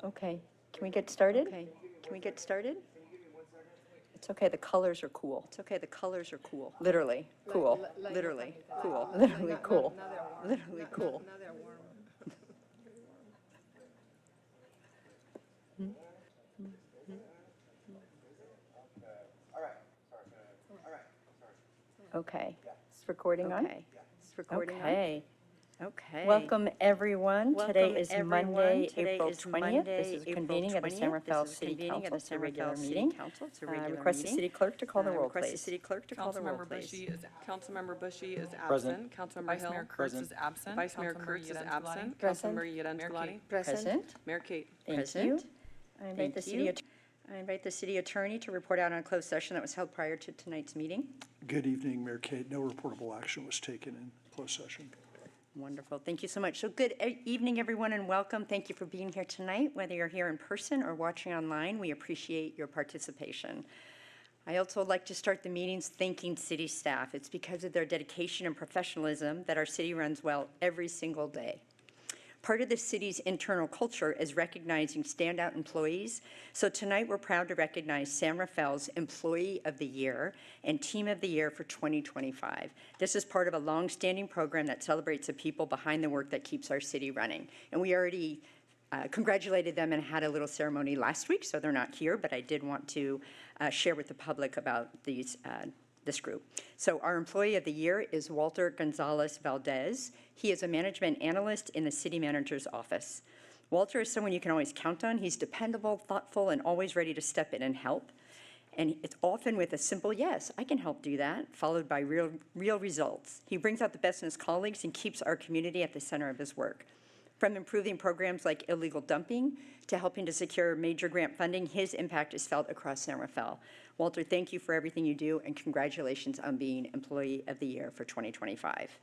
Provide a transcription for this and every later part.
Okay, can we get started? Okay, can we get started? It's okay, the colors are cool. It's okay, the colors are cool. Literally, cool. Literally, cool. Literally, cool. Literally, cool. Now they're warm. Okay, it's recording on? Okay, it's recording on? Okay. Okay. Welcome, everyone. Today Welcome, is everyone. Monday, Today April is 20th. Monday, This is a April convening of the San 20th. Rafael This is a City convening of Council. the It's a San regular Rafael City meeting. Council. It's a regular Request the meeting. city clerk to call the roll, Request the please. city clerk to call the roll, Councilmember please. Bushy is Councilmember Bushy is Present. absent. Councilmember Vice Hill. Mayor Kurtz is absent. Vice Mayor Councilmember Kurtz is Yeren absent. Present. Councilmember Yeren Present. Mayor Kate. Thank Present. you. I invite the Thank city you. attorney. I invite the city attorney to report out on a closed session that was held prior to tonight's meeting. Good evening, Mayor Kate. No reportable action was taken in closed session. Wonderful. Thank you so much. So good evening, everyone, and welcome. Thank you for being here tonight. Whether you're here in person or watching online, we appreciate your participation. I also would like to start the meetings thanking city staff. It's because of their dedication and professionalism that our city runs well every single day. Part of the city's internal culture is recognizing standout employees. So tonight we're proud to recognize San Rafael's Employee of the Year and Team of the Year for 2025. This is part of a long-standing program that celebrates the people behind the work that keeps our city running. And we already congratulated them and had a little ceremony last week, so they're not here, but I did want to share with the public about this group. So our Employee of the Year is Walter Gonzalez Valdez. He is a management analyst in the city manager's office. Walter is someone you can always count on. He's dependable, thoughtful, and always ready to step in and help. And it's often with a simple, yes, I can help do that, followed by real results. He brings out the best in his colleagues and keeps our community at the center of his work. From improving programs like illegal dumping to helping to secure major grant funding, his impact is felt across San Rafael. Walter, thank you for everything you do, and congratulations on being Employee of the Year for 2025.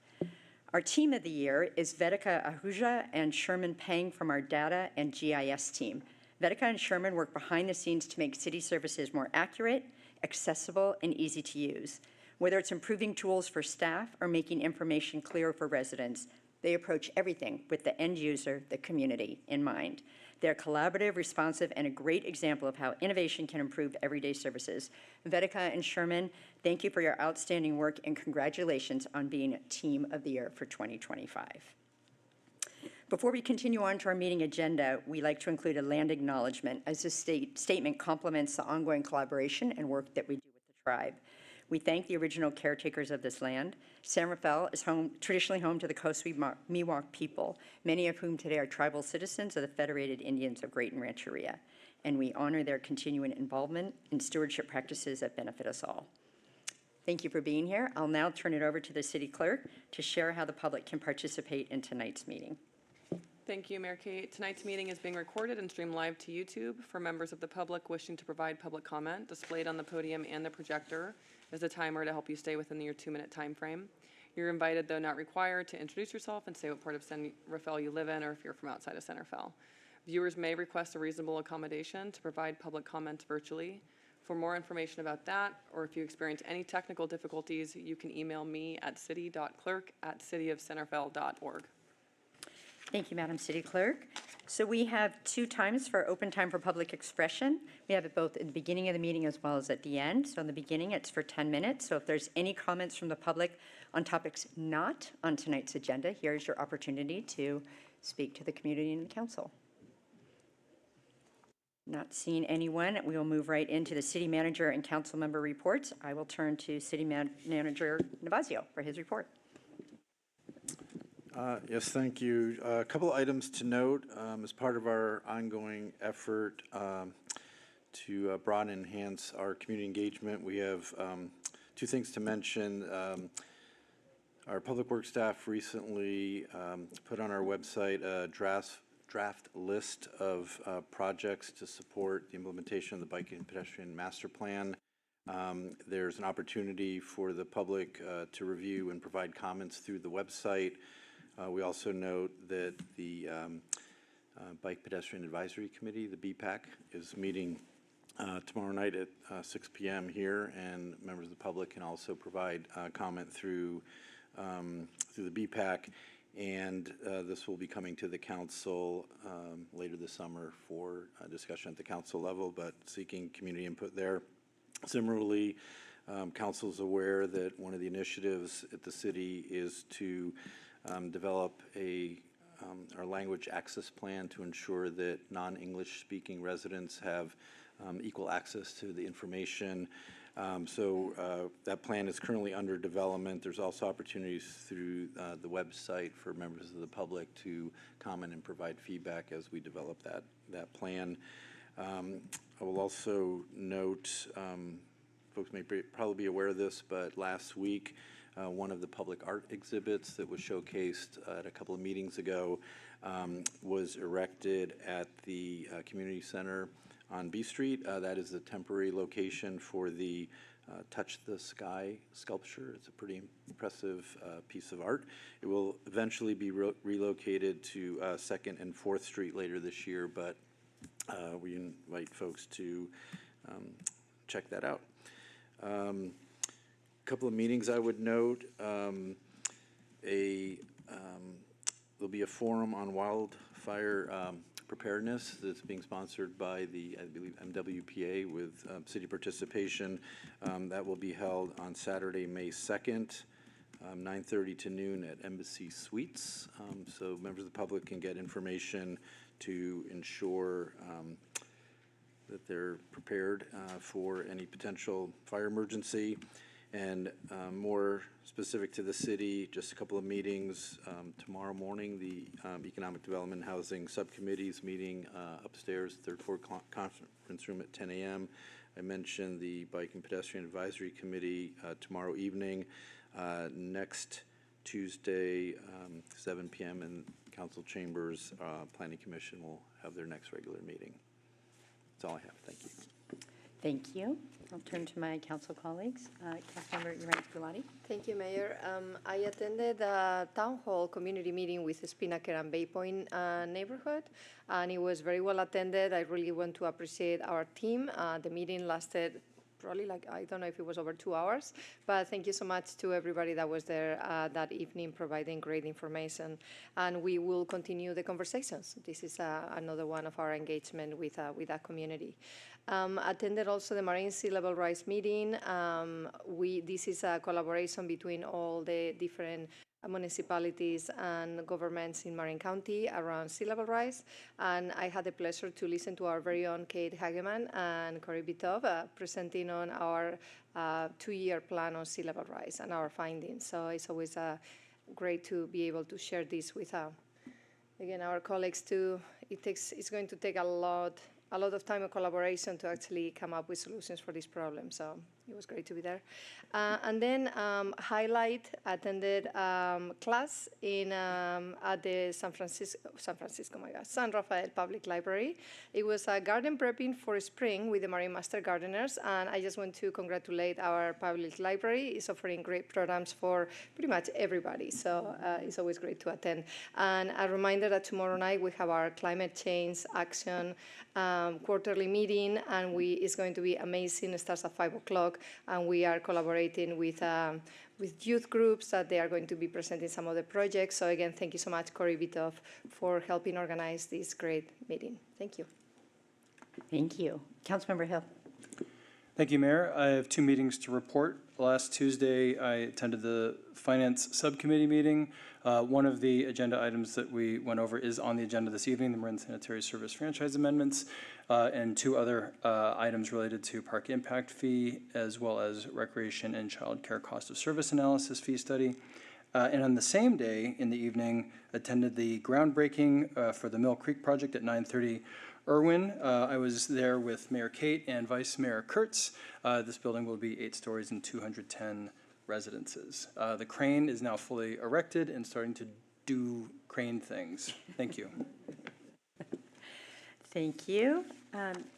Our Team of the Year is Vedika Ahuja and Sherman Pang from our Data and GIS team. Vedika and Sherman work behind the scenes to make city services more accurate, accessible, and easy to use. Whether it's improving tools for staff or making information clearer for residents, they approach everything with the end user, the community, in mind. They're collaborative, responsive, and a great example of how innovation can improve everyday services. Vedika and Sherman, thank you for your outstanding work and congratulations on being Team of the Year for 2025. Before we continue on to our meeting agenda, we like to include a land acknowledgement as this statement complements the ongoing collaboration and work that we do with the tribe. We thank the original caretakers of this land. San Rafael is traditionally home to the Coast Miwok people, many of whom today are tribal citizens of the Federated Indians of Great and Rancheria, and we honor their continuing involvement in stewardship practices that benefit us all. Thank you for being here. I'll now turn it over to the city clerk to share how the public can participate in tonight's meeting. Thank you, Mayor Kate. Tonight's meeting is being recorded and streamed live to YouTube. For members of the public wishing to provide public comment, displayed on the podium and the projector is a timer to help you stay within your 2-minute time frame. You're invited, though not required, to introduce yourself and say what part of San Rafael you live in or if you're from outside of San Rafael. Viewers may request a reasonable accommodation to provide public comment virtually. For more information about that, or if you experience any technical difficulties, you can email me at city.clerk@cityofsanrafael.org. Thank you, Madam City Clerk. So we have 2 times for open time for public expression. We have it both at the beginning of the meeting as well as at the end. So in the beginning, it's for 10 minutes. So if there's any comments from the public on topics not on tonight's agenda, here's your opportunity to speak to the community and the council. Not seeing anyone, we will move right into the city manager and council member reports. I will turn to City Manager Navazio for his report. Yes, thank you. A couple items to note as part of our ongoing effort to broaden and enhance our community engagement. We have 2 things to mention. Our public works staff recently put on our website a draft list of projects to support the implementation of the Bike and Pedestrian Master Plan. There's an opportunity for the public to review and provide comments through the website. We also note that the Bike Pedestrian Advisory Committee, the BPAC, is meeting tomorrow night at 6 p.m. here, and members of the public can also provide comment through the BPAC. And this will be coming to the council later this summer for discussion at the council level, but seeking community input there. Similarly, council is aware that one of the initiatives at the city is to develop our language access plan to ensure that non-English speaking residents have equal access to the information. So that plan is currently under development. There's also opportunities through the website for members of the public to comment and provide feedback as we develop that plan. I will also note, folks may probably be aware of this, but last week, one of the public art exhibits that was showcased at a couple of meetings ago was erected at the community center on B Street. That is a temporary location for the Touch the Sky sculpture. It's a pretty impressive piece of art. It will eventually be relocated to 2nd and 4th Street later this year, but we invite folks to check that out. Couple of meetings I would note. There'll be a forum on wildfire preparedness that's being sponsored by the, I believe, MWPA with city participation. That will be held on Saturday, May 2nd, 9:30 to noon at Embassy Suites. So members of the public can get information to ensure that they're prepared for any potential fire emergency. And more specific to the city, just a couple of meetings. Tomorrow morning, the Economic Development and Housing Subcommittee's meeting upstairs, 3rd floor conference room at 10 a.m. I mentioned the Bike and Pedestrian Advisory Committee tomorrow evening. Next Tuesday, 7 p.m. in Council Chambers, Planning Commission will have their next regular meeting. That's all I have. Thank you. Thank you. I'll turn to my council colleagues. Councilmember Uribe-Gulati. Thank you, Mayor. I attended a town hall community meeting with Spinnaker and Bay Point neighborhood, and it was very well attended. I really want to appreciate our team. The meeting lasted probably I don't know if it was over 2 hours, but thank you so much to everybody that was there that evening providing great information. And we will continue the conversations. This is another one of our engagement with that community. Attended also the Marine Sea Level Rise meeting. This is a collaboration between all the different municipalities and governments in Marin County around sea level rise. And I had the pleasure to listen to our very own Kate Hageman and Cory Bitov presenting on our 2-year plan on sea level rise and our findings. So it's always great to be able to share this with, again, our colleagues too. It's going to take a lot of time and collaboration to actually come up with solutions for this problem. So it was great to be there. And then attended class at the San Rafael Public Library. It was a garden prepping for spring with the Marine Master Gardeners, and I just want to congratulate our public library. It's offering great programs for pretty much everybody, so it's always great to attend. And a reminder that tomorrow night we have our climate change action quarterly meeting, and it's going to be amazing. It starts at 5 o'clock, and we are collaborating with youth groups that they are going to be presenting some of the projects. So again, thank you so much, Cory Bitov, for helping organize this great meeting. Thank you. Thank you. Councilmember Hill. Thank you, Mayor. I have 2 meetings to report. Last Tuesday, I attended the Finance Subcommittee meeting. One of the agenda items that we went over is on the agenda this evening, the Marin Sanitary Service franchise amendments, and 2 other items related to park impact fee, as well as recreation and child care cost of service analysis fee study. And on the same day, in the evening, attended the groundbreaking for the Mill Creek project at 9:30 Irwin. I was there with Mayor Kate and Vice Mayor Kurtz. This building will be 8 stories and 210 residences. The crane is now fully erected and starting to do crane things. Thank you. Thank you.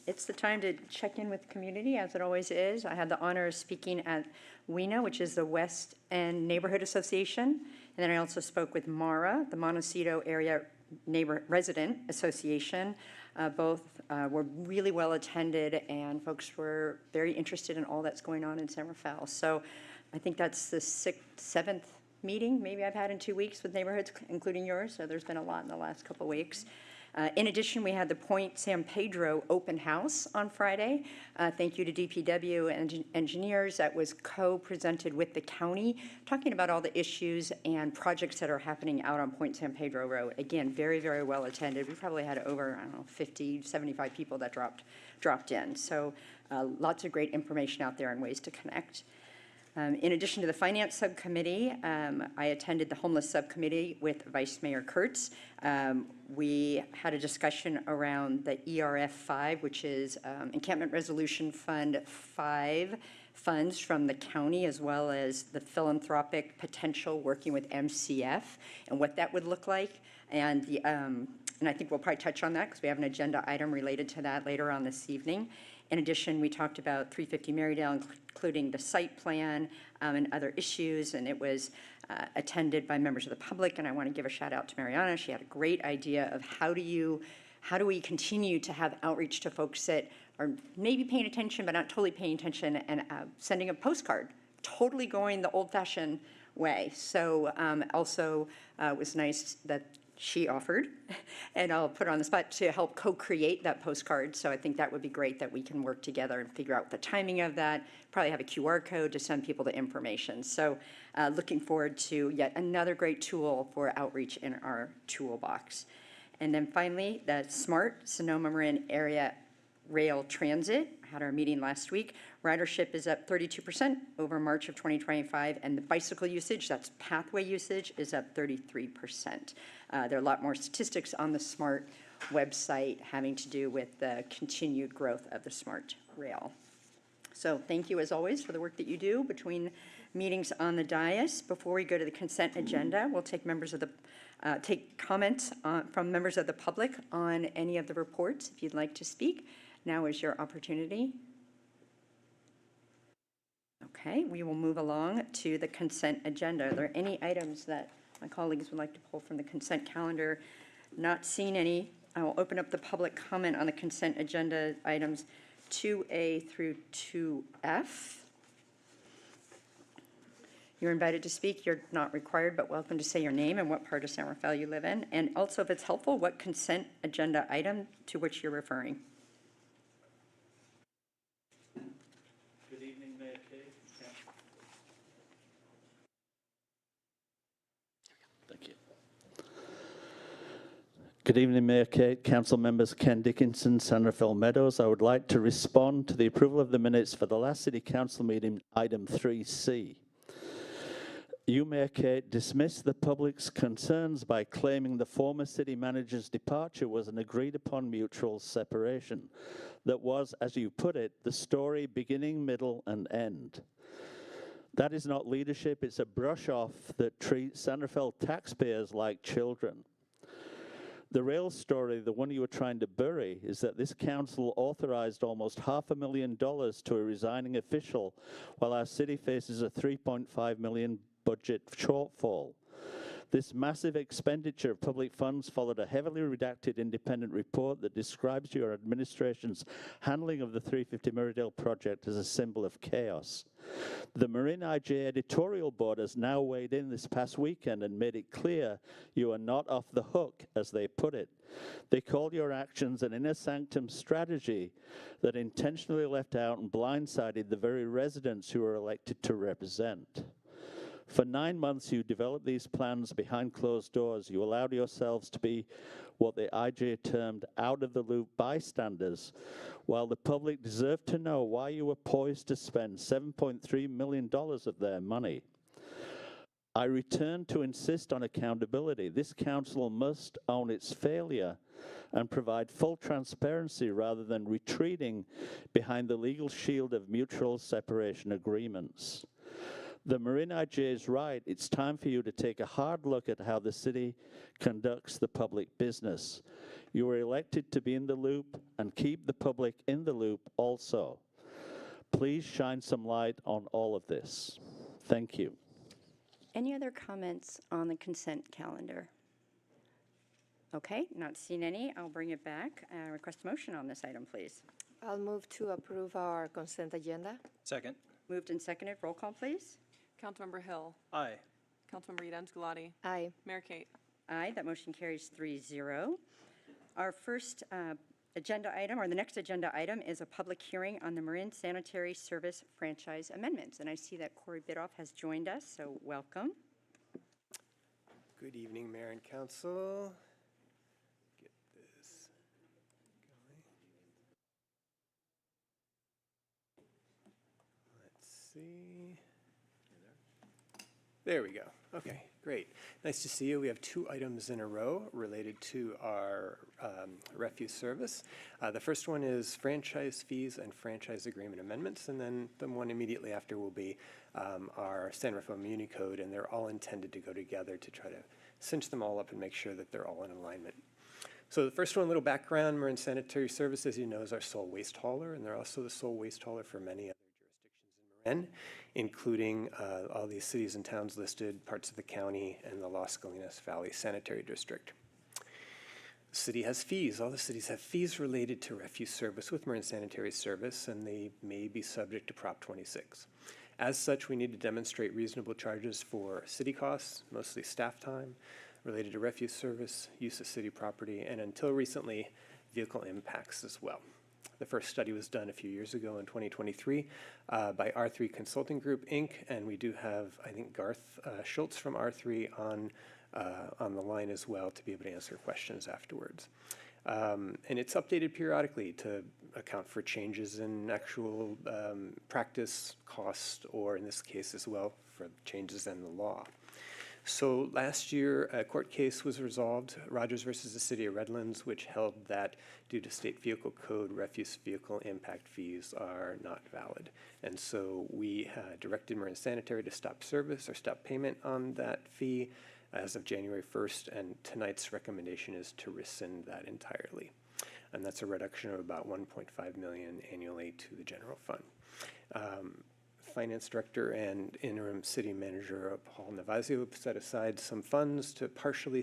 It's the time to check in with the community, as it always is. I had the honor of speaking at WENA, which is the West End Neighborhood Association, and then I also spoke with MARA, the Montecito Area Resident Association. Both were really well attended, and folks were very interested in all that's going on in San Rafael. So I think that's the 7th meeting maybe I've had in 2 weeks with neighborhoods, including yours, so there's been a lot in the last couple of weeks. In addition, we had the Point San Pedro open house on Friday. Thank you to DPW and engineers. That was co-presented with the county, talking about all the issues and projects that are happening out on Point San Pedro Road. Again, very, very well attended. We probably had over, 50, 75 people that dropped in. So lots of great information out there and ways to connect. In addition to the Finance Subcommittee, I attended the Homeless Subcommittee with Vice Mayor Kurtz. We had a discussion around the ERF 5, which is Encampment Resolution Fund 5 funds from the county, as well as the philanthropic potential working with MCF and what that would look like. And I think we'll probably touch on that because we have an agenda item related to that later on this evening. In addition, we talked about 350 Marydale, including the site plan and other issues, and it was attended by members of the public, and I want to give a shout out to Mariana. She had a great idea of how do we continue to have outreach to folks that are maybe paying attention but not totally paying attention, and sending a postcard, totally going the old-fashioned way. So also it was nice that she offered, and I'll put her on the spot, to help co-create that postcard. So I think that would be great that we can work together and figure out the timing of that, probably have a QR code to send people the information. So looking forward to yet another great tool for outreach in our toolbox. And then finally, the SMART, Sonoma Marin Area Rail Transit, had our meeting last week. Ridership is up 32% over March of 2025, and the bicycle usage, that's pathway usage, is up 33%. There are a lot more statistics on the SMART website having to do with the continued growth of the SMART rail. So thank you, as always, for the work that you do between meetings on the dais. Before we go to the consent agenda, we'll take take comments from members of the public on any of the reports. If you'd like to speak, now is your opportunity. Okay, we will move along to the consent agenda. Are there any items that my colleagues would like to pull from the consent calendar? Not seeing any. I will open up the public comment on the consent agenda items 2A through 2F. You're invited to speak. You're not required, but welcome to say your name and what part of San Rafael you live in. And also, if it's helpful, what consent agenda item to which you're referring. Good evening, Mayor Kate. Thank you. Good evening, Mayor Kate, council members Ken Dickinson, San Rafael Meadows. I would like to respond to the approval of the minutes for the last city council meeting, item 3C. You, Mayor Kate, dismissed the public's concerns by claiming the former city manager's departure was an agreed-upon mutual separation that was, as you put it, the story beginning, middle, and end. That is not leadership. It's a brush-off that treats San Rafael taxpayers like children. The real story, the one you were trying to bury, is that this council authorized almost $500,000 to a resigning official while our city faces a $3.5 million budget shortfall. This massive expenditure of public funds followed a heavily redacted independent report that describes your administration's handling of the 350 Marydale project as a symbol of chaos. The Marin IJ editorial board has now weighed in this past weekend and made it clear you are not off the hook, as they put it. They called your actions an inner sanctum strategy that intentionally left out and blindsided the very residents who were elected to represent. For 9 months, you developed these plans behind closed doors. You allowed yourselves to be what the IJ termed out-of-the-loop bystanders, while the public deserved to know why you were poised to spend $7.3 million of their money. I return to insist on accountability. This council must own its failure and provide full transparency rather than retreating behind the legal shield of mutual separation agreements. The Marin IJ is right. It's time for you to take a hard look at how the city conducts the public business. You were elected to be in the loop and keep the public in the loop also. Please shine some light on all of this. Thank you. Any other comments on the consent calendar? Okay, not seeing any. I'll bring it back. Request a motion on this item, please. I'll move to approve our consent agenda. Second. Moved and seconded. Roll call, please. Councilmember Hill. Aye. Councilmember Edens, Gulati. Aye. Mayor Kate. Aye, that motion carries 3-0. Our first agenda item, or the next agenda item, is a public hearing on the Marin Sanitary Service franchise amendments. And I see that Corey Bidoff has joined us, so welcome. Good evening, Mayor and Council. Get this going. Let's see. There we go. Okay, great. Nice to see you. We have 2 items in a row related to our refuse service. The first one is franchise fees and franchise agreement amendments, and then the one immediately after will be our San Rafael Muni Code, and they're all intended to go together to try to cinch them all up and make sure that they're all in alignment. So the first one, a little background, Marin Sanitary Service, as you know, is our sole waste hauler, and they're also the sole waste hauler for many other jurisdictions in Marin, including all these cities and towns listed, parts of the county, and the Las Colinas Valley Sanitary District. The city has fees. All the cities have fees related to refuse service with Marin Sanitary Service, and they may be subject to Prop 26. As such, we need to demonstrate reasonable charges for city costs, mostly staff time, related to refuse service, use of city property, and until recently, vehicle impacts as well. The first study was done a few years ago in 2023 by R3 Consulting Group, Inc., and we do have, I think, Garth Schultz from R3 on the line as well to be able to answer questions afterwards. And it's updated periodically to account for changes in actual practice, cost, or in this case as well for changes in the law. So last year, a court case was resolved, Rogers versus the City of Redlands, which held that due to state vehicle code, refuse vehicle impact fees are not valid. And so we directed Marin Sanitary to stop service or stop payment on that fee as of January 1st, and tonight's recommendation is to rescind that entirely. And that's a reduction of about $1.5 million annually to the general fund. Finance Director and Interim City Manager Paul Navazio set aside some funds to partially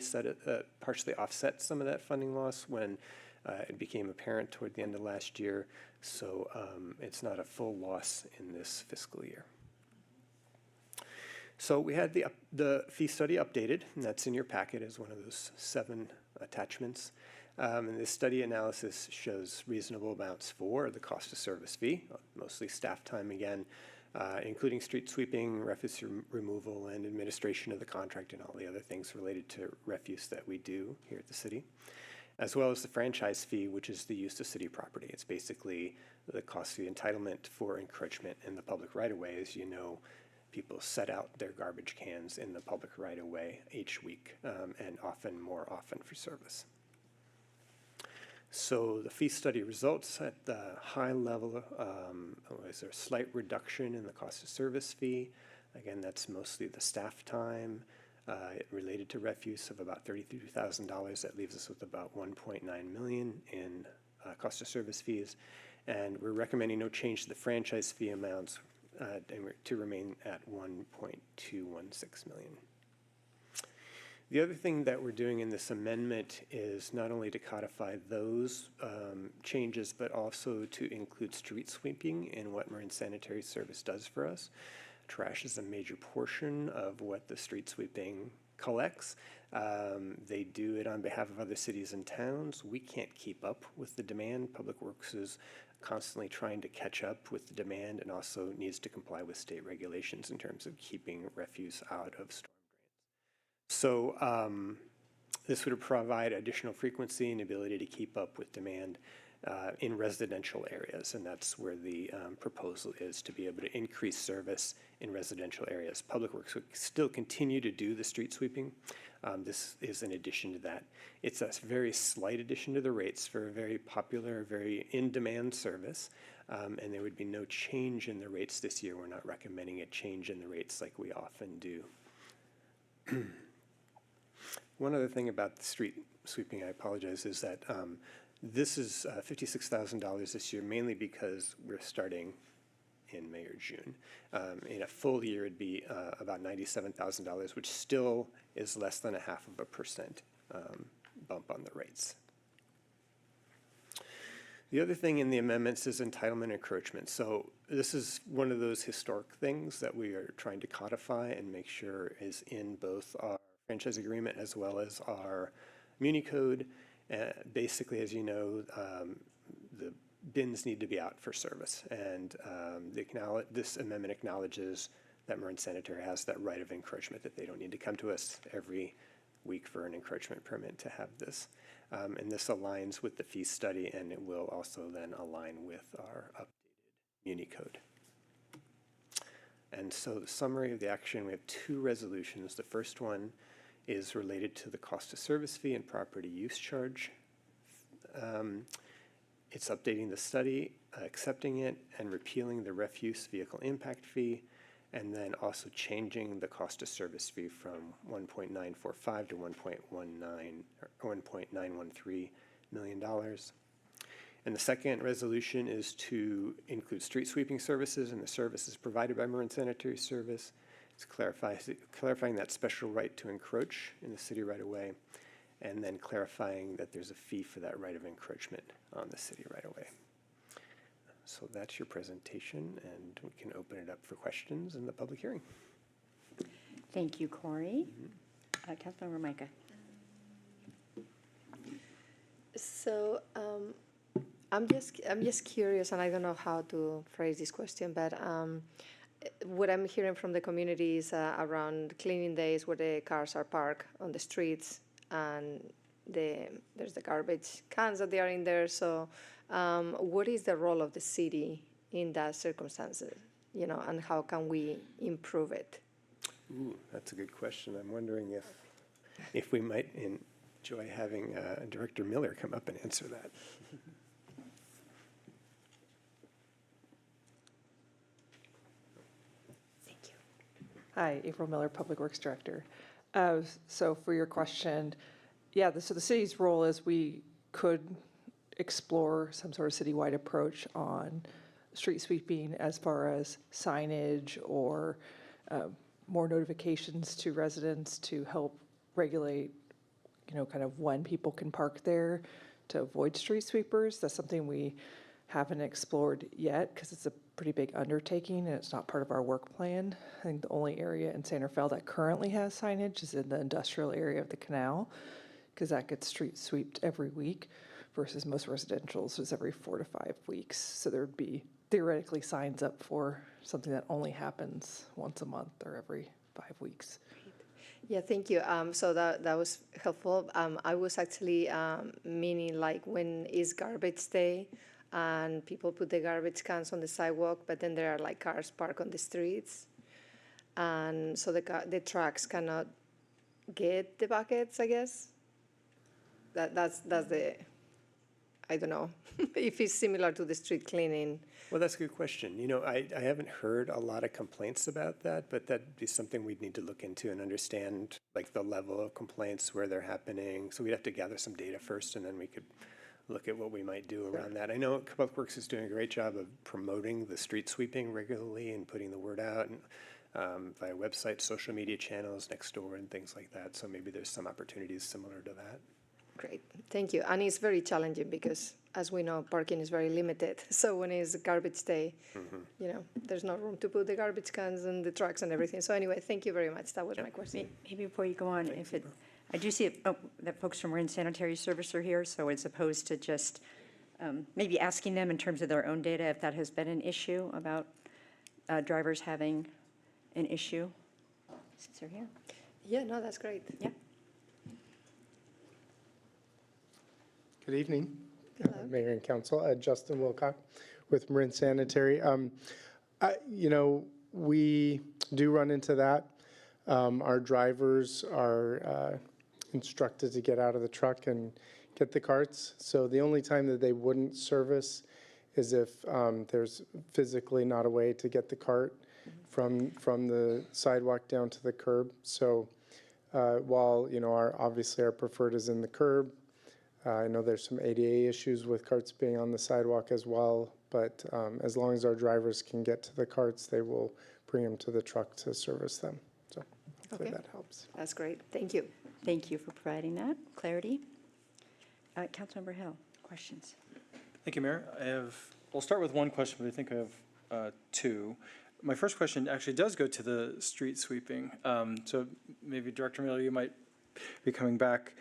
offset some of that funding loss when it became apparent toward the end of last year. So it's not a full loss in this fiscal year. So we had the fee study updated, and that's in your packet as one of those 7 attachments. And this study analysis shows reasonable amounts for the cost of service fee, mostly staff time again, including street sweeping, refuse removal, and administration of the contract and all the other things related to refuse that we do here at the city, as well as the franchise fee, which is the use of city property. It's basically the cost of the entitlement for encroachment in the public right-of-way. As you know, people set out their garbage cans in the public right-of-way each week, and more often for service. So the fee study results at the high level was a slight reduction in the cost of service fee. Again, that's mostly the staff time related to refuse of about $33,000. That leaves us with about $1.9 million in cost of service fees. And we're recommending no change to the franchise fee amounts to remain at $1.216 million. The other thing that we're doing in this amendment is not only to codify those changes, but also to include street sweeping in what Marin Sanitary Service does for us. Trash is a major portion of what the street sweeping collects. They do it on behalf of other cities and towns. We can't keep up with the demand. Public Works is constantly trying to catch up with the demand and also needs to comply with state regulations in terms of keeping refuse out of storm. So this would provide additional frequency and ability to keep up with demand in residential areas, and that's where the proposal is, to be able to increase service in residential areas. Public Works would still continue to do the street sweeping. This is an addition to that. It's a very slight addition to the rates for a very popular, very in-demand service, and there would be no change in the rates this year. We're not recommending a change in the rates like we often do. One other thing about the street sweeping, I apologize, is that this is $56,000 this year, mainly because we're starting in May or June. In a full year, it'd be about $97,000, which still is less than 0.5% bump on the rates. The other thing in the amendments is entitlement encroachment. So this is one of those historic things that we are trying to codify and make sure is in both our franchise agreement as well as our Muni code. Basically, as you know, the bins need to be out for service. And this amendment acknowledges that Marin Sanitary has that right of encroachment, that they don't need to come to us every week for an encroachment permit to have this. And this aligns with the fee study, and it will also then align with our updated Muni code. And so the summary of the action, we have 2 resolutions. The first one is related to the cost of service fee and property use charge. It's updating the study, accepting it, and repealing the refuse vehicle impact fee, and then also changing the cost of service fee from 1.945 to 1.913 $million. And the second resolution is to include street sweeping services and the services provided by Marin Sanitary Service. It's clarifying that special right to encroach in the city right away, and then clarifying that there's a fee for that right of encroachment on the city right away. So that's your presentation, and we can open it up for questions in the public hearing. Thank you, Corey. Councilmember Micah. So I'm just curious, and I don't know how to phrase this question, but what I'm hearing from the community is around cleaning days where the cars are parked on the streets, and there's the garbage cans that they are in there. So what is the role of the city in that circumstances, and how can we improve it? Ooh, that's a good question. I'm wondering if we might enjoy having Director Miller come up and answer that. Hi, April Miller, Public Works Director. So for your question, yeah, so the city's role is we could explore some sort of citywide approach on street sweeping as far as signage or more notifications to residents to help regulate, kind of when people can park there to avoid street sweepers. That's something we haven't explored yet because it's a pretty big undertaking and it's not part of our work plan. I think the only area in San Rafael that currently has signage is in the industrial area of the canal, because that gets street swept every week versus most residentials is every 4 to 5 weeks. So there would be theoretically signs up for something that only happens once a month or every 5 weeks. Yeah, thank you. So that was helpful. I was actually meaning like when is garbage day and people put the garbage cans on the sidewalk, but then there are like cars parked on the streets. And so the trucks cannot get the buckets, I guess. That's the, I don't know, if it's similar to the street cleaning. Well, that's a good question. I haven't heard a lot of complaints about that, but that'd be something we'd need to look into and understand, like the level of complaints, where they're happening. So we'd have to gather some data first, and then we could look at what we might do around that. I know Public Works is doing a great job of promoting the street sweeping regularly and putting the word out, and via websites, social media channels, next door, and things like that. So maybe there's some opportunities similar to that. Great, thank you. And it's very challenging because, as we know, parking is very limited. So when it's garbage day, there's no room to put the garbage cans and the trucks and everything. So anyway, thank you very much. That was my question. Maybe before you go on, I do see that folks from Marin Sanitary Service are here, so as opposed to just maybe asking them in terms of their own data if that has been an issue about drivers having an issue, since they're here. Yeah, no, that's great. Yeah. Good evening, Mayor and Council. Justin Wilcock with Marin Sanitary. We do run into that. Our drivers are instructed to get out of the truck and get the carts. So the only time that they wouldn't service is if there's physically not a way to get the cart from the sidewalk down to the curb. So while obviously our preferred is in the curb, I know there's some ADA issues with carts being on the sidewalk as well, but as long as our drivers can get to the carts, they will bring them to the truck to service them. So hopefully that helps. That's great. Thank you. Thank you for providing that clarity. Councilmember Hill, questions? Thank you, Mayor. We'll start with one question, but I think I have two. My first question actually does go to the street sweeping. So maybe Director Miller, you might be coming back.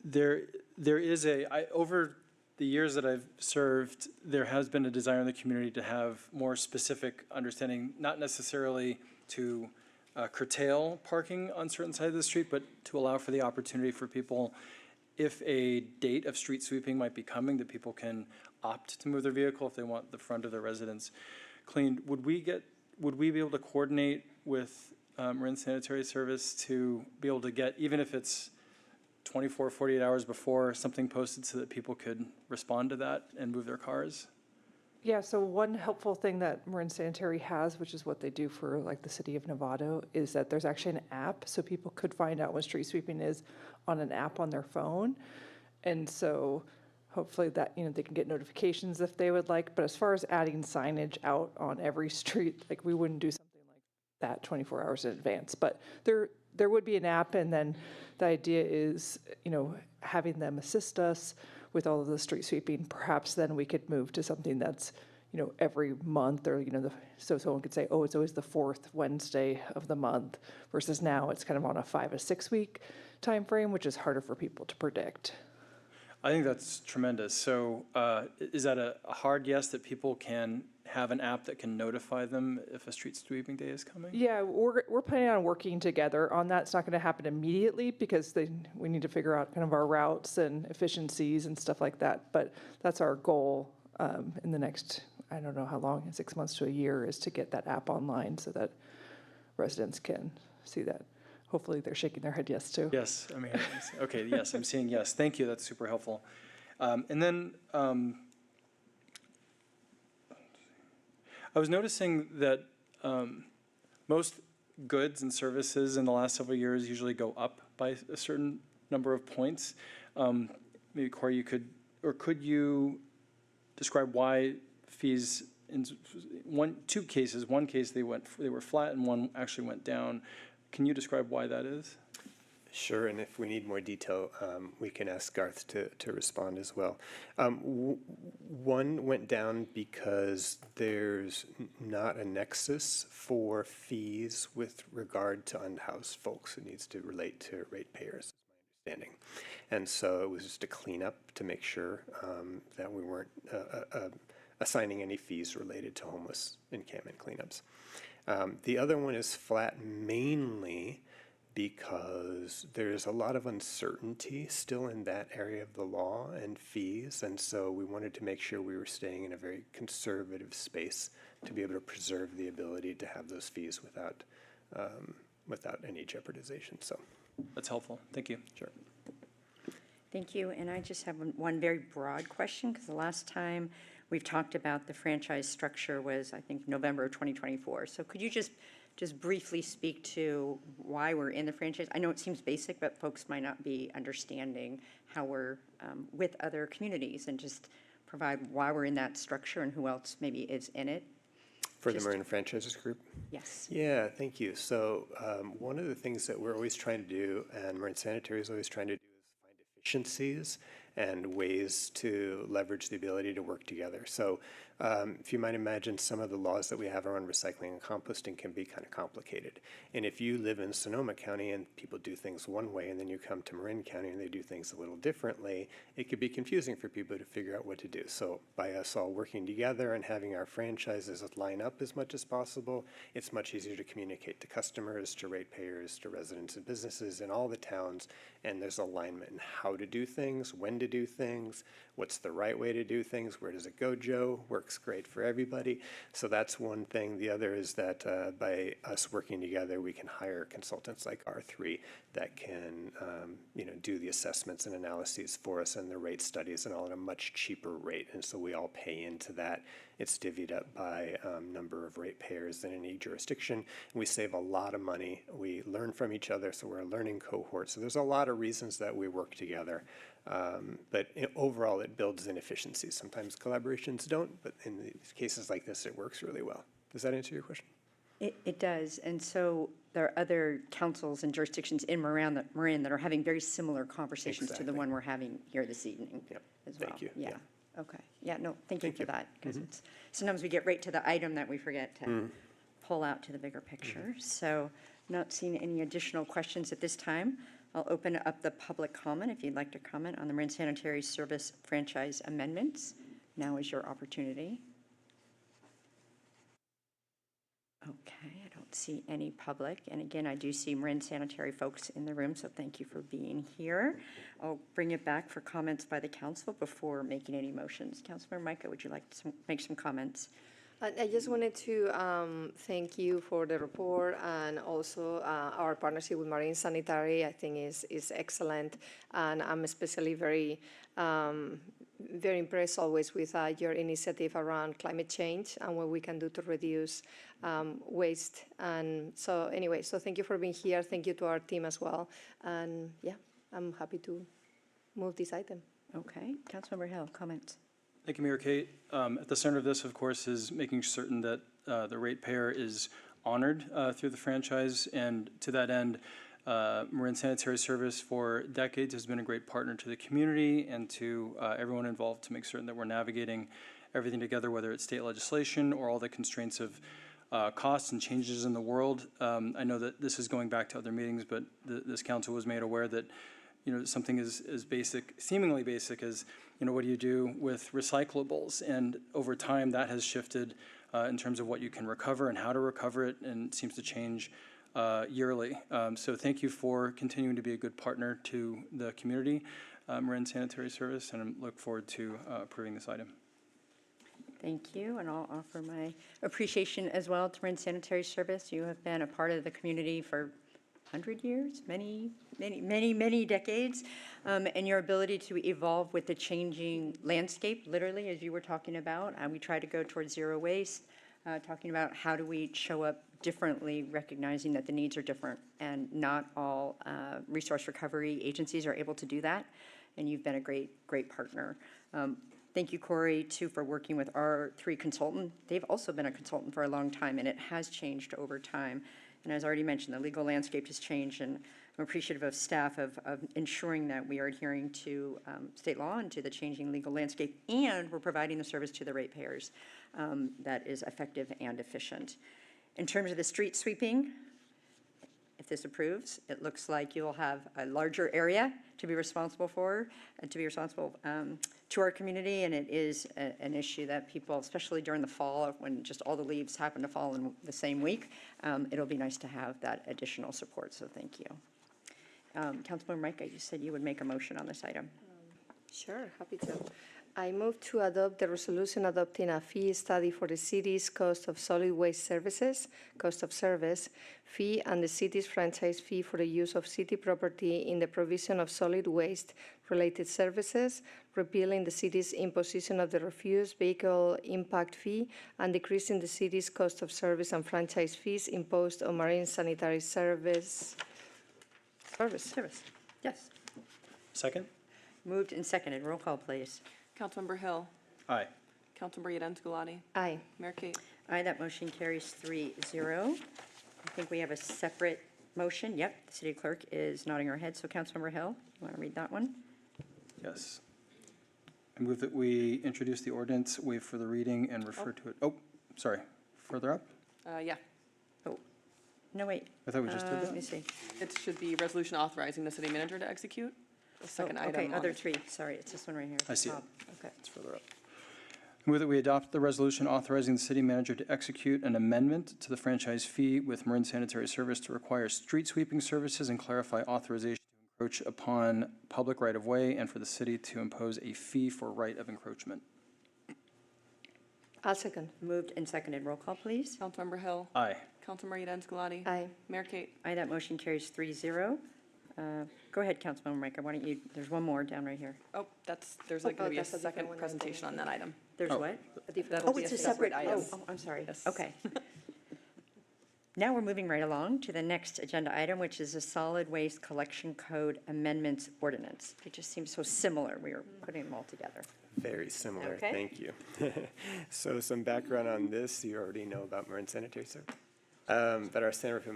There is over the years that I've served, there has been a desire in the community to have more specific understanding, not necessarily to curtail parking on certain sides of the street, but to allow for the opportunity for people, if a date of street sweeping might be coming, that people can opt to move their vehicle if they want the front of their residence cleaned. Would we be able to coordinate with Marin Sanitary Service to be able to get, even if it's 24, 48 hours before, something posted so that people could respond to that and move their cars? Yeah, so one helpful thing that Marin Sanitary has, which is what they do for like the city of Novato, is that there's actually an app, so people could find out when street sweeping is on an app on their phone. And so hopefully that, they can get notifications if they would like. But as far as adding signage out on every street, like we wouldn't do something like that 24 hours in advance. But there would be an app, and then the idea is, having them assist us with all of the street sweeping. Perhaps then we could move to something that's, every month, or, so someone could say, oh, it's always the fourth Wednesday of the month, versus now it's kind of on a 5 or 6 week time frame, which is harder for people to predict. I think that's tremendous. So is that a hard yes, that people can have an app that can notify them if a street sweeping day is coming? Yeah, we're planning on working together on that. It's not going to happen immediately because we need to figure out kind of our routes and efficiencies and stuff like that. But that's our goal in the next, I don't know how long, 6 months to a year, is to get that app online so that residents can see that. Hopefully they're shaking their head yes too. Yes, okay, yes, I'm seeing yes. Thank you, that's super helpful. And then I was noticing that most goods and services in the last several years usually go up by a certain number of points. Maybe Corey, could you describe why fees in two cases? One case they were flat, and one actually went down. Can you describe why that is? Sure, and if we need more detail, we can ask Garth to respond as well. One went down because there's not a nexus for fees with regard to unhoused folks. It needs to relate to ratepayers, is my understanding. And so it was just a cleanup to make sure that we weren't assigning any fees related to homeless encampment cleanups. The other one is flat mainly because there's a lot of uncertainty still in that area of the law and fees, and so we wanted to make sure we were staying in a very conservative space to be able to preserve the ability to have those fees without any jeopardization. So That's helpful. Thank you. sure. Thank you, and I just have one very broad question, because the last time we've talked about the franchise structure was, I think, November of 2024. So could you just briefly speak to why we're in the franchise? I know it seems basic, but folks might not be understanding how we're with other communities, and just provide why we're in that structure and who else maybe is in it. For the Marin Franchises Group? Yes. Yeah, thank you. So one of the things that we're always trying to do, and Marin Sanitary is always trying to do, is find efficiencies and ways to leverage the ability to work together. So if you might imagine, some of the laws that we have around recycling and composting can be kind of complicated. And if you live in Sonoma County and people do things one way, and then you come to Marin County and they do things a little differently, it could be confusing for people to figure out what to do. So by us all working together and having our franchises line up as much as possible, it's much easier to communicate to customers, to ratepayers, to residents and businesses in all the towns. And there's alignment in how to do things, when to do things, what's the right way to do things, where does it go, Joe? Works great for everybody. So that's one thing. The other is that by us working together, we can hire consultants like R3 that can do the assessments and analyses for us and the rate studies and all at a much cheaper rate. And so we all pay into that. It's divvied up by number of ratepayers in any jurisdiction. And we save a lot of money. We learn from each other, so we're a learning cohort. So there's a lot of reasons that we work together. But overall, it builds in efficiencies. Sometimes collaborations don't, but in cases like this, it works really well. Does that answer your question? It does, and so there are other councils and jurisdictions in Marin that are having very similar conversations to the Exactly. one we're having here this evening Yep. as well. Thank you. Yeah, Yeah. okay. Yeah, no, thank you Thank for you. that, because it's, sometimes we get right to the item that we forget to pull out to the bigger picture. So not seeing any additional questions at this time. I'll open up the public comment if you'd like to comment on the Marin Sanitary Service franchise amendments. Now is your opportunity. Okay, I don't see any public. And again, I do see Marin Sanitary folks in the room, so thank you for being here. I'll bring it back for comments by the council before making any motions. Councilmember Micah, would you like to make some comments? I just wanted to thank you for the report, and also our partnership with Marine Sanitary, I think is excellent. And I'm especially very impressed always with your initiative around climate change and what we can do to reduce waste. And so anyway, so thank you for being here. Thank you to our team as well. And yeah, I'm happy to move this item. Okay, Councilmember Hill, comments? Thank you, Mayor Kate. At the center of this, of course, is making certain that the ratepayer is honored through the franchise. And to that end, Marin Sanitary Service for decades has been a great partner to the community and to everyone involved to make certain that we're navigating everything together, whether it's state legislation or all the constraints of costs and changes in the world. I know that this is going back to other meetings, but this council was made aware that something as basic, seemingly basic as, what do you do with recyclables? And over time, that has shifted in terms of what you can recover and how to recover it, and seems to change yearly. So thank you for continuing to be a good partner to the community, Marin Sanitary Service, and I look forward to approving this item. Thank you, and I'll offer my appreciation as well to Marin Sanitary Service. You have been a part of the community for 100 years, many decades, and your ability to evolve with the changing landscape, literally, as you were talking about. We try to go towards zero waste, talking about how do we show up differently, recognizing that the needs are different, and not all resource recovery agencies are able to do that, and you've been a great partner. Thank you, Corey, too, for working with our 3 consultant. They've also been a consultant for a long time, and it has changed over time. And as already mentioned, the legal landscape has changed, and I'm appreciative of staff of ensuring that we are adhering to state law and to the changing legal landscape, and we're providing the service to the ratepayers that is effective and efficient. In terms of the street sweeping, if this approves, it looks like you'll have a larger area to be responsible for, and to be responsible to our community, and it is an issue that people, especially during the fall, when just all the leaves happen to fall in the same week, it'll be nice to have that additional support, so thank you. Councilmember Micah, you said you would make a motion on this item. Sure, happy to. I move to adopt the resolution adopting a fee study for the city's cost of solid waste services, cost of service fee, and the city's franchise fee for the use of city property in the provision of solid waste-related services, repealing the city's imposition of the refuse vehicle impact fee, and decreasing the city's cost of service and franchise fees imposed on Marine Sanitary Service. Yes. Second? Moved and seconded. Roll call, please. Councilmember Hill. Aye. Councilmember Yeden Scolati. Aye. Mayor Kate. Aye, that motion carries 3-0. I think we have a separate motion. Yep, the city clerk is nodding her head. So Councilmember Hill, you want to read that one? Yes. I move that we introduce the ordinance, waive for the reading, and refer to it. Oh, sorry. Further up? Yeah, Oh, no, wait. I thought we just did Let me that. see. it should be resolution authorizing the city manager to execute. The second Oh, item. okay, on other the- 3. Sorry, it's this one right here. I see it. Top. Okay. It's further up. I move that we adopt the resolution authorizing the city manager to execute an amendment to the franchise fee with Marin Sanitary Service to require street sweeping services and clarify authorization to encroach upon public right-of-way, and for the city to impose a fee for right of encroachment. I'll second. Moved and seconded. Roll call, please. Councilmember Hill. Aye. Councilmember Yeden Scolati. Aye. Mayor Kate. Aye, that motion carries 3-0. Go ahead, Councilmember Micah. Why don't you, there's one more down right here. Oh, there's going to be a that's a different second one, I presentation on that item. There's Oh. what? A different That'll Oh, be it's a a separate item. Oh, I'm sorry. Yes. Okay. Now we're moving right along to the next agenda item, which is a solid waste collection code amendments ordinance. It just seems so similar. We are putting them all together. Very similar, Okay. thank you. So some background on this, you already know about Marin Sanitary Service. But our Santa Rafael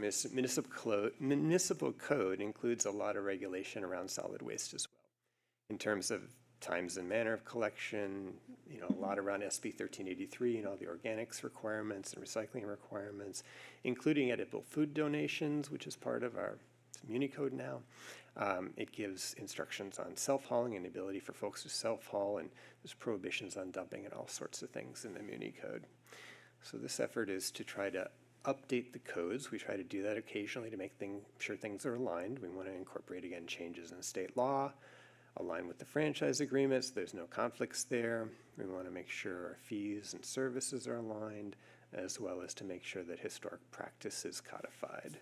municipal code includes a lot of regulation around solid waste as well, in terms of times and manner of collection, a lot around SB 1383 and all the organics requirements and recycling requirements, including edible food donations, which is part of our Muni code now. It gives instructions on self-hauling and the ability for folks to self-haul, and there's prohibitions on dumping and all sorts of things in the Muni code. So this effort is to try to update the codes. We try to do that occasionally to make sure things are aligned. We want to incorporate, again, changes in state law, align with the franchise agreements. There's no conflicts there. We want to make sure our fees and services are aligned, as well as to make sure that historic practice is codified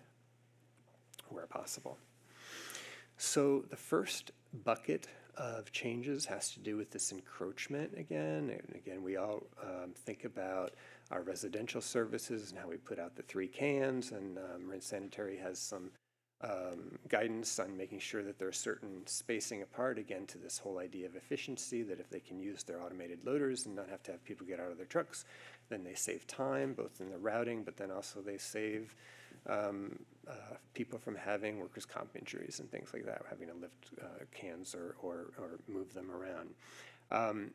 where possible. So the first bucket of changes has to do with this encroachment again. And again, we all think about our residential services and how we put out the 3 cans, and Marin Sanitary has some guidance on making sure that there's certain spacing apart, again, to this whole idea of efficiency, that if they can use their automated loaders and not have to have people get out of their trucks, then they save time, both in the routing, but then also they save people from having workers' comp injuries and things like that, having to lift cans or move them around.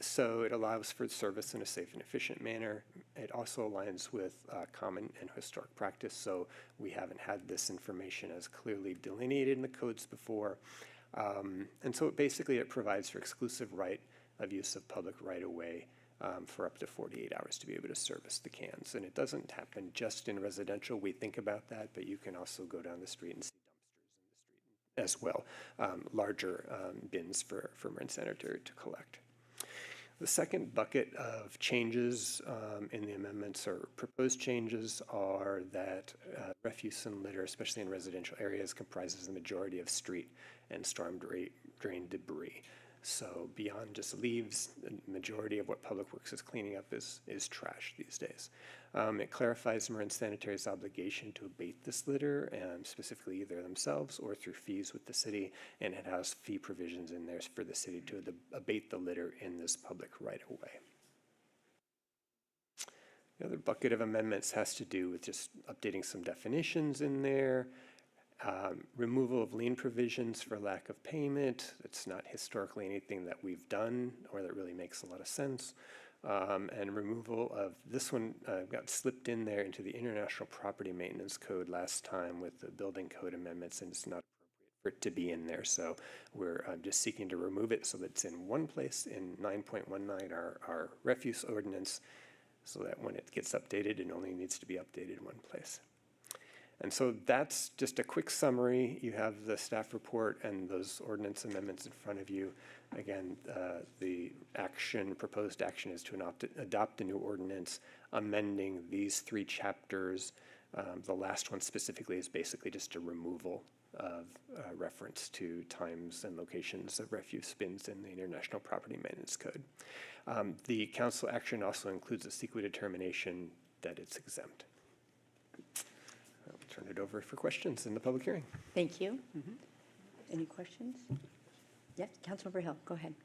So it allows for service in a safe and efficient manner. It also aligns with common and historic practice, so we haven't had this information as clearly delineated in the codes before. And so it provides for exclusive right of use of public right-of-way for up to 48 hours to be able to service the cans. And it doesn't happen just in residential. We think about that, but you can also go down the street and see dumpsters in the street as well, larger bins for Marin Sanitary to collect. The second bucket of changes in the amendments, or proposed changes, are that refuse and litter, especially in residential areas, comprises the majority of street and storm drain debris. So beyond just leaves, the majority of what Public Works is cleaning up is trash these days. It clarifies Marin Sanitary's obligation to abate this litter, and specifically either themselves or through fees with the city, and it has fee provisions in there for the city to abate the litter in this public right-of-way. The other bucket of amendments has to do with just updating some definitions in there, removal of lien provisions for lack of payment. It's not historically anything that we've done or that really makes a lot of sense. And removal of this one got slipped in there into the International Property Maintenance Code last time with the building code amendments, and it's not appropriate for it to be in there. So we're just seeking to remove it so that it's in one place in 9.19, our refuse ordinance, so that when it gets updated, it only needs to be updated in one place. And so that's just a quick summary. You have the staff report and those ordinance amendments in front of you. Again, the proposed action is to adopt a new ordinance amending these 3 chapters. The last one specifically is basically just a removal of reference to times and locations of refuse bins in the International Property Maintenance Code. The council action also includes a CEQA determination that it's exempt. I'll turn it over for questions in the public hearing. Thank you. Any questions? Yes, Councilmember Hill, go ahead.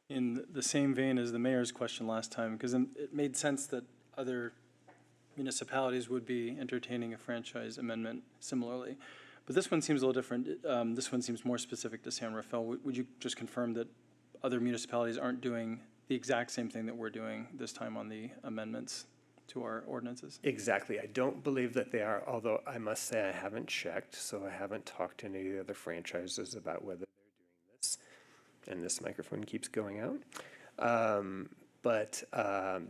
In the same vein as the mayor's question last time, because it made sense that other municipalities would be entertaining a franchise amendment similarly. But this one seems a little different. This one seems more specific to San Rafael. Would you just confirm that other municipalities aren't doing the exact same thing that we're doing this time on the amendments to our ordinances? Exactly. I don't believe that they are, although I must say I haven't checked, so I haven't talked to any of the other franchises about whether they're doing this. And this microphone keeps going out.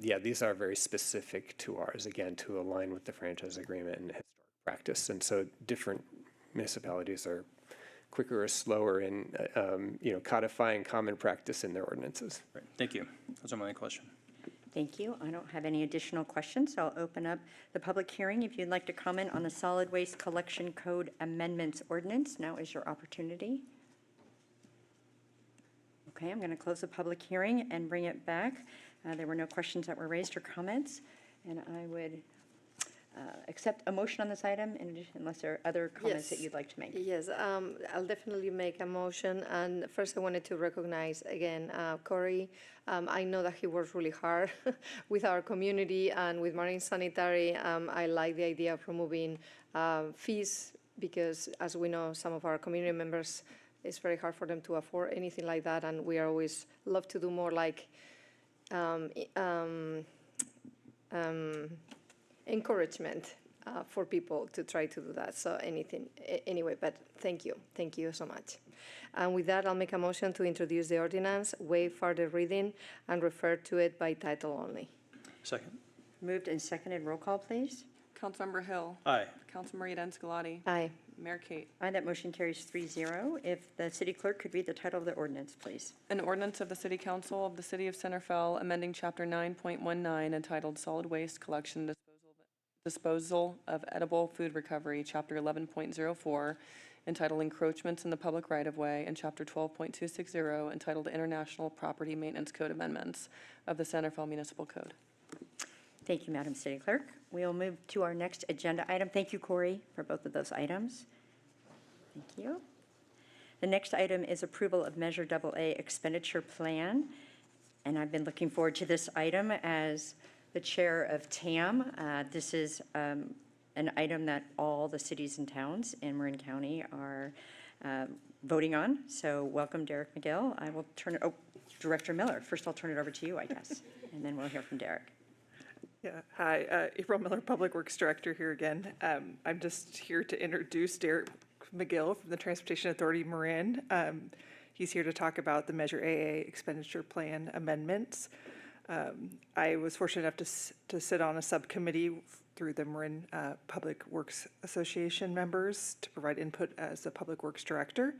Yeah, these are very specific to ours, again, to align with the franchise agreement and historic practice. And so different municipalities are quicker or slower in codifying common practice in their ordinances. Right. Thank you. That's my only question. Thank you. I don't have any additional questions, so I'll open up the public hearing. If you'd like to comment on the Solid Waste Collection Code Amendments Ordinance, now is your opportunity. Okay, I'm going to close the public hearing and bring it back. There were no questions that were raised or comments, and I would accept a motion on this item, in addition, unless there are other comments that Yes. you'd like to make. Yes, I'll definitely make a motion. And first, I wanted to recognize again Corey. I know that he works really hard with our community and with Marine Sanitary. I like the idea of removing fees because, as we know, some of our community members, it's very hard for them to afford anything like that. And we are always love to do more like encouragement for people to try to do that. So anyway, but thank you so much. And with that, I'll make a motion to introduce the ordinance, waive further reading, and refer to it by title only. Second. Moved and seconded. Roll call, please. Councilmember Hill. Aye. Councilmember Eden Scalati. Aye. Mayor Kate. Aye, that motion carries 3-0. If the city clerk could read the title of the ordinance, please. An ordinance of the City Council of the City of Centerville amending Chapter 9.19 entitled Solid Waste Collection Disposal of Edible Food Recovery, Chapter 11.04, entitled Encroachments in the Public Right-of-Way, and Chapter 12.260, entitled International Property Maintenance Code Amendments of the Centerville Municipal Code. Thank you, Madam City Clerk. We'll move to our next agenda item. Thank you, Corey, for both of those items. Thank you. The next item is approval of Measure AA expenditure plan. And I've been looking forward to this item as the chair of TAM. This is an item that all the cities and towns in Marin County are voting on. So welcome, Derek McGill. I will turn it, Director Miller. First, I'll turn it over to you, I guess, and then we'll hear from Derek. Yeah, hi, April Miller, Public Works Director here again. I'm just here to introduce Derek McGill from the Transportation Authority Marin. He's here to talk about the Measure AA expenditure plan amendments. I was fortunate enough to sit on a subcommittee through the Marin Public Works Association members to provide input as the Public Works Director.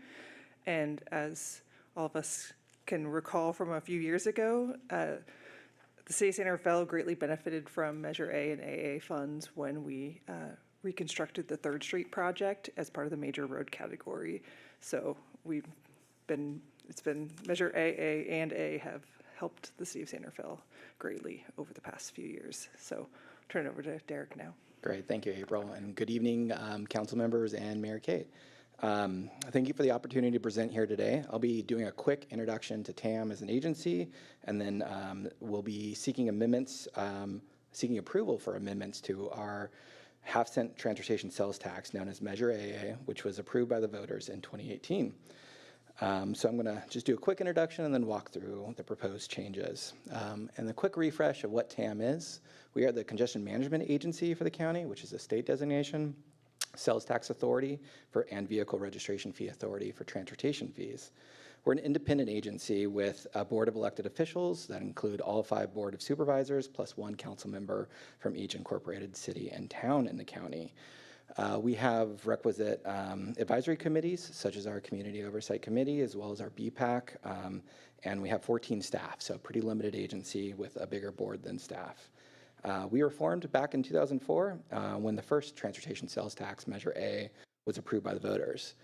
And as all of us can recall from a few years ago, the City of Centerville greatly benefited from Measure A and AA funds when we reconstructed the 3rd Street project as part of the major road category. So it's been Measure AA and A have helped the City of Centerville greatly over the past few years. So I'll turn it over to Derek now. Great, thank you, April, and good evening, council members and Mayor Kate. Thank you for the opportunity to present here today. I'll be doing a quick introduction to TAM as an agency, and then we'll be seeking amendments, seeking approval for amendments to our half-cent transportation sales tax known as Measure AA, which was approved by the voters in 2018. So I'm going to just do a quick introduction and then walk through the proposed changes. And a quick refresh of what TAM is. We are the Congestion Management Agency for the county, which is a state designation, Sales Tax Authority and Vehicle Registration Fee Authority for transportation fees. We're an independent agency with a board of elected officials that include all 5 board of supervisors plus 1 council member from each incorporated city and town in the county. We have requisite advisory committees, such as our Community Oversight Committee, as well as our BPAC, and we have 14 staff, so a pretty limited agency with a bigger board than staff. We were formed back in 2004 when the first transportation sales tax, Measure A, was approved by the voters.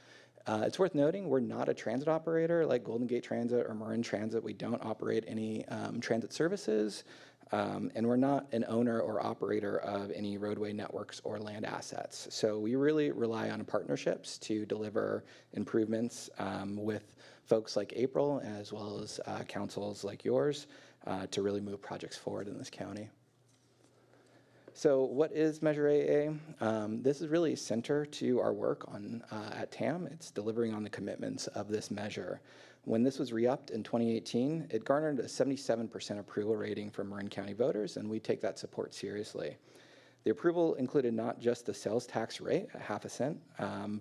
It's worth noting we're not a transit operator like Golden Gate Transit or Marin Transit. We don't operate any transit services, and we're not an owner or operator of any roadway networks or land assets. So we really rely on partnerships to deliver improvements with folks like April, as well as councils like yours, to really move projects forward in this county. So what is Measure AA? This is really center to our work at TAM. It's delivering on the commitments of this measure. When this was re-upped in 2018, it garnered a 77% approval rating from Marin County voters, and we take that support seriously. The approval included not just the sales tax rate at ½ cent,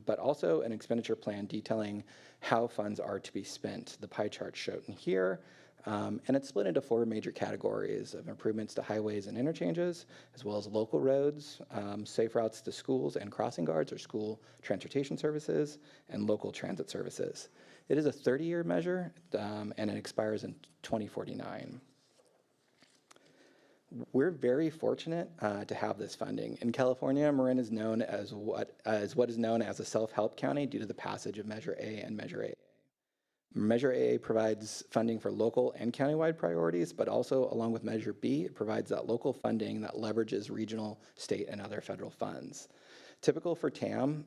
but also an expenditure plan detailing how funds are to be spent. The pie chart shown here. And it's split into 4 major categories of improvements to highways and interchanges, as well as local roads, safe routes to schools and crossing guards or school transportation services, and local transit services. It is a 30-year measure, and it expires in 2049. We're very fortunate to have this funding. In California, Marin is known as what is known as a self-help county due to the passage of Measure A and Measure AA. Measure A provides funding for local and countywide priorities, but also along with Measure B, it provides that local funding that leverages regional, state, and other federal funds. Typical for TAM,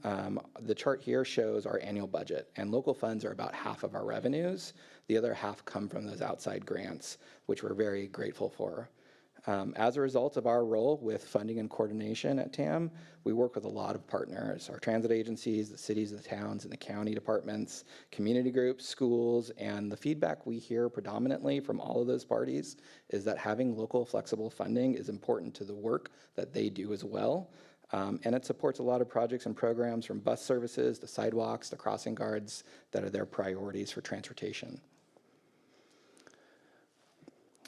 the chart here shows our annual budget, and local funds are about half of our revenues. The other half come from those outside grants, which we're very grateful for. As a result of our role with funding and coordination at TAM, we work with a lot of partners, our transit agencies, the cities, the towns, and the county departments, community groups, schools, and the feedback we hear predominantly from all of those parties is that having local flexible funding is important to the work that they do as well. And it supports a lot of projects and programs from bus services, to sidewalks, to crossing guards that are their priorities for transportation.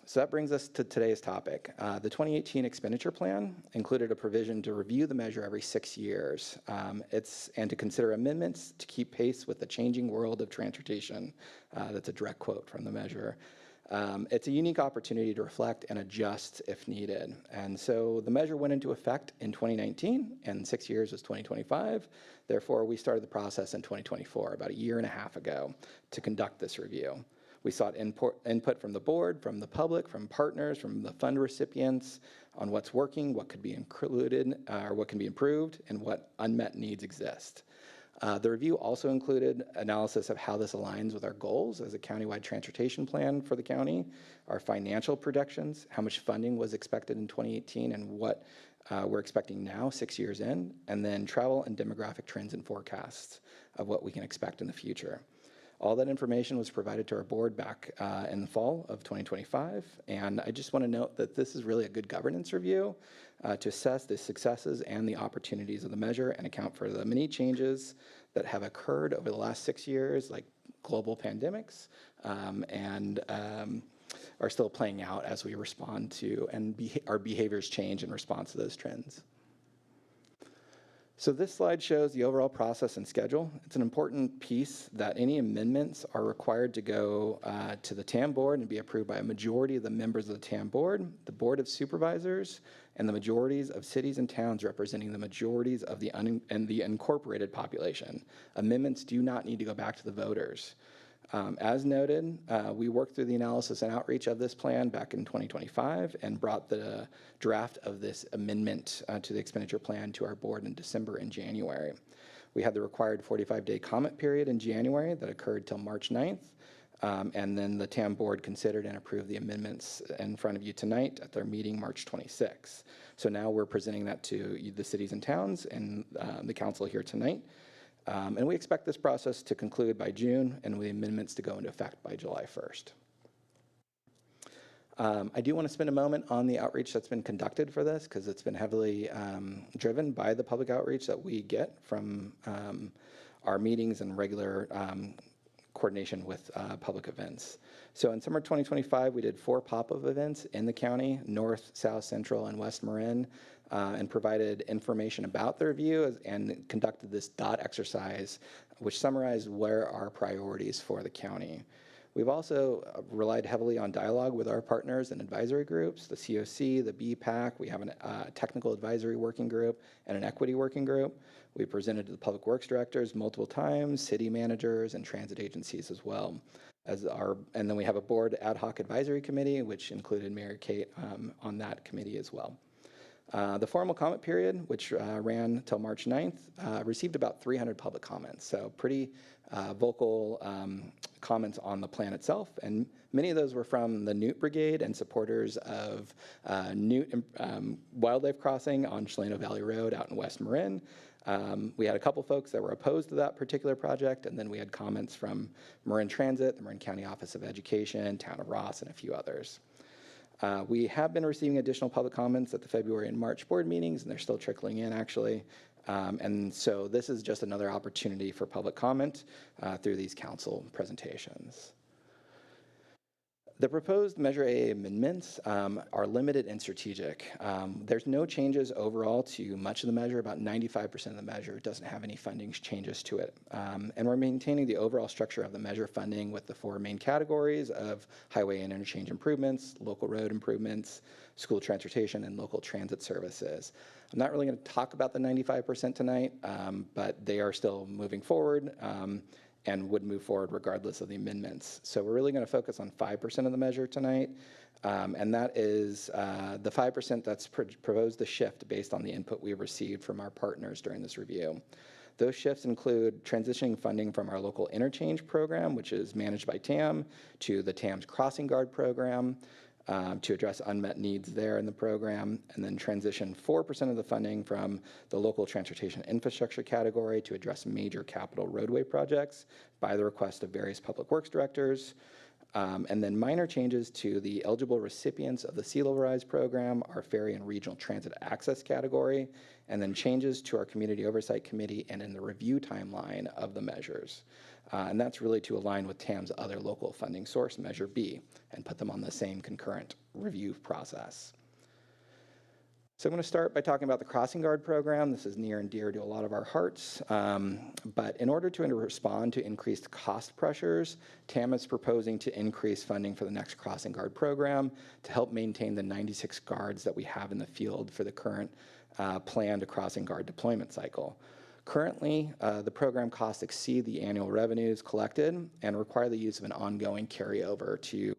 So that brings us to today's topic. The 2018 expenditure plan included a provision to review the measure every 6 years and to consider amendments to keep pace with the changing world of transportation. That's a direct quote from the measure. It's a unique opportunity to reflect and adjust if needed. And so the measure went into effect in 2019, and 6 years was 2025. Therefore, we started the process in 2024, about a year and a half ago, to conduct this review. We sought input from the board, from the public, from partners, from the fund recipients on what's working, what could be included, or what can be improved, and what unmet needs exist. The review also included analysis of how this aligns with our goals as a countywide transportation plan for the county, our financial projections, how much funding was expected in 2018 and what we're expecting now, 6 years in, and then travel and demographic trends and forecasts of what we can expect in the future. All that information was provided to our board back in the fall of 2025, and I just want to note that this is really a good governance review to assess the successes and the opportunities of the measure and account for the many changes that have occurred over the last 6 years, like global pandemics, and are still playing out as we respond to and our behaviors change in response to those trends. So this slide shows the overall process and schedule. It's an important piece that any amendments are required to go to the TAM board and be approved by a majority of the members of the TAM board, the board of supervisors, and the majorities of cities and towns representing the majorities of the incorporated population. Amendments do not need to go back to the voters. As noted, we worked through the analysis and outreach of this plan back in 2025 and brought the draft of this amendment to the expenditure plan to our board in December and January. We had the required 45-day comment period in January that occurred till March 9th, and then the TAM board considered and approved the amendments in front of you tonight at their meeting March 26th. So now we're presenting that to the cities and towns and the council here tonight. And we expect this process to conclude by June and the amendments to go into effect by July 1st. I do want to spend a moment on the outreach that's been conducted for this because it's been heavily driven by the public outreach that we get from our meetings and regular coordination with public events. So in summer 2025, we did 4 pop-up events in the county, North, South, Central, and West Marin, and provided information about the review and conducted this dot exercise, which summarized where our priorities for the county. We've also relied heavily on dialogue with our partners and advisory groups, the COC, the BPAC. We have a technical advisory working group and an equity working group. We presented to the public works directors multiple times, city managers, and transit agencies as well. And then we have a board ad hoc advisory committee, which included Mayor Kate on that committee as well. The formal comment period, which ran till March 9th, received about 300 public comments. So pretty vocal comments on the plan itself. And many of those were from the Newt Brigade and supporters of Newt Wildlife Crossing on Chileno Valley Road out in West Marin. We had a couple folks that were opposed to that particular project, and then we had comments from Marin Transit, the Marin County Office of Education, Town of Ross, and a few others. We have been receiving additional public comments at the February and March board meetings, and they're still trickling in, actually. And so this is just another opportunity for public comment through these council presentations. The proposed Measure A amendments are limited and strategic. There's no changes overall to much of the measure. About 95% of the measure doesn't have any funding changes to it. And we're maintaining the overall structure of the measure funding with the 4 main categories of highway and interchange improvements, local road improvements, school transportation, and local transit services. I'm not really going to talk about the 95% tonight, but they are still moving forward. and would move forward regardless of the amendments. So we're really going to focus on 5% of the measure tonight, and that is the 5% that's proposed to shift based on the input we received from our partners during this review. Those shifts include transitioning funding from our local interchange program, which is managed by TAM, to the TAM's Crossing Guard program, to address unmet needs there in the program, and then transition 4% of the funding from the local transportation infrastructure category to address major capital roadway projects by the request of various public works directors. And then minor changes to the eligible recipients of the Sea Level Rise program, our ferry and regional transit access category, and then changes to our community oversight committee and in the review timeline of the measures. And that's really to align with TAM's other local funding source, Measure B, and put them on the same concurrent review process. So I'm going to start by talking about the Crossing Guard program. This is near and dear to a lot of our hearts. But in order to respond to increased cost pressures, TAM is proposing to increase funding for the next Crossing Guard program to help maintain the 96 guards that we have in the field for the current planned Crossing Guard deployment cycle. Currently, the program costs exceed the annual revenues collected and require the use of an ongoing carryover to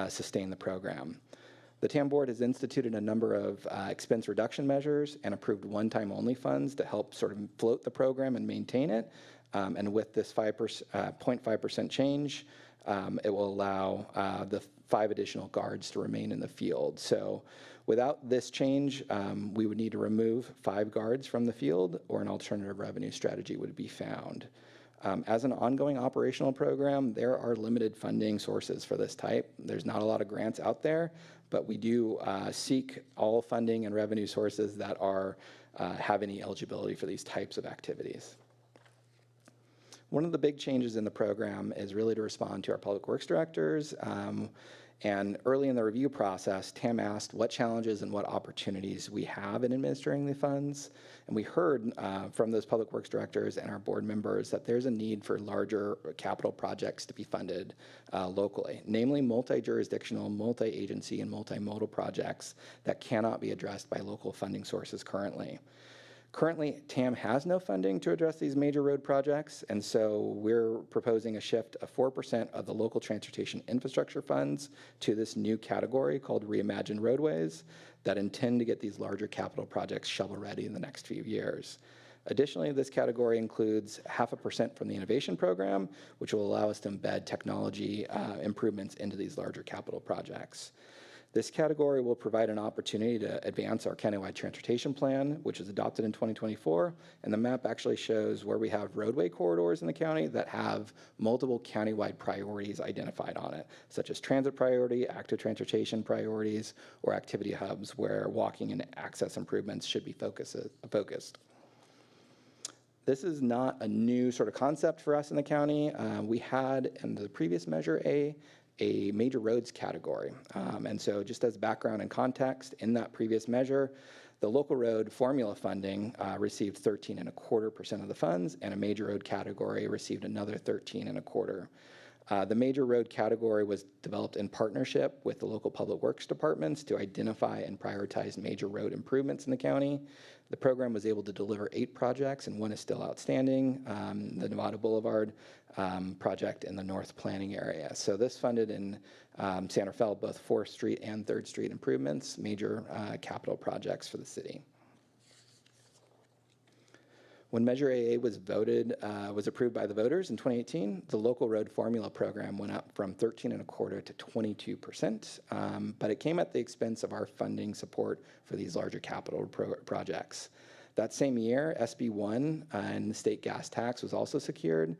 sustain the program. The TAM board has instituted a number of expense reduction measures and approved one-time only funds to help sort of float the program and maintain it. And with this 0.5% change, it will allow the 5 additional guards to remain in the field. So without this change, we would need to remove 5 guards from the field, or an alternative revenue strategy would be found. As an ongoing operational program, there are limited funding sources for this type. There's not a lot of grants out there, but we do seek all funding and revenue sources that are have any eligibility for these types of activities. One of the big changes in the program is really to respond to our public works directors. And early in the review process, TAM asked what challenges and what opportunities we have in administering the funds. And we heard from those public works directors and our board members that there's a need for larger capital projects to be funded locally, namely multi-jurisdictional, multi-agency, and multimodal projects that cannot be addressed by local funding sources currently. Currently, TAM has no funding to address these major road projects, and so we're proposing a shift of 4% of the local transportation infrastructure funds to this new category called Reimagined Roadways that intend to get these larger capital projects shovel-ready in the next few years. Additionally, this category includes 0.5% from the innovation program, which will allow us to embed technology improvements into these larger capital projects. This category will provide an opportunity to advance our countywide transportation plan, which was adopted in 2024, and the map actually shows where we have roadway corridors in the county that have multiple countywide priorities identified on it, such as transit priority, active transportation priorities, or activity hubs where walking and access improvements should be focused. This is not a new sort of concept for us in the county. We had in the previous Measure a major roads category. And so just as background and context, in that previous measure, the local road formula funding received 13.25% of the funds, and a major road category received another 13.25%. The major road category was developed in partnership with the local public works departments to identify and prioritize major road improvements in the county. The program was able to deliver 8 projects, and one is still outstanding, the Nevada Boulevard project in the North Planning area. So this funded in San Rafael both 4th Street and 3rd Street improvements, major capital projects for the city. When Measure AA was approved by the voters in 2018, the local road formula program went up from 13.25% to 22%, but it came at the expense of our funding support for these larger capital projects. That same year, SB 1 and the state gas tax was also secured,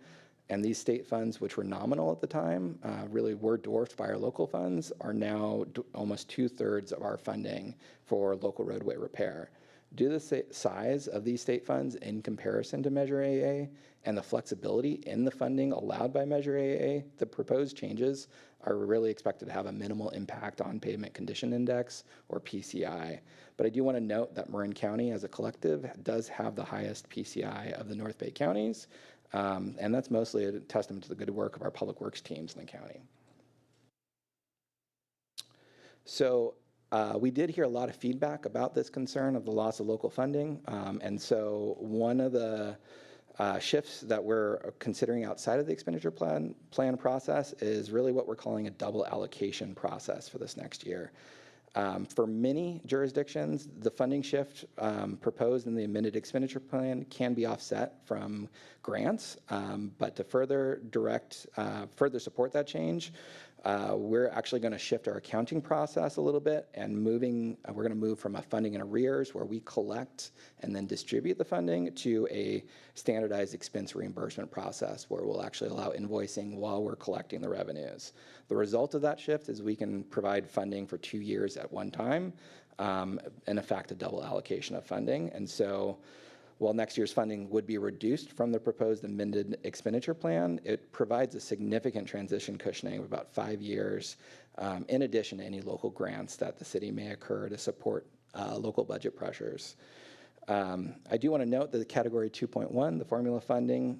and these state funds, which were nominal at the time, really were dwarfed by our local funds, are now almost 2/3 of our funding for local roadway repair. Due to the size of these state funds in comparison to Measure AA and the flexibility in the funding allowed by Measure AA, the proposed changes are really expected to have a minimal impact on Pavement Condition Index, or PCI. But I do want to note that Marin County as a collective does have the highest PCI of the North Bay counties, and that's mostly a testament to the good work of our public works teams in the county. So we did hear a lot of feedback about this concern of the loss of local funding, and so one of the Shifts that we're considering outside of the expenditure plan process is really what we're calling a double allocation process for this next year. For many jurisdictions, the funding shift proposed in the amended expenditure plan can be offset from grants, but to further support that change, we're actually going to shift our accounting process a little bit and we're going to move from a funding in arrears where we collect and then distribute the funding to a standardized expense reimbursement process where we'll actually allow invoicing while we're collecting the revenues. The result of that shift is we can provide funding for 2 years at one time, in effect a double allocation of funding. And so while next year's funding would be reduced from the proposed amended expenditure plan, it provides a significant transition cushioning of about 5 years, in addition to any local grants that the city may incur to support local budget pressures. I do want to note that the Category 2.1, the formula funding,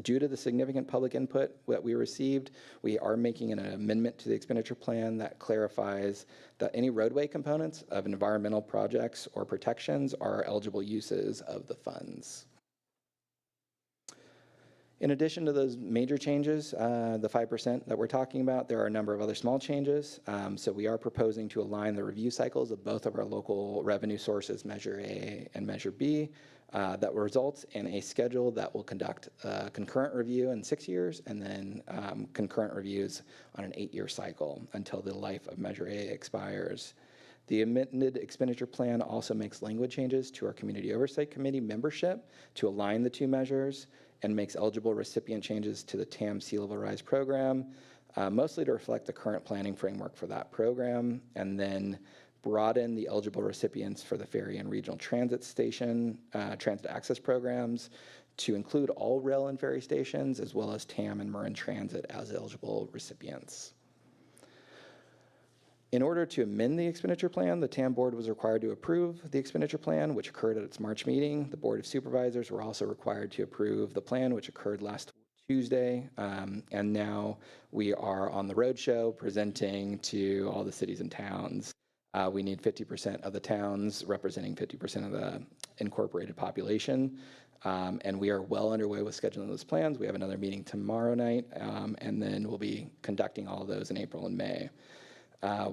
due to the significant public input that we received, we are making an amendment to the expenditure plan that clarifies that any roadway components of environmental projects or protections are eligible uses of the funds. In addition to those major changes, the 5% that we're talking about, there are a number of other small changes. So we are proposing to align the review cycles of both of our local revenue sources, Measure A and Measure B, that results in a schedule that will conduct concurrent review in 6 years and then concurrent reviews on an 8-year cycle until the life of Measure A expires. The amended expenditure plan also makes language changes to our Community Oversight Committee membership to align the two measures and makes eligible recipient changes to the TAM Sea Level Rise program, mostly to reflect the current planning framework for that program, and then broaden the eligible recipients for the ferry and regional transit station, transit access programs to include all rail and ferry stations, as well as TAM and Marin Transit as eligible recipients. In order to amend the expenditure plan, the TAM board was required to approve the expenditure plan, which occurred at its March meeting. The Board of Supervisors were also required to approve the plan, which occurred last Tuesday. And now we are on the roadshow presenting to all the cities and towns. We need 50% of the towns representing 50% of the incorporated population. And we are well underway with scheduling those plans. We have another meeting tomorrow night, and then we'll be conducting all of those in April and May.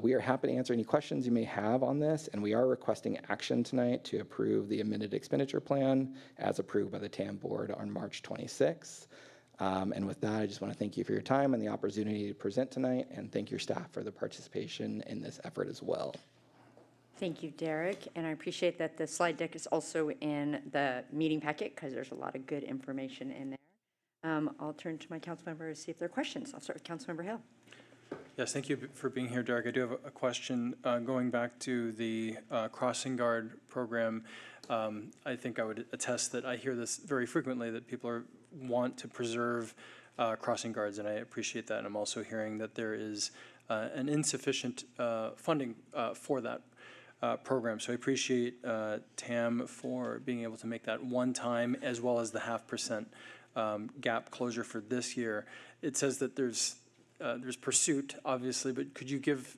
We are happy to answer any questions you may have on this, and we are requesting action tonight to approve the amended expenditure plan as approved by the TAM board on March 26th. And with that, I just want to thank you for your time and the opportunity to present tonight, and thank your staff for the participation in this effort as well. Thank you, Derek, and I appreciate that the slide deck is also in the meeting packet because there's a lot of good information in there. I'll turn to my council members to see if there are questions. I'll start with Councilmember Hill. Yes, thank you for being here, Derek. I do have a question going back to the crossing guard program. I think I would attest that I hear this very frequently, that people want to preserve crossing guards, and I appreciate that. And I'm also hearing that there is an insufficient funding for that program. So I appreciate TAM for being able to make that one time, as well as the 0.5% gap closure for this year. It says that there's pursuit, obviously, but could you give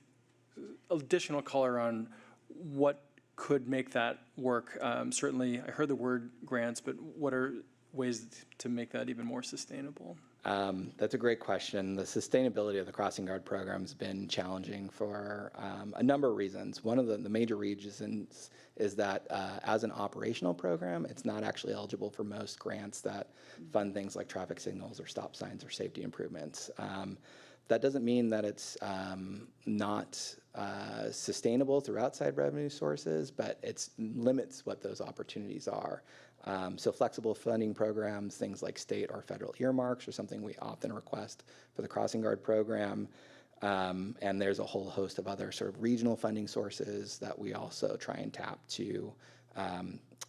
additional color on what could make that work? Certainly, I heard the word grants, but what are ways to make that even more sustainable? That's a great question. The sustainability of the crossing guard program has been challenging for a number of reasons. One of the major reasons is that as an operational program, it's not actually eligible for most grants that fund things like traffic signals or stop signs or safety improvements. That doesn't mean that it's not sustainable through outside revenue sources, but it limits what those opportunities are. So flexible funding programs, things like state or federal earmarks are something we often request for the crossing guard program. And there's a whole host of other sort of regional funding sources that we also try and tap to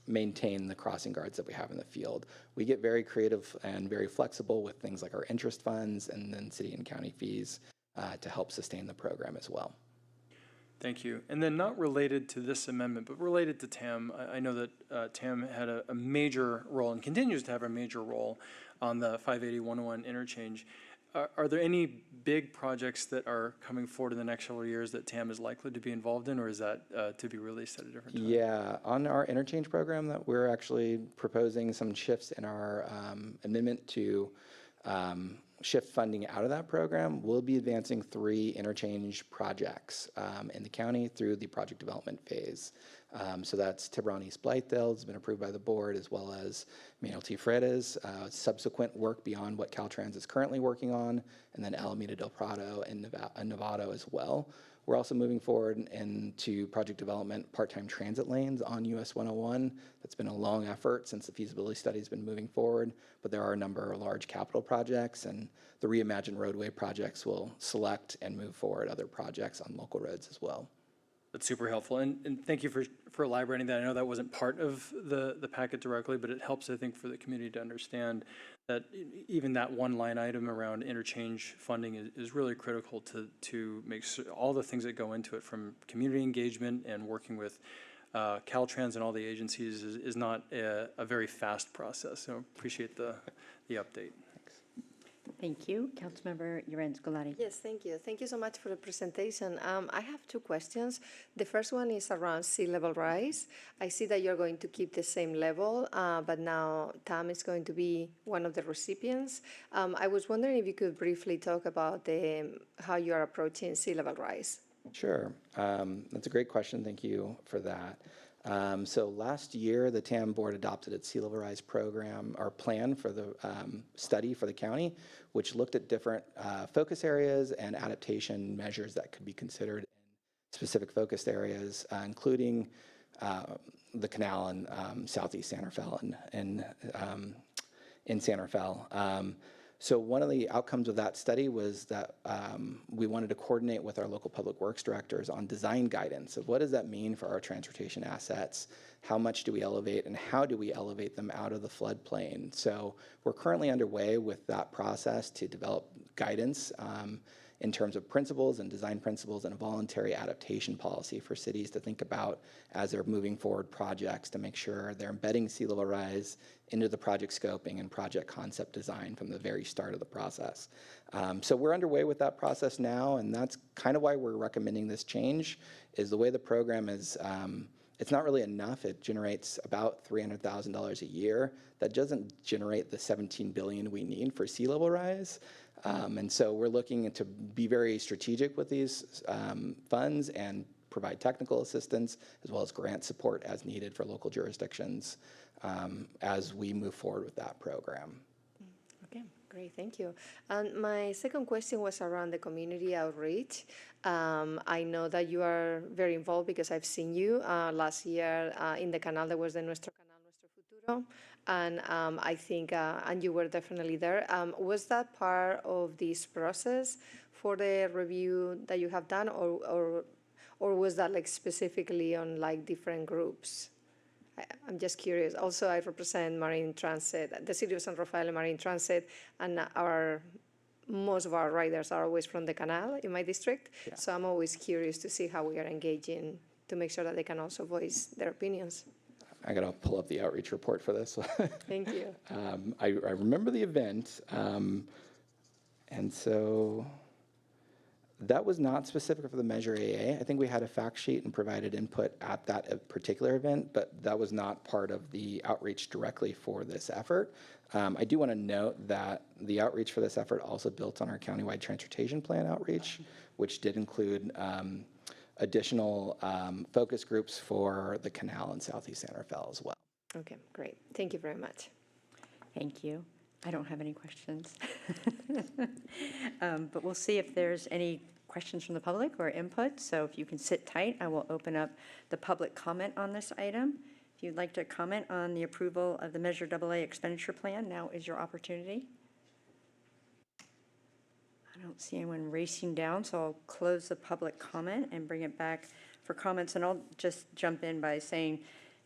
maintain the crossing guards that we have in the field. We get very creative and very flexible with things like our interest funds and then city and county fees to help sustain the program as well. Thank you. And then not related to this amendment, but related to TAM, I know that TAM had a major role and continues to have a major role on the 580-101 interchange. are there any big projects that are coming forward in the next several years that TAM is likely to be involved in, or is that to be released at a different time? Yeah, on our interchange program, that we're actually proposing some shifts in our amendment to shift funding out of that program. We'll be advancing 3 interchange projects in the county through the project development phase. So that's Tiburon East Blythedale has been approved by the board, as well as Manuel T. Freitas, subsequent work beyond what Caltrans is currently working on, and then Alameda del Prado and Novato as well. We're also moving forward into project development part-time transit lanes on US 101. That's been a long effort since the feasibility study has been moving forward, but there are a number of large capital projects, and the Reimagined Roadway projects will select and move forward other projects on local roads as well. That's super helpful, and thank you for elaborating that. I know that wasn't part of the packet directly, but it helps, I think, for the community to understand that even that one line item around interchange funding is really critical to make sure all the things that go into it, from community engagement and working with Caltrans and all the agencies, is not a very fast process. So appreciate the update. Thank you. Councilmember Llorens Golari. Yes, thank you. Thank you so much for the presentation. I have 2 questions. The first one is around sea level rise. I see that you're going to keep the same level, but now TAM is going to be one of the recipients. I was wondering if you could briefly talk about how you are approaching sea level rise. Sure. That's a great question. Thank you for that. So last year, the TAM board adopted its sea level rise program or plan for the study for the county, which looked at different focus areas and adaptation measures that could be considered in specific focused areas, including the canal in southeast San Rafael and in San Rafael. So one of the outcomes of that study was that we wanted to coordinate with our local public works directors on design guidance of what does that mean for our transportation assets, how much do we elevate, and how do we elevate them out of the floodplain. So we're currently underway with that process to develop guidance in terms of principles and design principles and a voluntary adaptation policy for cities to think about as they're moving forward projects to make sure they're embedding sea level rise into the project scoping and project concept design from the very start of the process. So we're underway with that process now, and that's kind of why we're recommending this change, is the way the program is, it's not really enough. It generates about $300,000 a year. That doesn't generate the $17 billion we need for sea level rise. And so we're looking to be very strategic with these funds and provide technical assistance as well as grant support as needed for local jurisdictions as we move forward with that program. Okay, great, thank you. And my second question was around the community outreach. I know that you are very involved because I've seen you last year in the canal. There was the Nuestro Canal, Nuestro Futuro. And I think, and you were definitely there. Was that part of this process for the review that you have done, or was that like specifically on like different groups? I'm just curious. Also, I represent Marine Transit, the City of San Rafael and Marine Transit, and most of our riders are always from the canal in my district. Yeah. So I'm always curious to see how we are engaging to make sure that they can also voice their opinions. I gotta pull up the outreach report for this. Thank you. I remember the event, and so that was not specific for the Measure AA. I think we had a fact sheet and provided input at that particular event, but that was not part of the outreach directly for this effort. I do want to note that the outreach for this effort also built on our countywide transportation plan outreach, which did include additional focus groups for the canal in southeast San Rafael as well. Okay, great. Thank you very much. Thank you. I don't have any questions. But we'll see if there's any questions from the public or input. So if you can sit tight, I will open up the public comment on this item. If you'd like to comment on the approval of the Measure AA expenditure plan, now is your opportunity. I don't see anyone racing down, so I'll close the public comment and bring it back for comments. And I'll just jump in by saying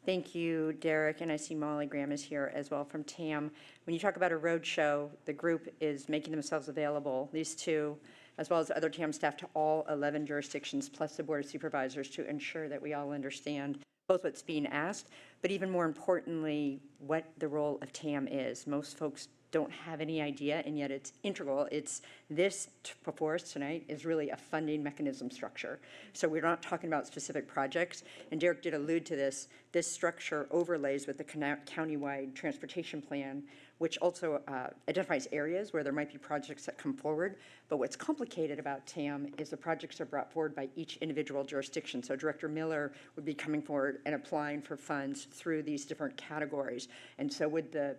thank you, Derek, and I see Molly Graham is here as well from TAM. When you talk about a road show, the group is making themselves available, these two, as well as other TAM staff, to all 11 jurisdictions, plus the Board of Supervisors, to ensure that we all understand both what's being asked, but even more importantly, what the role of TAM is. Most folks don't have any idea, and yet it's integral. It's this before us tonight is really a funding mechanism structure. So we're not talking about specific projects, and Derek did allude to this. This structure overlays with the countywide transportation plan, which also identifies areas where there might be projects that come forward. But what's complicated about TAM is the projects are brought forward by each individual jurisdiction. So Director Miller would be coming forward and applying for funds through these different categories. And so would the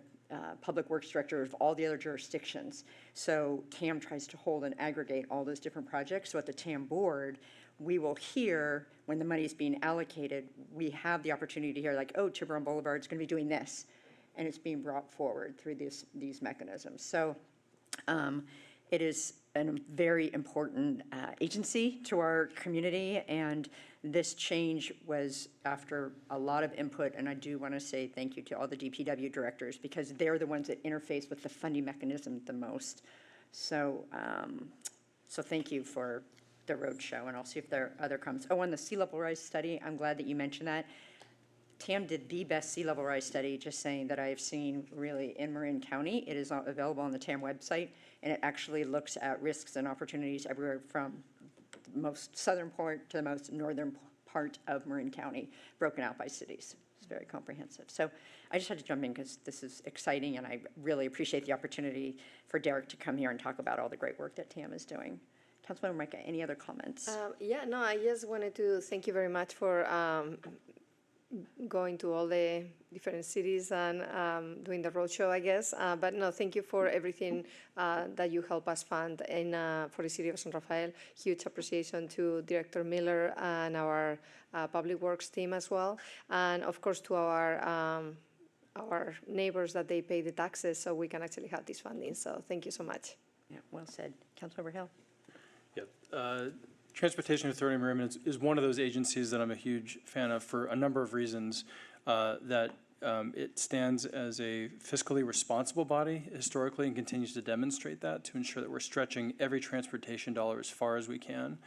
Public Works Director of all the other jurisdictions. So TAM tries to hold and aggregate all those different projects. So at the TAM board, we will hear when the money is being allocated, we have the opportunity to hear like, oh, Tiburon Boulevard is going to be doing this. And it's being brought forward through these mechanisms. So it is a very important agency to our community, and this change was after a lot of input, and I do want to say thank you to all the DPW directors because they're the ones that interface with the funding mechanism the most. So, so thank you for the roadshow, and I'll see if there are other comments. Oh, on the sea level rise study, I'm glad that you mentioned that. TAM did the best sea level rise study, just saying, that I have seen really in Marin County. It is available on the TAM website, and it actually looks at risks and opportunities everywhere from the most southern part to the most northern part of Marin County, broken out by cities. It's very comprehensive. So I just had to jump in because this is exciting, and I really appreciate the opportunity for Derek to come here and talk about all the great work that TAM is doing. Councilmember Micah, any other comments? Yeah, no, I just wanted to thank you very much for going to all the different cities and doing the roadshow, I guess. But no, thank you for everything that you help us fund for the city of San Rafael. Huge appreciation to Director Miller and our Public Works team as well. And of course to our neighbors that they pay the taxes so we can actually have this funding. So thank you so much. Yeah, well said. Councilmember Hill. Yeah. Transportation Authority of Marin is one of those agencies that I'm a huge fan of for a number of reasons. That it stands as a fiscally responsible body historically and continues to demonstrate that to ensure that we're stretching every transportation dollar as far as we can.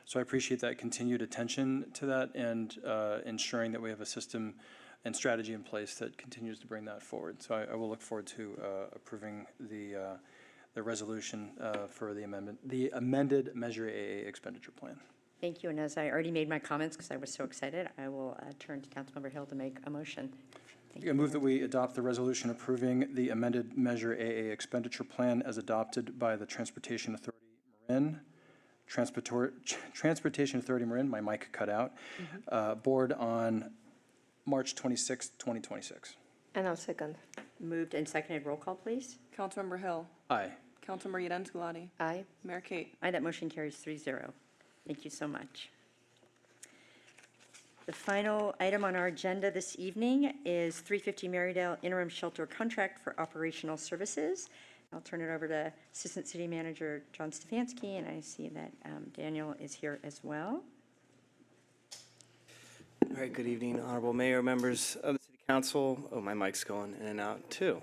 So I appreciate that continued attention to that and ensuring that we have a system and strategy in place that continues to bring that forward. So I will look forward to approving the resolution for the amendment, the amended Measure AA expenditure plan. Thank you, and as I already made my comments because I was so excited, I will turn to Councilmember Hill to make a motion. I move that we adopt the resolution approving the amended Measure AA expenditure plan as adopted by the Transportation Authority Marin, Transportation Authority Marin, my mic cut out, board on March 26, 2026. And I'll second. Moved and seconded. Roll call, please. Councilmember Hill. Aye. Councilmember Yeden Skulati. Aye. Mayor Kate. Aye, that motion carries 3-0. Thank you so much. The final item on our agenda this evening is 350 Marydale Interim Shelter Contract for Operational Services. I'll turn it over to Assistant City Manager John Stefanski, and I see that Daniel is here as well. All right, good evening, Honorable Mayor, members of the City Council. Oh, my mic's going in and out too.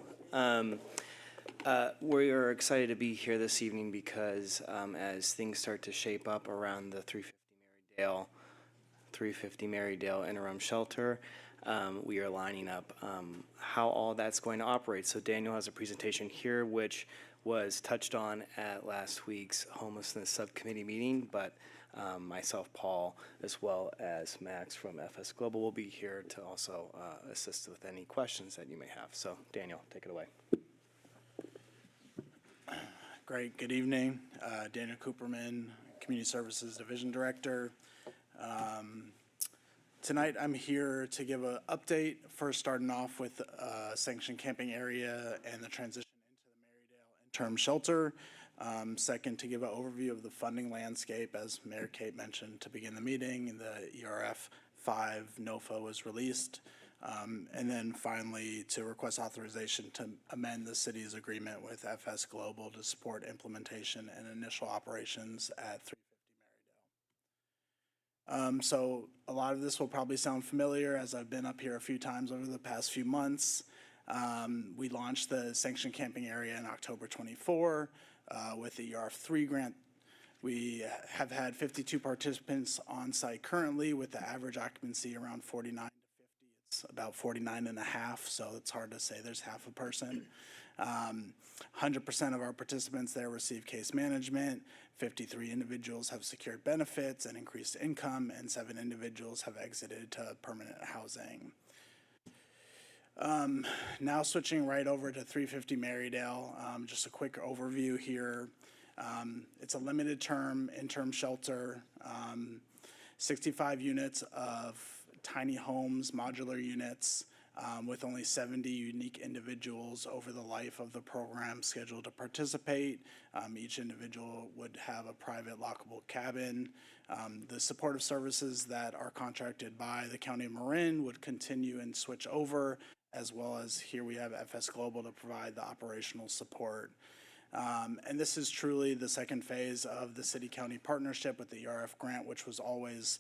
We are excited to be here this evening because as things start to shape up around the 350 Marydale Interim Shelter, we are lining up how all that's going to operate. So Daniel has a presentation here which was touched on at last week's homelessness subcommittee meeting, but myself, Paul, as well as Max from FS Global will be here to also assist with any questions that you may have. So Daniel, take it away. Great, good evening. Daniel Cooperman, Community Services Division Director. Tonight I'm here to give an update, first starting off with sanctioned camping area and the transition into the Marydale interim shelter. Second, to give an overview of the funding landscape, as Mayor Kate mentioned to begin the meeting, the ERF 5 NOFA was released. And then finally, to request authorization to amend the city's agreement with FS Global to support implementation and initial operations at 350 Marydale. So a lot of this will probably sound familiar as I've been up here a few times over the past few months. We launched the sanctioned camping area in October 24 with the ERF 3 grant. We have had 52 participants on site currently with the average occupancy around 49 to 50. It's about 49 and a half, so it's hard to say there's half a person. 100% of our participants there receive case management. 53 individuals have secured benefits and increased income, and 7 individuals have exited to permanent housing. Now switching right over to 350 Marydale, just a quick overview here. It's a limited term interim shelter, 65 units of tiny homes, modular units, with only 70 unique individuals over the life of the program scheduled to participate. Each individual would have a private lockable cabin. The supportive services that are contracted by the County of Marin would continue and switch over, as well as here we have FS Global to provide the operational support. And this is truly the second phase of the city-county partnership with the ERF grant, which was always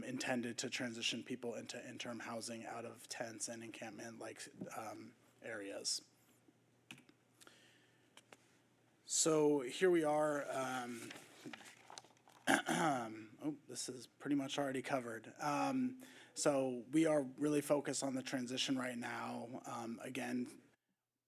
intended to transition people into interim housing out of tents and encampment-like areas. So here we are. Oh, this is pretty much already covered. So we are really focused on the transition right now. Again,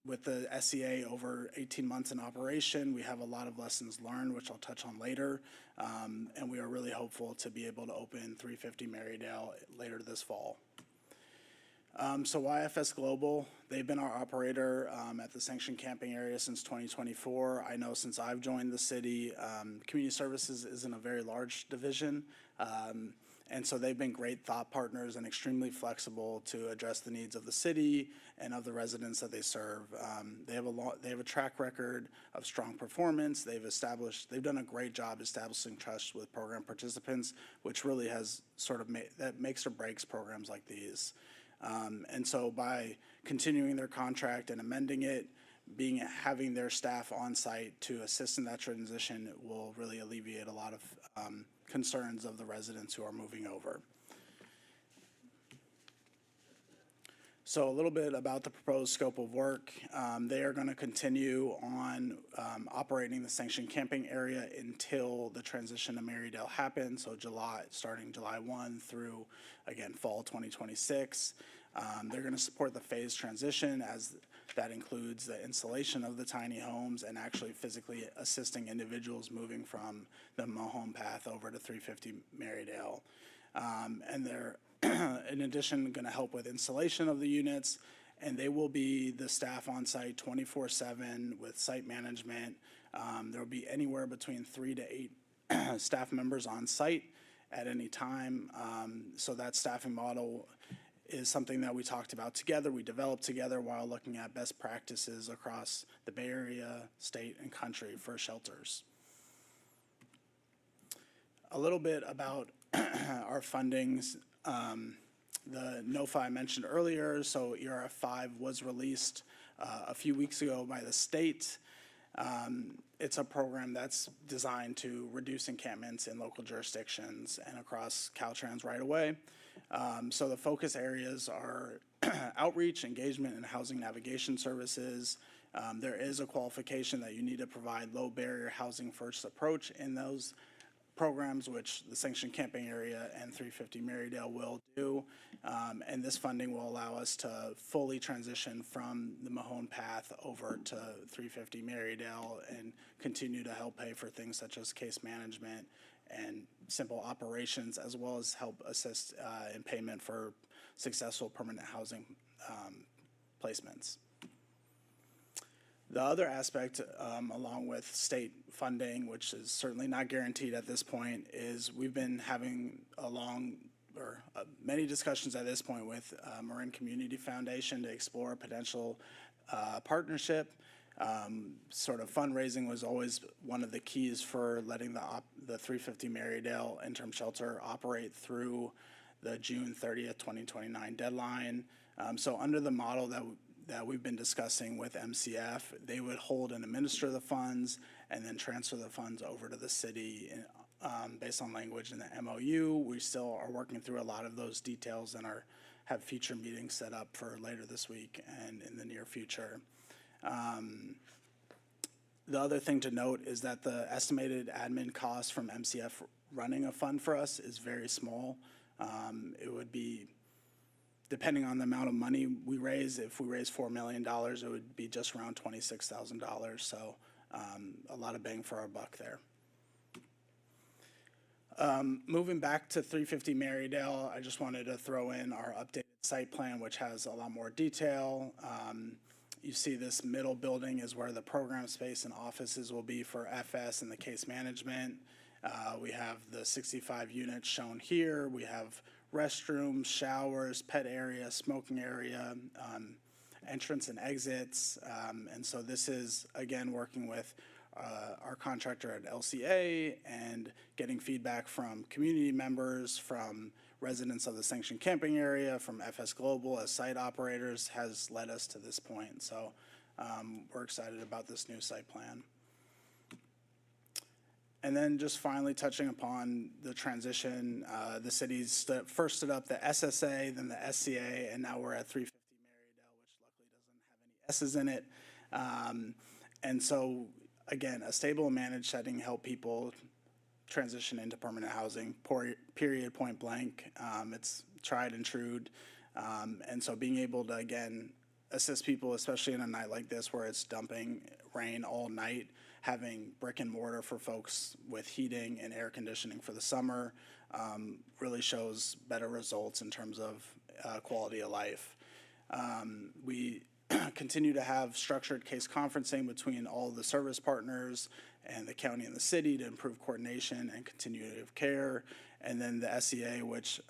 with the SEA over 18 months in operation, we have a lot of lessons learned, which I'll touch on later. And we are really hopeful to be able to open 350 Marydale later this fall. So YFS Global, they've been our operator at the sanctioned camping area since 2024. I know since I've joined the city, community services isn't a very large division. And so they've been great thought partners and extremely flexible to address the needs of the city and of the residents that they serve. They have a track record of strong performance. They've done a great job establishing trust with program participants, which really has sort of that makes or breaks programs like these. And so by continuing their contract and amending it, having their staff on site to assist in that transition will really alleviate a lot of concerns of the residents who are moving over. So a little bit about the proposed scope of work. They are going to continue on operating the sanctioned camping area until the transition to Marydale happens, so starting July 1 through, again, fall 2026. They're going to support the phased transition, as that includes the installation of the tiny homes and actually physically assisting individuals moving from the Mahone path over to 350 Marydale. And they're, in addition, going to help with installation of the units, and they will be the staff on site 24/7 with site management. There will be anywhere between 3 to 8 staff members on site at any time. So that staffing model is something that we talked about together, we developed together while looking at best practices across the Bay Area, state, and country for shelters. A little bit about our fundings. The NOFA I mentioned earlier, so ERF 5 was released a few weeks ago by the state. It's a program that's designed to reduce encampments in local jurisdictions and across Caltrans right away. So the focus areas are outreach, engagement, and housing navigation services. There is a qualification that you need to provide low barrier housing first approach in those programs, which the sanctioned camping area and 350 Marydale will do. And this funding will allow us to fully transition from the Mahone path over to 350 Marydale and continue to help pay for things such as case management and simple operations, as well as help assist in payment for successful permanent housing placements. The other aspect, along with state funding, which is certainly not guaranteed at this point, is we've been having many discussions at this point with Marin Community Foundation to explore a potential partnership. Sort of fundraising was always one of the keys for letting the 350 Marydale interim shelter operate through the June 30th, 2029 deadline. So under the model that we've been discussing with MCF, they would hold and administer the funds and then transfer the funds over to the city based on language in the MOU. We still are working through a lot of those details and have future meetings set up for later this week and in the near future. The other thing to note is that the estimated admin cost from MCF running a fund for us is very small. It would be depending on the amount of money we raise, if we raise $4 million, it would be just around $26,000. So a lot of bang for our buck there. Moving back to 350 Marydale, I just wanted to throw in our updated site plan, which has a lot more detail. You see this middle building is where the program space and offices will be for FS and the case management. We have the 65 units shown here. We have restrooms, showers, pet area, smoking area, entrance and exits. And so this is, again, working with our contractor at LCA and getting feedback from community members, from residents of the sanctioned camping area, from FS Global as site operators has led us to this point. So we're excited about this new site plan. And then just finally touching upon the transition, the city's first stood up the SSA, then the SCA, and now we're at 350 Marydale, which luckily doesn't have any S's in it. And so, again, a stable and managed setting help people transition into permanent housing, period, point blank. It's tried and true. And so being able to, again, assist people, especially in a night like this where it's dumping rain all night, having brick and mortar for folks with heating and air conditioning for the summer really shows better results in terms of quality of life. We continue to have structured case conferencing between all the service partners and the county and the city to improve coordination and continuity of care. And then the SEA, which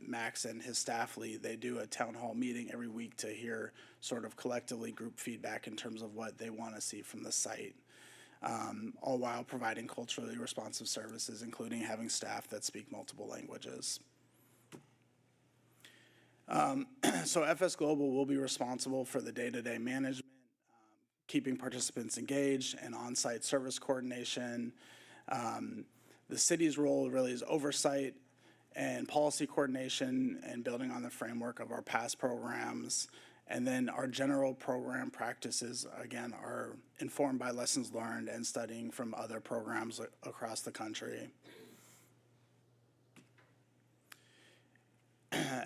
Max and his staff lead, they do a town hall meeting every week to hear sort of collectively group feedback in terms of what they want to see from the site. All while providing culturally responsive services, including having staff that speak multiple languages. So FS Global will be responsible for the day-to-day management, keeping participants engaged, and on-site service coordination. The city's role really is oversight and policy coordination and building on the framework of our past programs. And then our general program practices, again, are informed by lessons learned and studying from other programs across the country.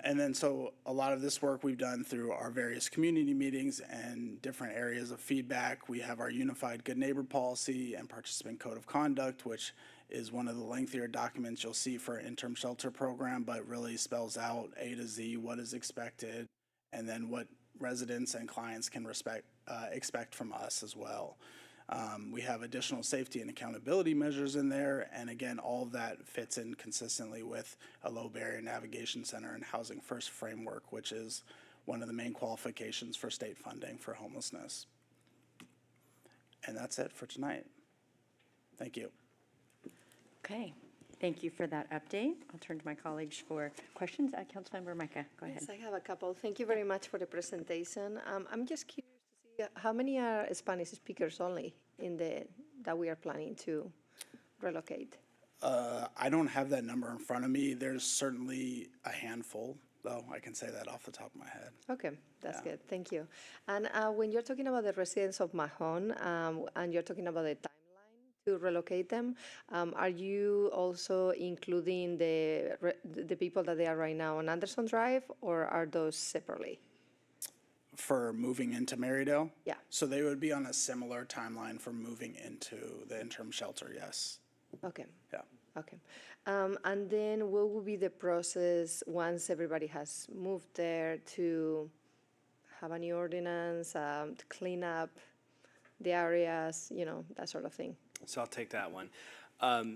And then so a lot of this work we've done through our various community meetings and different areas of feedback. We have our unified good neighbor policy and participant code of conduct, which is one of the lengthier documents you'll see for an interim shelter program, but really spells out A to Z what is expected and then what residents and clients can expect from us as well. We have additional safety and accountability measures in there, and again, all of that fits in consistently with a low barrier navigation center and housing first framework, which is one of the main qualifications for state funding for homelessness. And that's it for tonight. Thank you. Okay, thank you for that update. I'll turn to my colleagues for questions. Councilmember Micah, go ahead. Yes, I have a couple. Thank you very much for the presentation. I'm just curious to see how many are Spanish speakers only in that we are planning to relocate? I don't have that number in front of me. There's certainly a handful, though. I can say that off the top of my head. Okay, that's good. Thank you. And when you're talking about the residents of Mahon and you're talking about the timeline to relocate them, are you also including the people that they are right now on Anderson Drive, or are those separately? For moving into Marydale? Yeah. So they would be on a similar timeline for moving into the interim shelter, yes. Okay. Yeah. Okay. And then what will be the process once everybody has moved there to have a new ordinance, to clean up the areas, that sort of thing? So I'll take that one.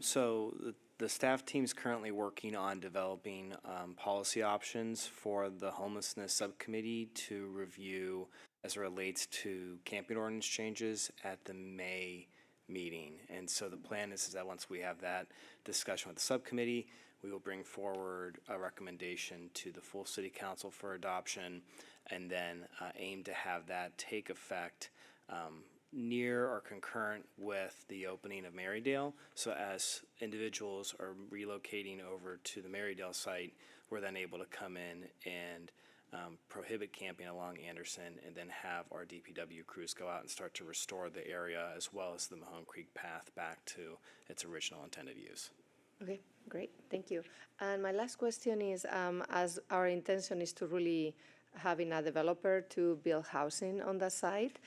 So the staff team is currently working on developing policy options for the homelessness subcommittee to review as it relates to camping ordinance changes at the May meeting. And so the plan is that once we have that discussion with the subcommittee, we will bring forward a recommendation to the full city council for adoption, and then aim to have that take effect near or concurrent with the opening of Marydale. So as individuals are relocating over to the Marydale site, we're then able to come in and prohibit camping along Anderson, and then have our DPW crews go out and start to restore the area as well as the Mahone Creek path back to its original intended use. Okay, great, thank you. And my last question is, as our intention is to really having a developer to build housing on that site,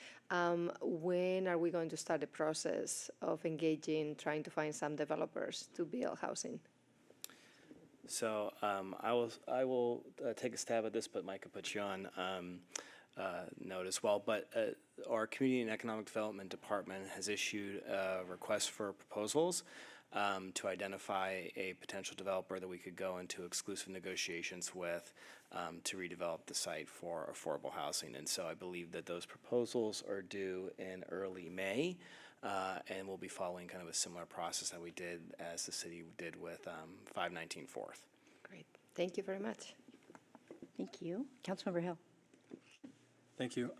when are we going to start the process of engaging, trying to find some developers to build housing? So I will take a stab at this, but Mike could put you on note as well. But our Community and Economic Development Department has issued a request for proposals to identify a potential developer that we could go into exclusive negotiations with to redevelop the site for affordable housing. And so I believe that those proposals are due in early May. And we'll be following kind of a similar process that we did as the city did with 519 4th. Great, thank you very much. Thank you. Councilmember Hill. Thank you.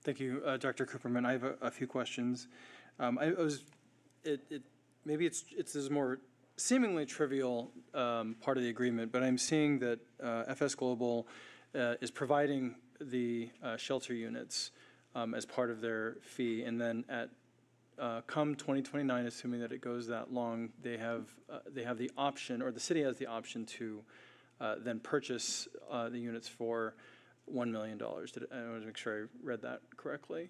Thank you, Dr. Cooperman. I have a few questions. Maybe it's this more seemingly trivial part of the agreement, but I'm seeing that FS Global is providing the shelter units as part of their fee, and then at come 2029, assuming that it goes that long, they have the option, or the city has the option to then purchase the units for $1 million. I want to make sure I read that correctly.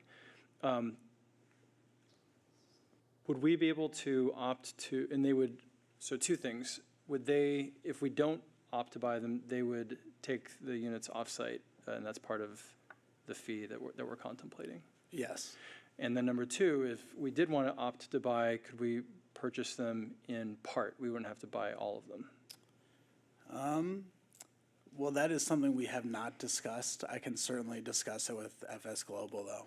Would we be able to opt to, and they would, so two things. Would they, if we don't opt to buy them, they would take the units off-site, and that's part of the fee that we're contemplating? Yes. And then number two, if we did want to opt to buy, could we purchase them in part? We wouldn't have to buy all of them. Well, that is something we have not discussed. I can certainly discuss it with FS Global, though.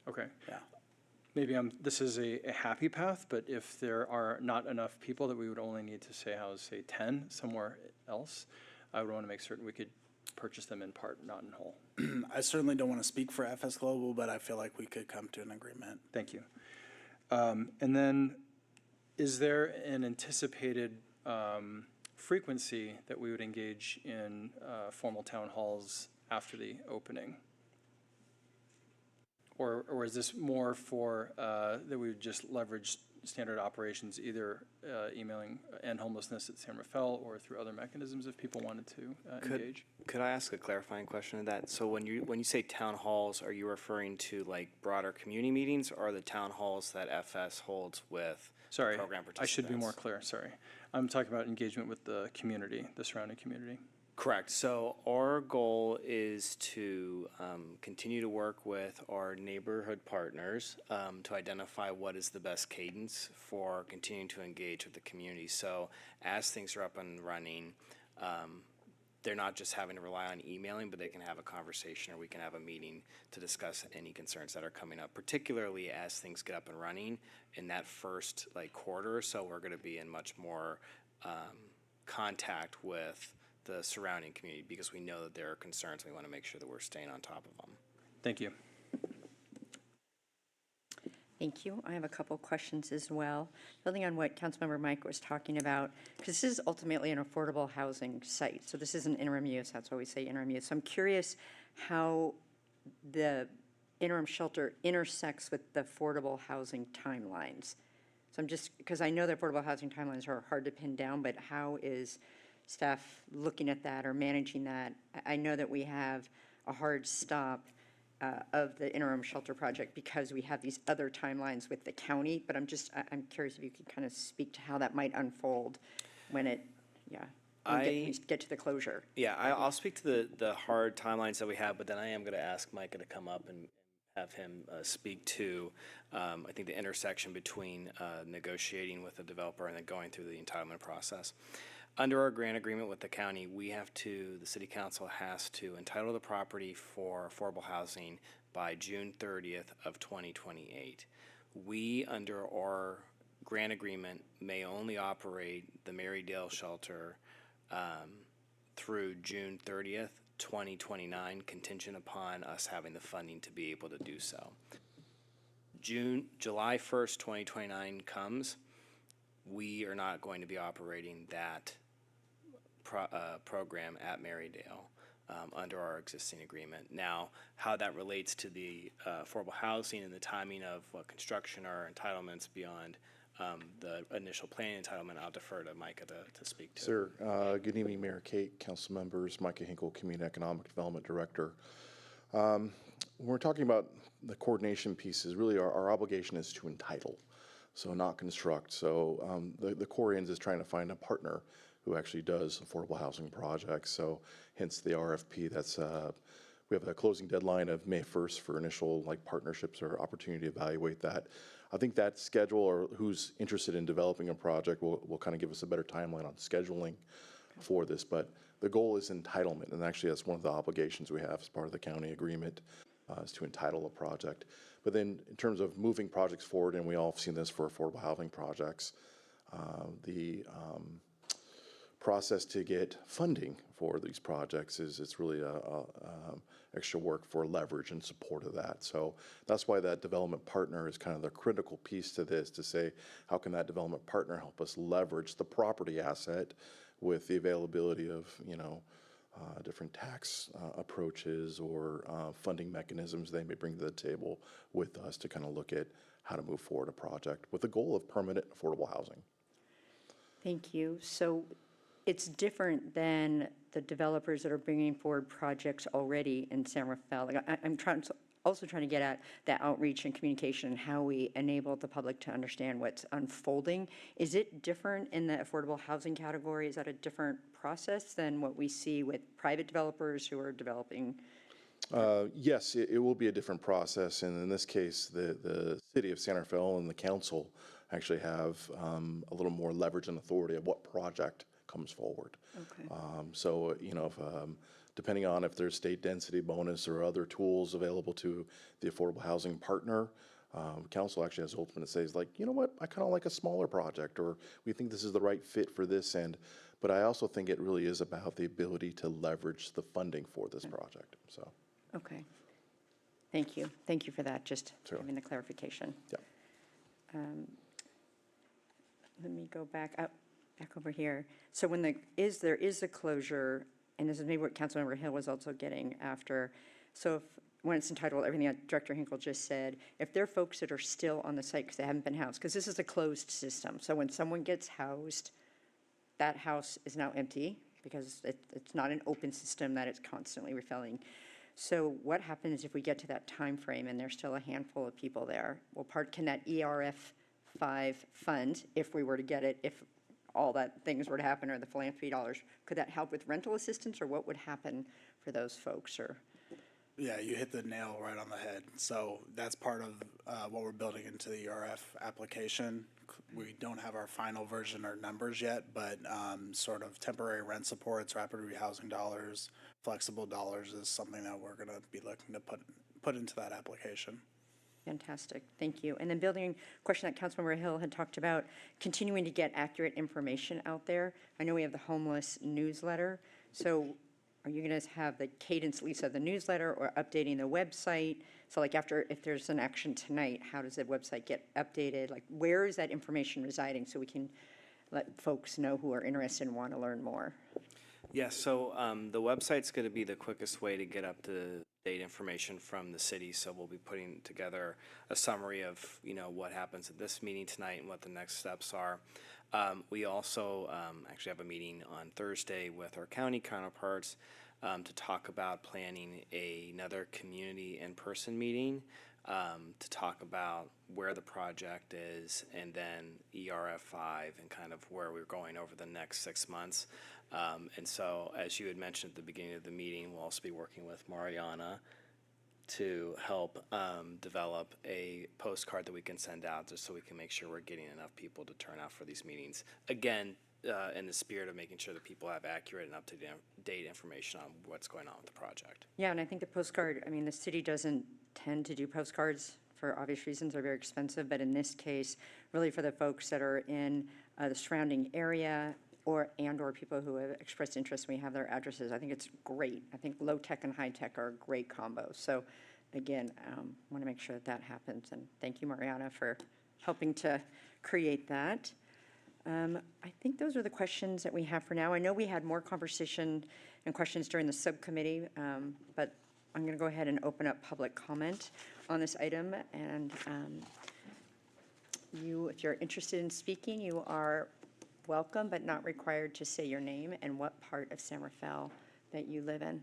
Okay. Yeah. Maybe this is a happy path, but if there are not enough people that we would only need to say 10 somewhere else, I would want to make certain we could purchase them in part, not in whole. I certainly don't want to speak for FS Global, but I feel like we could come to an agreement. Thank you. And then, is there an anticipated frequency that we would engage in formal town halls after the opening? Or is this more for that we would just leverage standard operations, either emailing and homelessness at San Rafael or through other mechanisms if people wanted to engage? Could I ask a clarifying question to that? So when you say town halls, are you referring to like broader community meetings, or the town halls that FS holds with Sorry, program participants? I should be more clear, sorry. I'm talking about engagement with the community, the surrounding community. Correct. So our goal is to continue to work with our neighborhood partners to identify what is the best cadence for continuing to engage with the community. So as things are up and running, they're not just having to rely on emailing, but they can have a conversation, or we can have a meeting to discuss any concerns that are coming up, particularly as things get up and running in that first quarter or so. We're going to be in much more contact with the surrounding community because we know that there are concerns. We want to make sure that we're staying on top of them. Thank you. Thank you. I have a couple questions as well. Building on what Councilmember Mike was talking about, because this is ultimately an affordable housing site. So this is an interim use. That's why we say interim use. So I'm curious how the interim shelter intersects with the affordable housing timelines. So I'm just, because I know the affordable housing timelines are hard to pin down, but how is staff looking at that or managing that? I know that we have a hard stop of the interim shelter project because we have these other timelines with the county, but I'm curious if you could kind of speak to how that might unfold when we get to the closure. Yeah, I'll speak to the hard timelines that we have, but then I am going to ask Micah to come up and have him speak to, I think, the intersection between negotiating with the developer and then going through the entitlement process. Under our grant agreement with the county, the city council has to entitle the property for affordable housing by June 30th of 2028. We, under our grant agreement, may only operate the Marydale shelter through June 30th, 2029, contingent upon us having the funding to be able to do so. July 1st, 2029 comes, we are not going to be operating that program at Marydale under our existing agreement. Now, how that relates to the affordable housing and the timing of what construction or entitlements beyond the initial planning entitlement, I'll defer to Micah to speak to. Sir, good evening, Mayor Kate, council members, Micah Hinkle, Community Economic Development Director. When we're talking about the coordination pieces, really our obligation is to entitle, so not construct. So the core ends is trying to find a partner who actually does affordable housing projects. So hence the RFP. That's we have a closing deadline of May 1st for initial partnerships or opportunity to evaluate that. I think that schedule or who's interested in developing a project will kind of give us a better timeline on scheduling for this. But the goal is entitlement, and actually that's one of the obligations we have as part of the county agreement is to entitle a project. But then in terms of moving projects forward, and we all have seen this for affordable housing projects, the process to get funding for these projects it's really extra work for leverage and support of that. So that's why that development partner is kind of the critical piece to this, to say how can that development partner help us leverage the property asset with the availability of different tax approaches or funding mechanisms they may bring to the table with us to kind of look at how to move forward a project with the goal of permanent affordable housing. Thank you. So it's different than the developers that are bringing forward projects already in San Rafael. Like I'm also trying to get at the outreach and communication and how we enable the public to understand what's unfolding. Is it different in the affordable housing category? Is that a different process than what we see with private developers who are developing? Yes, it will be a different process. And in this case, the city of San Rafael and the council actually have a little more leverage and authority of what project comes forward. Okay. So, if, depending on if there's state density bonus or other tools available to the affordable housing partner, council actually has ultimate say, you know what, I kind of like a smaller project, or we think this is the right fit for this end. But I also think it really is about the ability to leverage the funding for this project. So. Okay. Thank you. Thank you for that, just Sure. giving the clarification. Yeah. Let me go back over here. So when there is a closure, and this is maybe what Councilmember Hill was also getting after, so when it's entitled, everything that Director Hinkle just said, if there are folks that are still on the site because they haven't been housed, because this is a closed system, so when someone gets housed, that house is now empty because it's not an open system that it's constantly refilling. So what happens if we get to that time frame and there's still a handful of people there? Well, can that ERF 5 fund, if we were to get it, if all that things were to happen, or the philanthropy dollars, could that help with rental assistance, or what would happen for those folks? Or Yeah, you hit the nail right on the head. So that's part of what we're building into the ERF application. We don't have our final version or numbers yet, but sort of temporary rent supports, rapid rehousing dollars, flexible dollars is something that we're going to be looking to put into that application. Fantastic, thank you. And then building question that Councilmember Hill had talked about, continuing to get accurate information out there. I know we have the homeless newsletter, so are you going to have the cadence, Lisa, of the newsletter, or updating the website? So if there's an action tonight, how does the website get updated? Where is that information residing so we can let folks know who are interested and want to learn more? Yeah, so the website's going to be the quickest way to get up to date information from the city. So we'll be putting together a summary of what happens at this meeting tonight and what the next steps are. We also actually have a meeting on Thursday with our county counterparts to talk about planning another community in-person meeting to talk about where the project is, and then ERF 5 and kind of where we're going over the next 6 months. And so, as you had mentioned at the beginning of the meeting, we'll also be working with Mariana to help develop a postcard that we can send out just so we can make sure we're getting enough people to turn out for these meetings. Again, in the spirit of making sure that people have accurate and up-to-date information on what's going on with the project. Yeah, and I think the postcard, the city doesn't tend to do postcards for obvious reasons. They're very expensive, but in this case, really for the folks that are in the surrounding area or people who have expressed interest, we have their addresses. I think it's great. I think low tech and high tech are a great combo. So again, want to make sure that happens. And thank you, Mariana, for helping to create that. I think those are the questions that we have for now. I know we had more conversation and questions during the subcommittee, but I'm going to go ahead and open up public comment on this item. And if you're interested in speaking, you are welcome but not required to say your name and what part of San Rafael that you live in.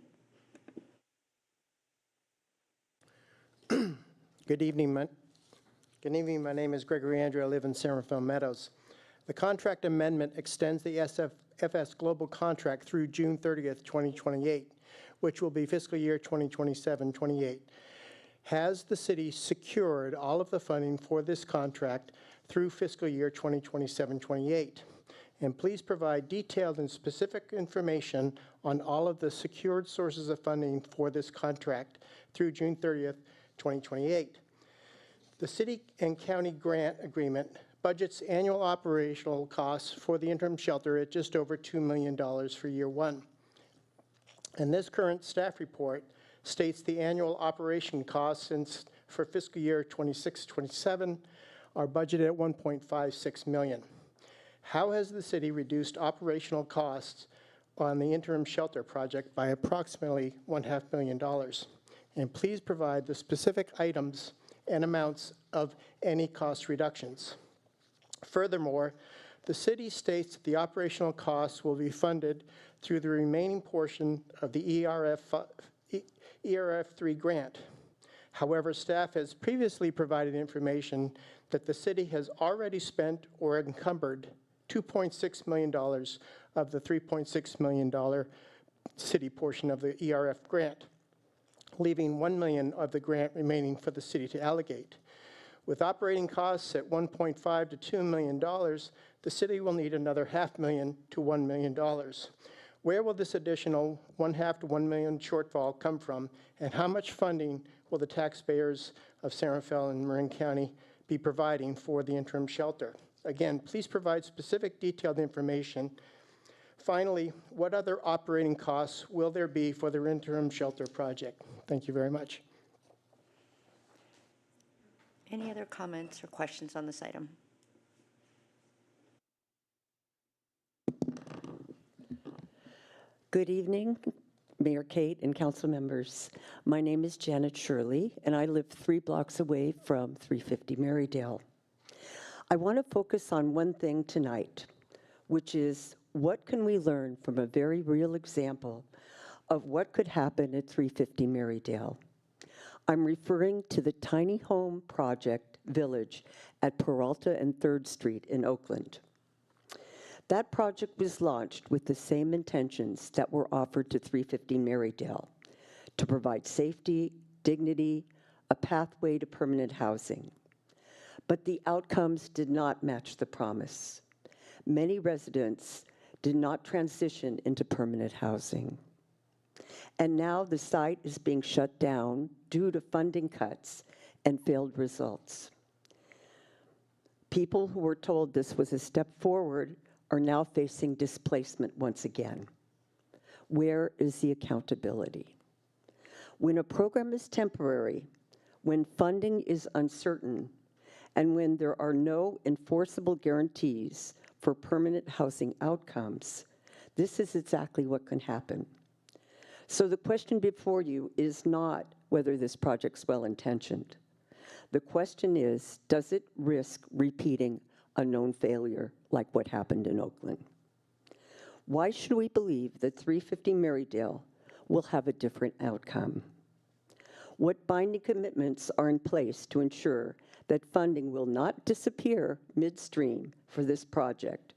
Good evening. My name is Gregory Andrew. I live in San Rafael Meadows. The contract amendment extends the SFS Global contract through June 30th, 2028, which will be fiscal year 2027-28. Has the city secured all of the funding for this contract through fiscal year 2027-28? And please provide detailed and specific information on all of the secured sources of funding for this contract through June 30th, 2028. The city and county grant agreement budgets annual operational costs for the interim shelter at just over $2 million for year one. And this current staff report states the annual operation costs for fiscal year 26-27 are budgeted at $1.56 million. How has the city reduced operational costs on the interim shelter project by approximately $1.5 million? And please provide the specific items and amounts of any cost reductions. Furthermore, the city states that the operational costs will be funded through the remaining portion of the ERF3 grant. However, staff has previously provided information that the city has already spent or encumbered $2.6 million of the $3.6 million city portion of the ERF grant, leaving $1 million of the grant remaining for the city to allocate. With operating costs at $1.5 to $2 million, the city will need another $500,000 to $1 million. Where will this additional $1.5 to $1 million shortfall come from, and how much funding will the taxpayers of San Rafael and Marin County be providing for the interim shelter? Again, please provide specific detailed information. Finally, what other operating costs will there be for the interim shelter project? Thank you very much. Any other comments or questions on this item? Good evening, Mayor Kate and council members. My name is Janet Shirley, and I live 3 blocks away from 350 Marydale. I want to focus on one thing tonight, which is what can we learn from a very real example of what could happen at 350 Marydale. I'm referring to the tiny home project village at Peralta and 3rd Street in Oakland. That project was launched with the same intentions that were offered to 350 Marydale, to provide safety, dignity, a pathway to permanent housing. But the outcomes did not match the promise. Many residents did not transition into permanent housing. And now the site is being shut down due to funding cuts and failed results. People who were told this was a step forward are now facing displacement once again. Where is the accountability? When a program is temporary, when funding is uncertain, and when there are no enforceable guarantees for permanent housing outcomes, this is exactly what can happen. So the question before you is not whether this project's well-intentioned. The question is, does it risk repeating a known failure like what happened in Oakland? Why should we believe that 350 Marydale will have a different outcome? What binding commitments are in place to ensure that funding will not disappear midstream for this project,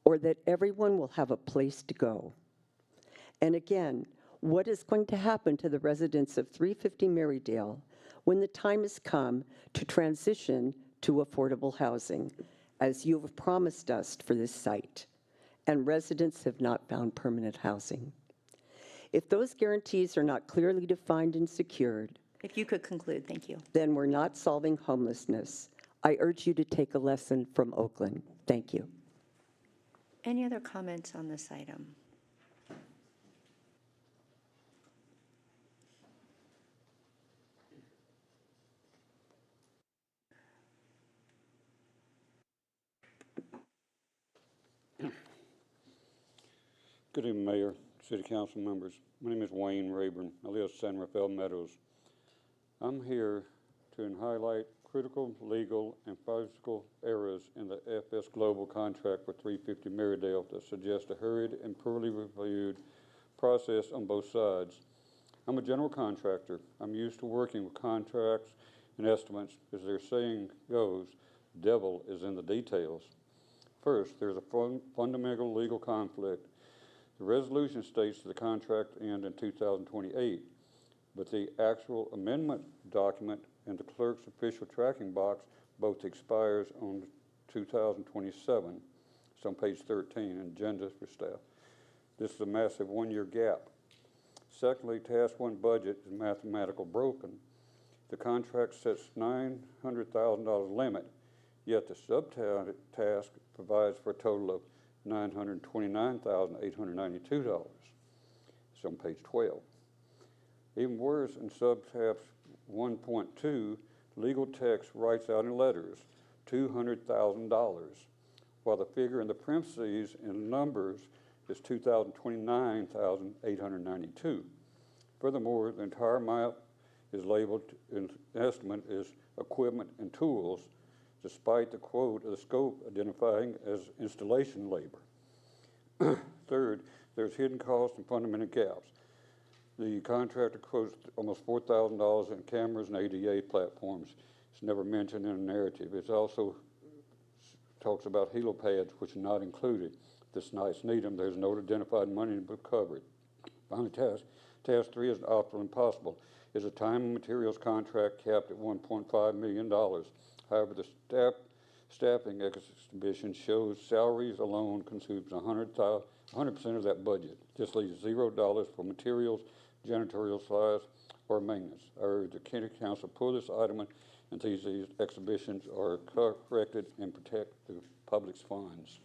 or that everyone will have a place to go? And again, what is going to happen to the residents of 350 Marydale when the time has come to transition to affordable housing, as you have promised us for this site, and residents have not found permanent housing? If those guarantees are not clearly defined and secured, If you could conclude, thank you. then we're not solving homelessness. I urge you to take a lesson from Oakland. Thank you. Any other comments on this item? Good evening, Mayor, City Council members. My name is Wayne Rayburn. I live in San Rafael Meadows. I'm here to highlight critical legal and physical errors in the FS Global contract for 350 Marydale that suggest a hurried and poorly reviewed process on both sides. I'm a general contractor. I'm used to working with contracts and estimates. As their saying goes, the devil is in the details. First, there's a fundamental legal conflict. The resolution states that the contract ends in 2028, but the actual amendment document and the clerk's official tracking box both expires on 2027. It's on page 13, agenda for staff. This is a massive one-year gap. Secondly, Task 1 budget is mathematical broken. The contract sets $900,000 limit, yet the subtask provides for a total of $929,892. It's on page 12. Even worse, in subtask 1.2, legal text writes out in letters $200,000, while the figure in the parentheses in numbers is $2,029,892. Furthermore, the entire map is labeled in estimate as equipment and tools, despite the quote of the scope identifying as installation labor. Third, there's hidden costs and fundamental gaps. The contractor quotes almost $4,000 in cameras and ADA platforms. It's never mentioned in a narrative. It also talks about helipads, which are not included. This nice need them. There's no identified money to cover it. Finally, task 3 is optional impossible. Is a time and materials contract capped at $1.5 million. However, the staffing exhibition shows salaries alone consumes 100% of that budget. Just leaves $0 for materials, janitorial supplies, or maintenance. I urge the County Council pull this item until these exhibitions are corrected and protect the public's funds.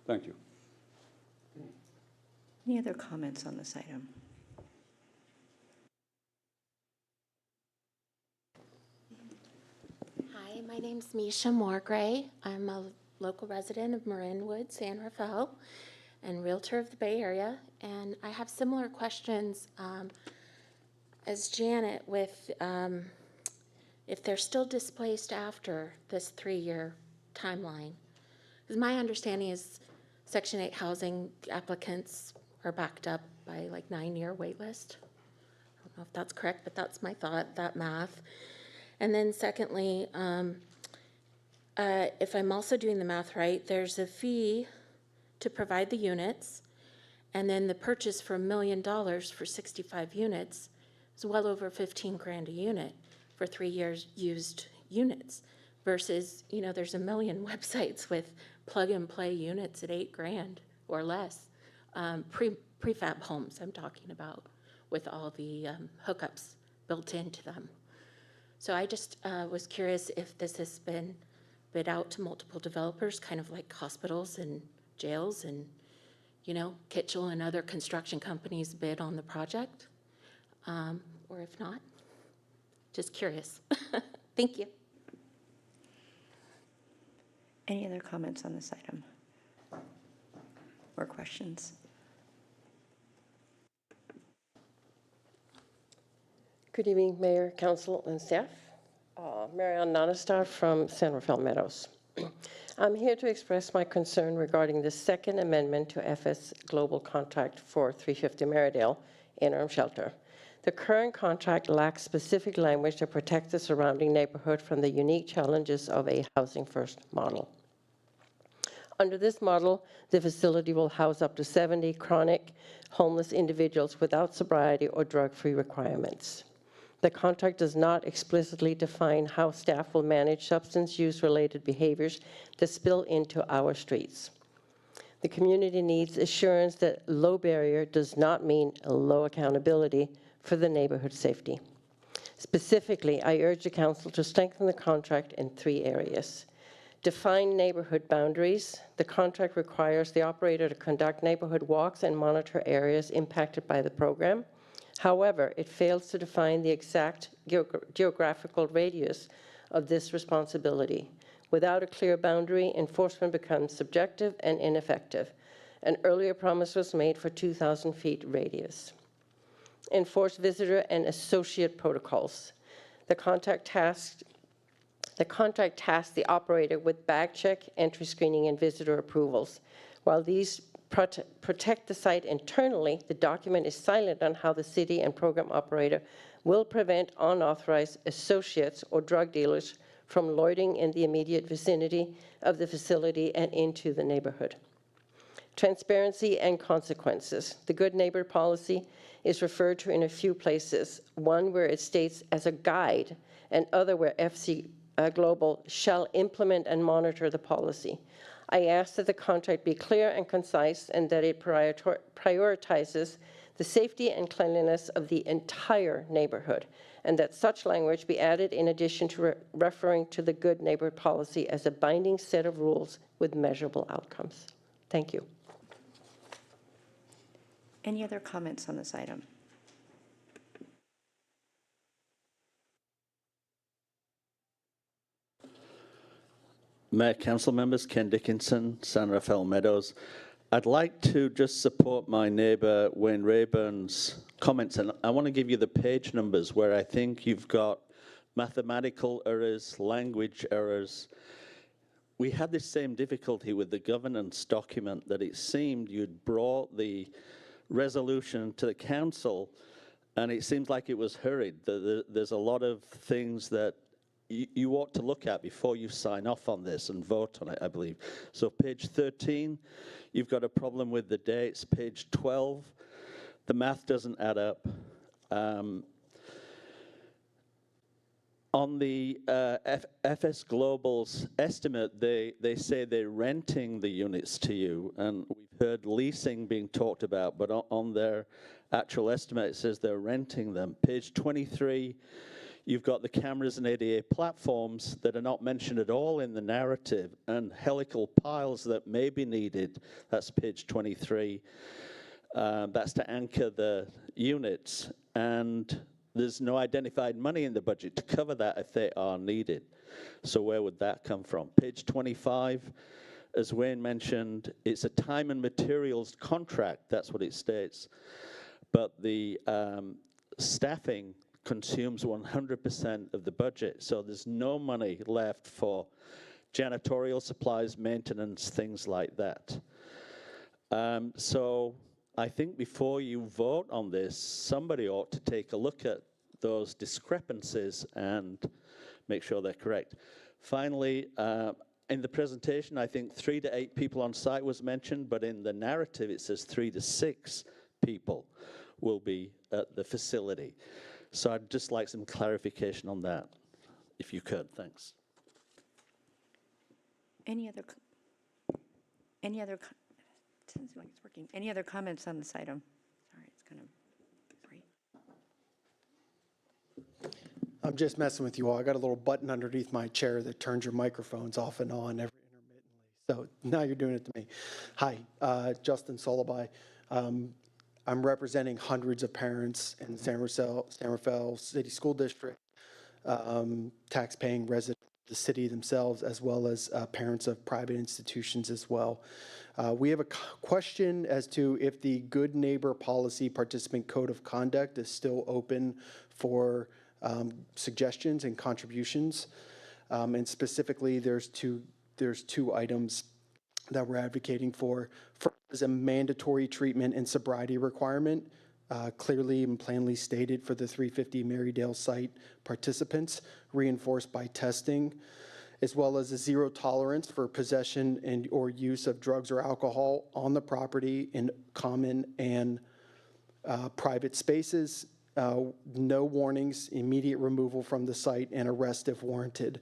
Thank you. Any other comments on this item? Hi, my name's Misha Moorgray. I'm a local resident of Marinwood, San Rafael, and realtor of the Bay Area. And I have similar questions as Janet with if they're still displaced after this 3-year timeline. Because my understanding is Section 8 housing applicants are backed up by like 9-year wait list. I don't know if that's correct, but that's my thought, that math. And then secondly, if I'm also doing the math right, there's a fee to provide the units, and then the purchase for $1 million for 65 units is well over 15 grand a unit for 3 years used units versus, you know, there's a million websites with plug and play units at 8 grand or less. Prefab homes I'm talking about with all the hookups built into them. So I just was curious if this has been bid out to multiple developers, kind of like hospitals and jails and, you know, Kitchell and other construction companies bid on the project, or if not, just curious. Thank you. Any other comments on this item or questions? Good evening, Mayor, Council, and staff. Marianne Nonistar from San Rafael Meadows. I'm here to express my concern regarding the second amendment to FS Global Contract for 350 Marydale interim shelter. The current contract lacks specific language to protect the surrounding neighborhood from the unique challenges of a housing-first model. Under this model, the facility will house up to 70 chronic homeless individuals without sobriety or drug-free requirements. The contract does not explicitly define how staff will manage substance use-related behaviors that spill into our streets. The community needs assurance that low barrier does not mean low accountability for the neighborhood safety. Specifically, I urge the council to strengthen the contract in 3 areas. Define neighborhood boundaries. The contract requires the operator to conduct neighborhood walks and monitor areas impacted by the program. However, it fails to define the exact geographical radius of this responsibility. Without a clear boundary, enforcement becomes subjective and ineffective. An earlier promise was made for 2,000 feet radius. Enforce visitor and associate protocols. The contract tasked The contract tasks the operator with bag check, entry screening, and visitor approvals. While these protect the site internally, the document is silent on how the city and program operator will prevent unauthorized associates or drug dealers from loitering in the immediate vicinity of the facility and into the neighborhood. Transparency and consequences. The good neighbor policy is referred to in a few places, one where it states as a guide, and other where FC Global shall implement and monitor the policy. I ask that the contract be clear and concise and that it prioritizes the safety and cleanliness of the entire neighborhood, and that such language be added in addition to referring to the good neighbor policy as a binding set of rules with measurable outcomes. Thank you. Any other comments on this item? Mayor, council members, Ken Dickinson, San Rafael Meadows. I'd like to just support my neighbor Wayne Rayburn's comments, and I want to give you the page numbers where I think you've got mathematical errors, language errors. We had this same difficulty with the governance document, that it seemed you'd brought the resolution to the council and it seems like it was hurried. There's a lot of things that you ought to look at before you sign off on this and vote on it, I believe. So page 13, you've got a problem with the dates. Page 12, the math doesn't add up. On the FS Global's estimate, they say they're renting the units to you, and we've heard leasing being talked about, but on their actual estimate, it says they're renting them. Page 23, you've got the cameras and ADA platforms that are not mentioned at all in the narrative, and helical piles that may be needed. That's page 23. That's to anchor the units, and there's no identified money in the budget to cover that if they are needed. So where would that come from? Page 25, as Wayne mentioned, it's a time and materials contract. That's what it states. But the staffing consumes 100% of the budget. So there's no money left for janitorial supplies, maintenance, things like that. So I think before you vote on this, somebody ought to take a look at those discrepancies and make sure they're correct. Finally, in the presentation, I think 3 to 8 people on site was mentioned, but in the narrative, it says 3 to 6 people will be at the facility. So I'd just like some clarification on that, if you could. Thanks. Any other sounds like it's working. Any other comments on this item? Sorry, it's kind of great. I'm just messing with you all. I got a little button underneath my chair that turns your microphones off and on every intermittently. So now you're doing it to me. Hi, Justin Solobai. I'm representing hundreds of parents in San Rafael City School District, tax-paying residents of the city themselves, as well as parents of private institutions as well. We have a question as to if the Good Neighbor Policy Participant Code of Conduct is still open for suggestions and contributions. And specifically, there's two items that we're advocating for. First is a mandatory treatment and sobriety requirement, clearly and plainly stated for the 350 Marydale site participants, reinforced by testing, as well as a zero tolerance for possession and or use of drugs or alcohol on the property in common and private spaces, no warnings, immediate removal from the site, and arrest if warranted.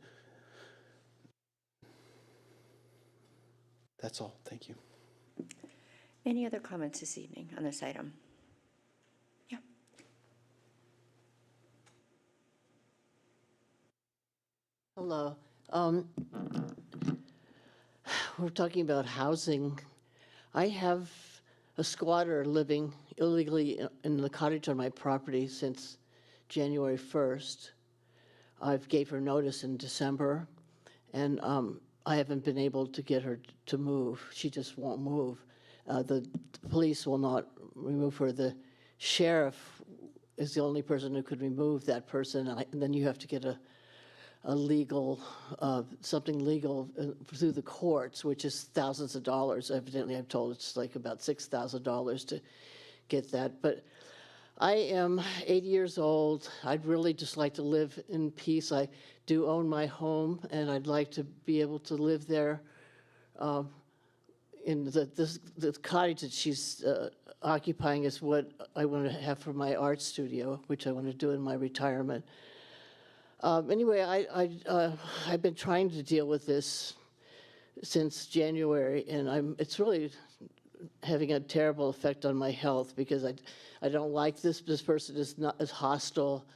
That's all. Thank you. Any other comments this evening on this item? Yeah. Hello. We're talking about housing. I have a squatter living illegally in the cottage on my property since January 1st. I've gave her notice in December, and I haven't been able to get her to move. She just won't move. The police will not remove her. The sheriff is the only person who could remove that person, and then you have to get a legal, something legal through the courts, which is thousands of dollars. Evidently, I'm told it's like about $6,000 to get that. But I am 80 years old. I'd really just like to live in peace. I do own my home, and I'd like to be able to live there. In the cottage that she's occupying is what I want to have for my art studio, which I want to do in my retirement. Anyway, I've been trying to deal with this since January, and it's really having a terrible effect on my health because I don't like this. This person is not as hostile,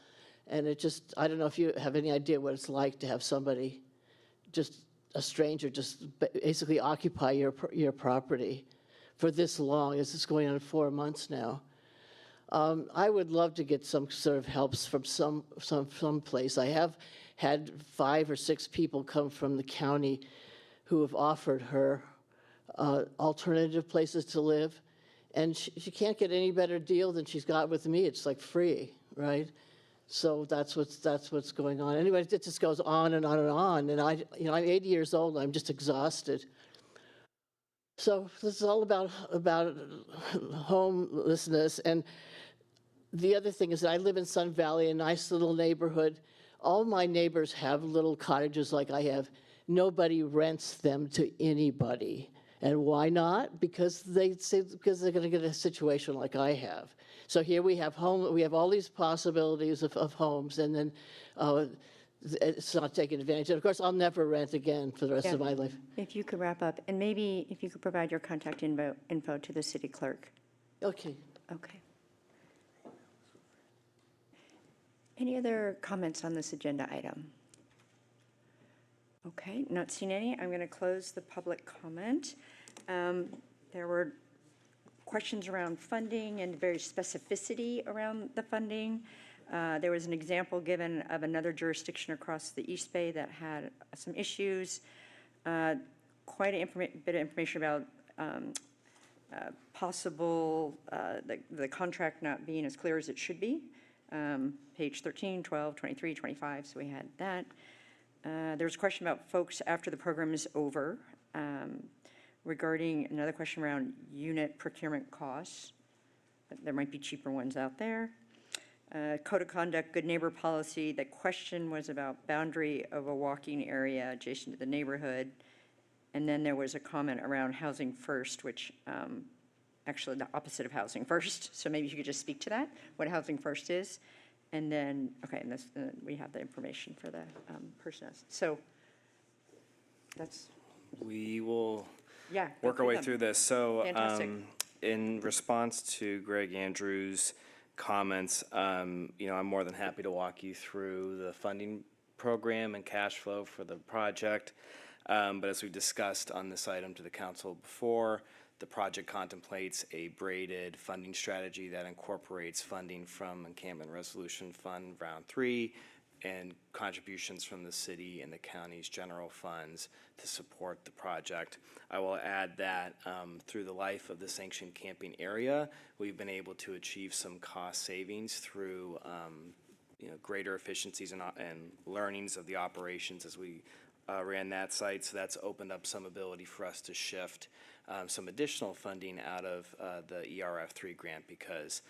and I don't know if you have any idea what it's like to have somebody, just a stranger, just basically occupy your property for this long. This is going on 4 months now. I would love to get some sort of helps from some place. I have had 5 or 6 people come from the county who have offered her alternative places to live, and she can't get any better deal than she's got with me. It's like free, right? So that's what's going on. Anyway, it just goes on and on and on. And I'm 80 years old. I'm just exhausted. So this is all about homelessness. And the other thing is that I live in Sun Valley, a nice little neighborhood. All my neighbors have little cottages like I have. Nobody rents them to anybody. And why not? Because they're going to get a situation like I have. So here we have all these possibilities of homes, and then it's not taken advantage of. Of course, I'll never rent again for the rest of my life. If you could wrap up, and maybe if you could provide your contact info to the city clerk. Okay. Okay. Any other comments on this agenda item? Okay, not seeing any. I'm going to close the public comment. There were questions around funding and very specificity around the funding. There was an example given of another jurisdiction across the East Bay that had some issues. Quite a bit of information about possible, the contract not being as clear as it should be. Page 13, 12, 23, 25, so we had that. There was a question about folks after the program is over. Regarding another question around unit procurement costs. There might be cheaper ones out there. Code of conduct, good neighbor policy. The question was about boundary of a walking area adjacent to the neighborhood. And then there was a comment around housing first, which actually the opposite of housing first. So maybe you could just speak to that, what housing first is. And then, okay, and we have the information for the person. So that's. We will work our way through this. So in response to Greg Andrews' comments, I'm more than happy to walk you through the funding program and cash flow for the project. But as we discussed on this item to the council before, the project contemplates a braided funding strategy that incorporates funding from Encampment Resolution Fund Round 3 and contributions from the city and the county's general funds to support the project. I will add that through the life of the sanctioned camping area, we've been able to achieve some cost savings through greater efficiencies and learnings of the operations as we ran that site. So that's opened up some ability for us to shift some additional funding out of the ERF3 grant because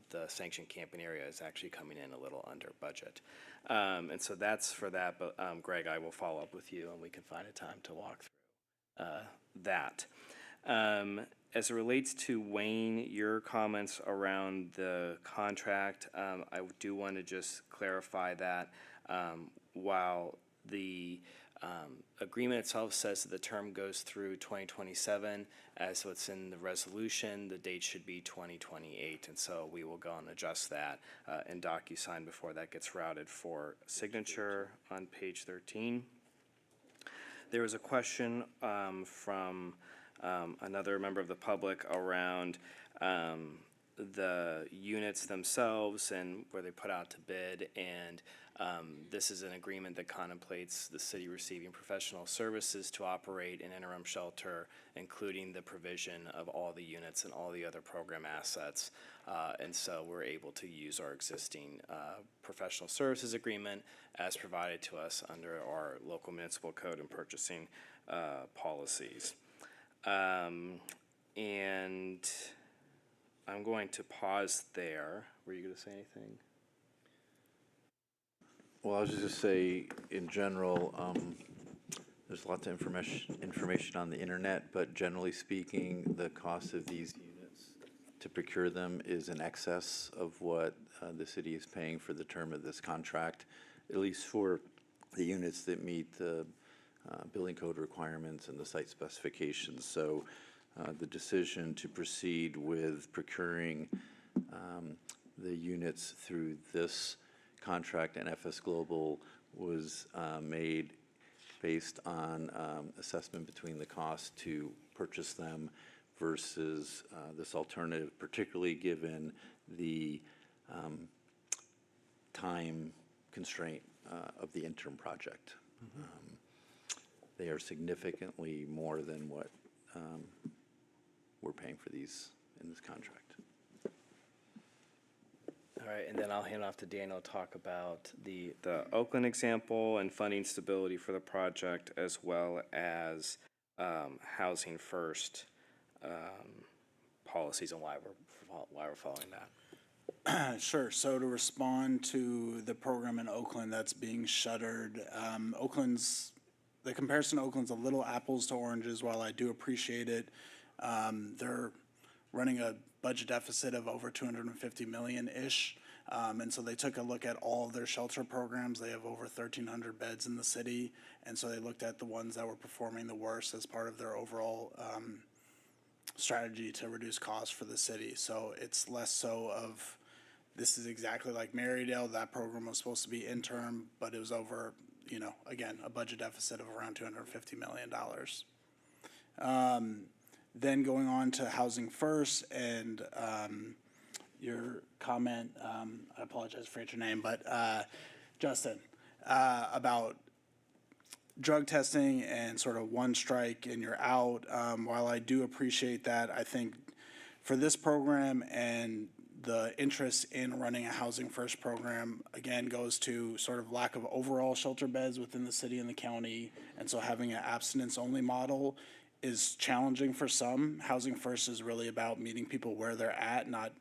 the sanctioned camping area is actually coming in a little under budget. And so that's for that, but Greg, I will follow up with you and we can find a time to walk through that. As it relates to Wayne, your comments around the contract, I do want to just clarify that while the agreement itself says that the term goes through 2027, as what's in the resolution, the date should be 2028, and so we will go and adjust that in DocuSign before that gets routed for signature on page 13. There was a question from another member of the public around the units themselves and where they put out to bid. And this is an agreement that contemplates the city receiving professional services to operate an interim shelter, including the provision of all the units and all the other program assets. And so we're able to use our existing professional services agreement as provided to us under our local municipal code and purchasing policies. And I'm going to pause there. Were you going to say anything? Well, I was just going to say, in general, there's lots of information on the internet, but generally speaking, the cost of these units to procure them is in excess of what the city is paying for the term of this contract, at least for the units that meet the building code requirements and the site specifications. So the decision to proceed with procuring the units through this contract and FS Global was made based on assessment between the cost to purchase them versus this alternative, particularly given the time constraint of the interim project. They are significantly more than what we're paying for these in this contract. All right, and then I'll hand off to Daniel to talk about the Oakland example and funding stability for the project, as well as Housing First policies and why we're following that. Sure. So to respond to the program in Oakland that's being shuttered, the comparison to Oakland's a little apples to oranges. While I do appreciate it, they're running a budget deficit of over 250 million-ish. And so they took a look at all of their shelter programs. They have over 1,300 beds in the city. And so they looked at the ones that were performing the worst as part of their overall strategy to reduce costs for the city. So it's less so of, this is exactly like Marydale. That program was supposed to be interim, but it was over, again, a budget deficit of around $250 million. Then going on to Housing First and your comment, I apologize for your name, but Justin, about drug testing and sort of one strike and you're out. While I do appreciate that, I think for this program and the interest in running a Housing First program, again, goes to sort of lack of overall shelter beds within the city and the county. And so having an abstinence-only model is challenging for some. Housing First is really about meeting people where they're at, not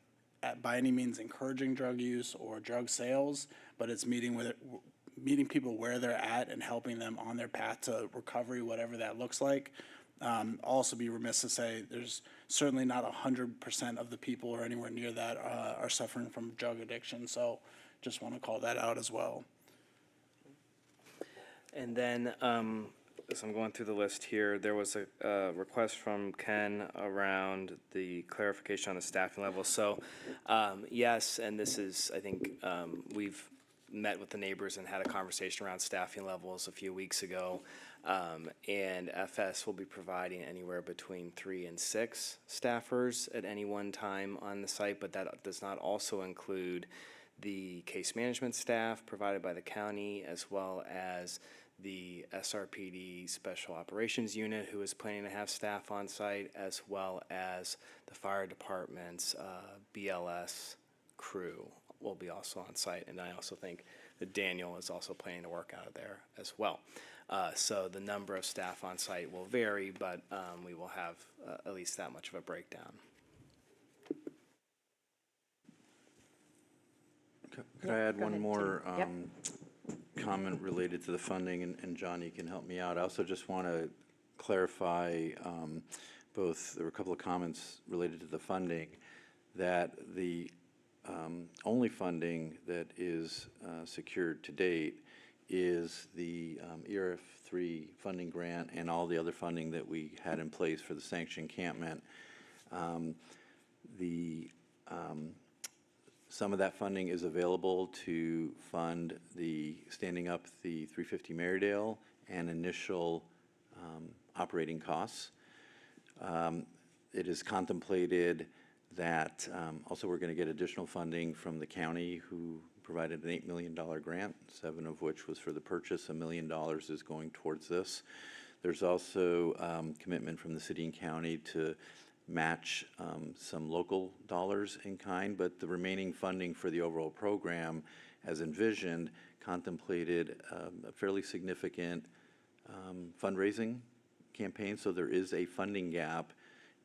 by any means encouraging drug use or drug sales, but it's meeting people where they're at and helping them on their path to recovery, whatever that looks like. I'll also be remiss to say there's certainly not 100% of the people or anywhere near that are suffering from drug addiction. So just want to call that out as well. And then, as I'm going through the list here, there was a request from Ken around the clarification on the staffing level. So yes, and this is, I think, we've met with the neighbors and had a conversation around staffing levels a few weeks ago. And FS will be providing anywhere between 3 and 6 staffers at any one time on the site, but that does not also include the case management staff provided by the county, as well as the SRPD Special Operations Unit, who is planning to have staff on site, as well as the fire department's BLS crew will be also on site. And I also think that Daniel is also planning to work out of there as well. So the number of staff on site will vary, but we will have at least that much of a breakdown. Could I add one ahead, more Tim. Yep. comment related to the funding, and John, you can help me out. I also just want to clarify there were a couple of comments related to the funding, that the only funding that is secured to date is the ERF3 funding grant and all the other funding that we had in place for the sanctioned encampment. Some of that funding is available to fund the standing up the 350 Marydale and initial operating costs. It is contemplated that also we're going to get additional funding from the county, who provided an $8 million grant, 7 of which was for the purchase. $1 million is going towards this. There's also commitment from the city and county to match some local dollars in kind, but the remaining funding for the overall program, as envisioned, contemplated a fairly significant fundraising campaign. So there is a funding gap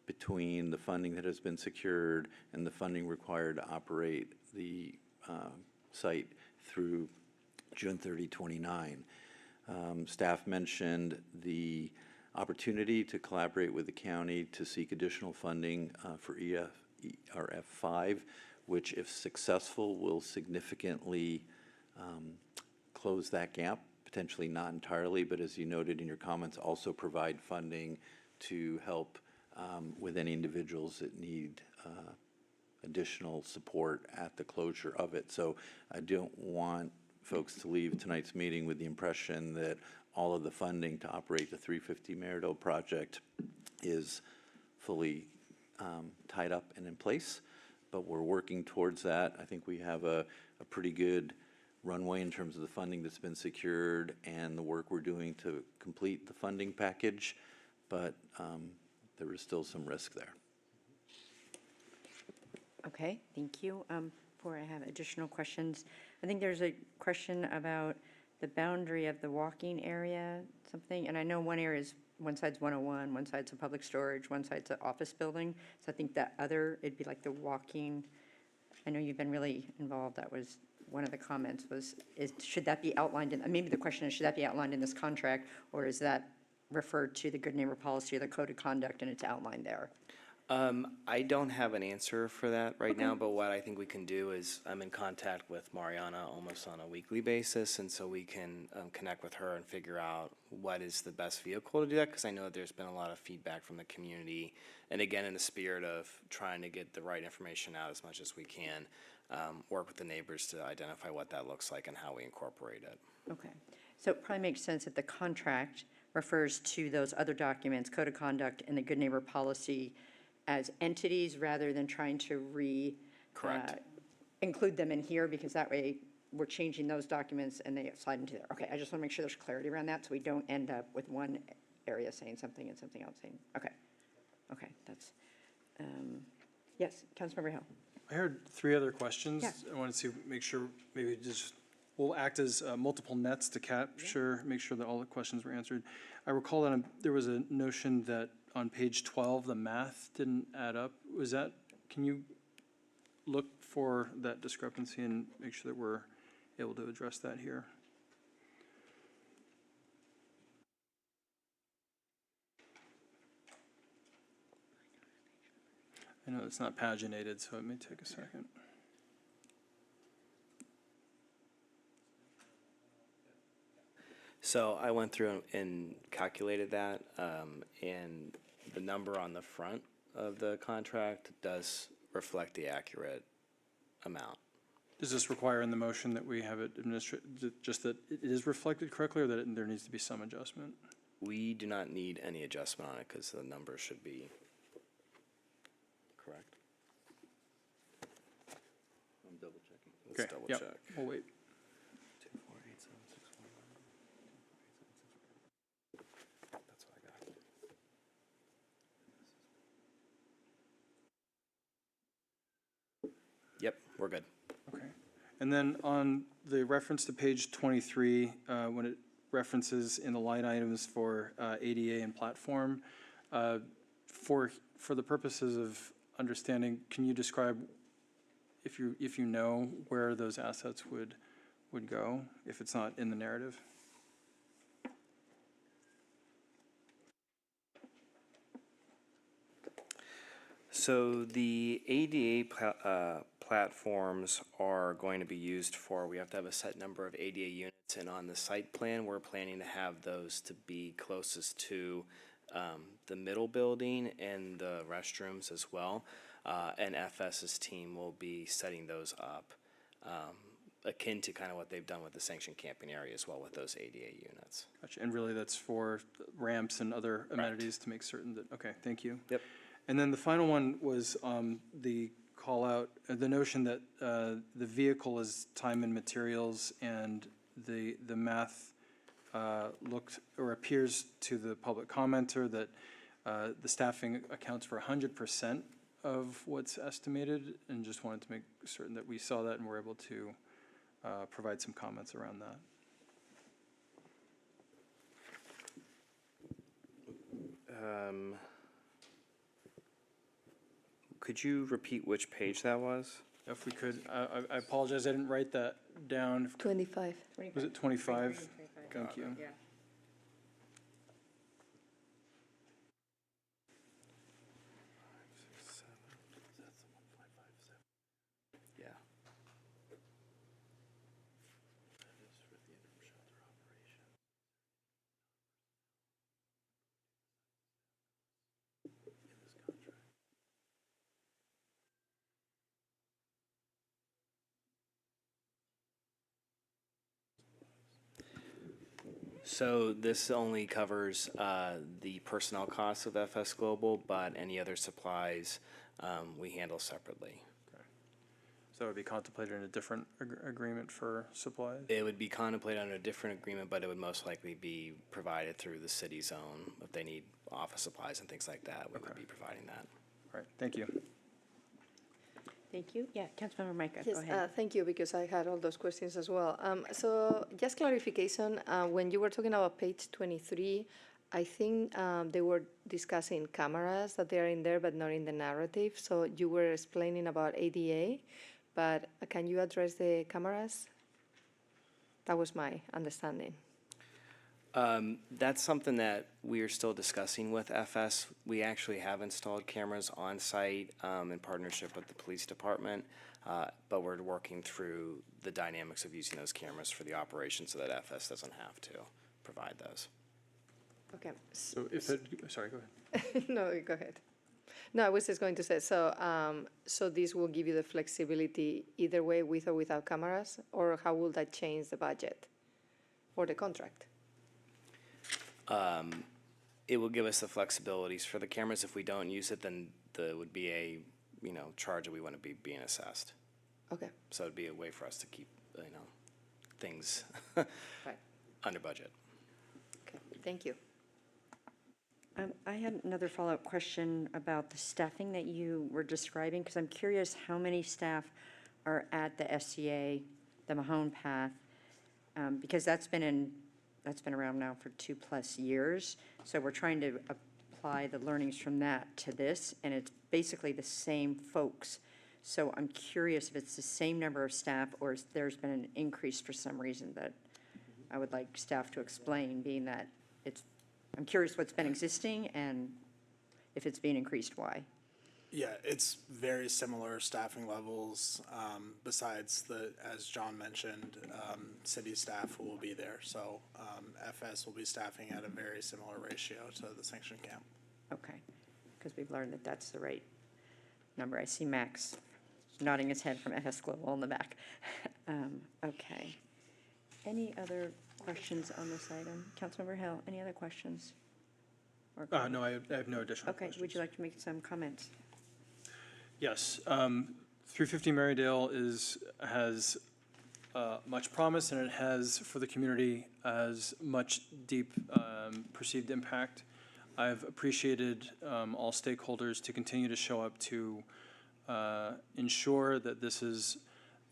between the funding that has been secured and the funding required to operate the site through June 30, 29. Staff mentioned the opportunity to collaborate with the county to seek additional funding for ERF 5, which, if successful, will significantly close that gap, potentially not entirely, but as you noted in your comments, also provide funding to help with any individuals that need additional support at the closure of it. So I don't want folks to leave tonight's meeting with the impression that all of the funding to operate the 350 Meridale project is fully tied up and in place, but we're working towards that. I think we have a pretty good runway in terms of the funding that's been secured and the work we're doing to complete the funding package, but there is still some risk there. Okay, thank you. Before I have additional questions, I think there's a question about the boundary of the walking area, something, and I know one area is, one side's 101, one side's a public storage, one side's an office building, so I think that other, it'd be like the walking, I know you've been really involved, that was one of the comments was, should that be outlined in, maybe the question is, should that be outlined in this contract, or is that referred to the good neighbor policy or the code of conduct and it's outlined there? I don't have an answer for that right now, but what I think we can do is I'm in contact with Mariana almost on a weekly basis, and so we can connect with her and figure out what is the best vehicle to do that, because I know that there's been a lot of feedback from the community, and again, in the spirit of trying to get the right information out as much as we can, work with the neighbors to identify what that looks like and how we incorporate it. Okay, so it probably makes sense that the contract refers to those other documents, code of conduct and the good neighbor policy, as entities rather than trying to Correct. Include them in here, because that way we're changing those documents and they slide into there. Okay, I just want to make sure there's clarity around that so we don't end up with one area saying something and something else saying, okay. Okay, that's, yes, Councilmember Hill. I heard 3 other questions. Yeah. I wanted to make sure maybe just we'll act as multiple nets to capture, make sure that all the questions were answered. I recall that there was a notion that on page 12, the math didn't add up. Was that, can you look for that discrepancy and make sure that we're able to address that here? I know it's not paginated, so it may take a second. So I went through and calculated that, and the number on the front of the contract does reflect the accurate amount. Does this require in the motion that we have it just that it is reflected correctly, or that there needs to be some adjustment? We do not need any adjustment on it because the number should be correct. I'm double checking. Let's Okay, double yep, check. we'll wait. 2, 4, 8, 7, 6, 1, 9. That's what I got. Yep, we're good. Okay. And then on the reference to page 23, when it references in the line items for ADA and platform, for the purposes of understanding, can you describe, if you know, where those assets would go, if it's not in the narrative? So the ADA platforms are going to be used for, we have to have a set number of ADA units, and on the site plan, we're planning to have those to be closest to the middle building and the restrooms as well. And FS's team will be setting those up, akin to kind of what they've done with the sanctioned camping area as well with those ADA units. Gotcha. And really that's for ramps and other amenities to make certain that, okay, thank you. Yep. And then the final one was the call out, the notion that the vehicle is time and materials, and the math looked or appears to the public commenter that the staffing accounts for 100% of what's estimated, and just wanted to make certain that we saw that and were able to provide some comments around that. Could you repeat which page that was? If we could, I apologize, I didn't write that down. 25. Was it 25? Thank you. Yeah. Yeah. So this only covers the personnel costs of FS Global, but any other supplies we handle separately. So it would be contemplated in a different agreement for supplies? It would be contemplated under a different agreement, but it would most likely be provided through the city's own. If they need office supplies and things like that, we would be providing that. All right, thank you. Thank you. Yeah, Councilmember Micah, Yes, go ahead. thank you, because I had all those questions as well. So just clarification, when you were talking about page 23, I think they were discussing cameras that they are in there, but not in the narrative. So you were explaining about ADA, but can you address the cameras? That was my understanding. That's something that we are still discussing with FS. We actually have installed cameras on site in partnership with the police department, but we're working through the dynamics of using those cameras for the operation so that FS doesn't have to provide those. Okay. So if it, sorry, go ahead. No, go ahead. No, I was just going to say, so so this will give you the flexibility either way, with or without cameras, or how will that change the budget or the contract? It will give us the flexibilities for the cameras. If we don't use it, then there would be a, charge that we wouldn't be being assessed. Okay. So it'd be a way for us to keep, things Right. under budget. Okay, thank you. I had another follow-up question about the staffing that you were describing, because I'm curious how many staff are at the SCA, the Mahone Path, because that's been around now for 2+ years. So we're trying to apply the learnings from that to this, and it's basically the same folks. So I'm curious if it's the same number of staff, or if there's been an increase for some reason that I would like staff to explain, being that I'm curious what's been existing, and if it's being increased, why? Yeah, it's very similar staffing levels, besides as John mentioned, city staff will be there. So FS will be staffing at a very similar ratio to the sanction camp. Okay, because we've learned that that's the right number. I see Max nodding his head from FS Global in the back. Okay. Any other questions on this item? Councilmember Hill, any other questions? No, I have no additional Okay, questions. would you like to make some comments? Yes, 350 Marydale has much promise, and it has, for the community, has much deep perceived impact. I've appreciated all stakeholders to continue to show up to ensure that this is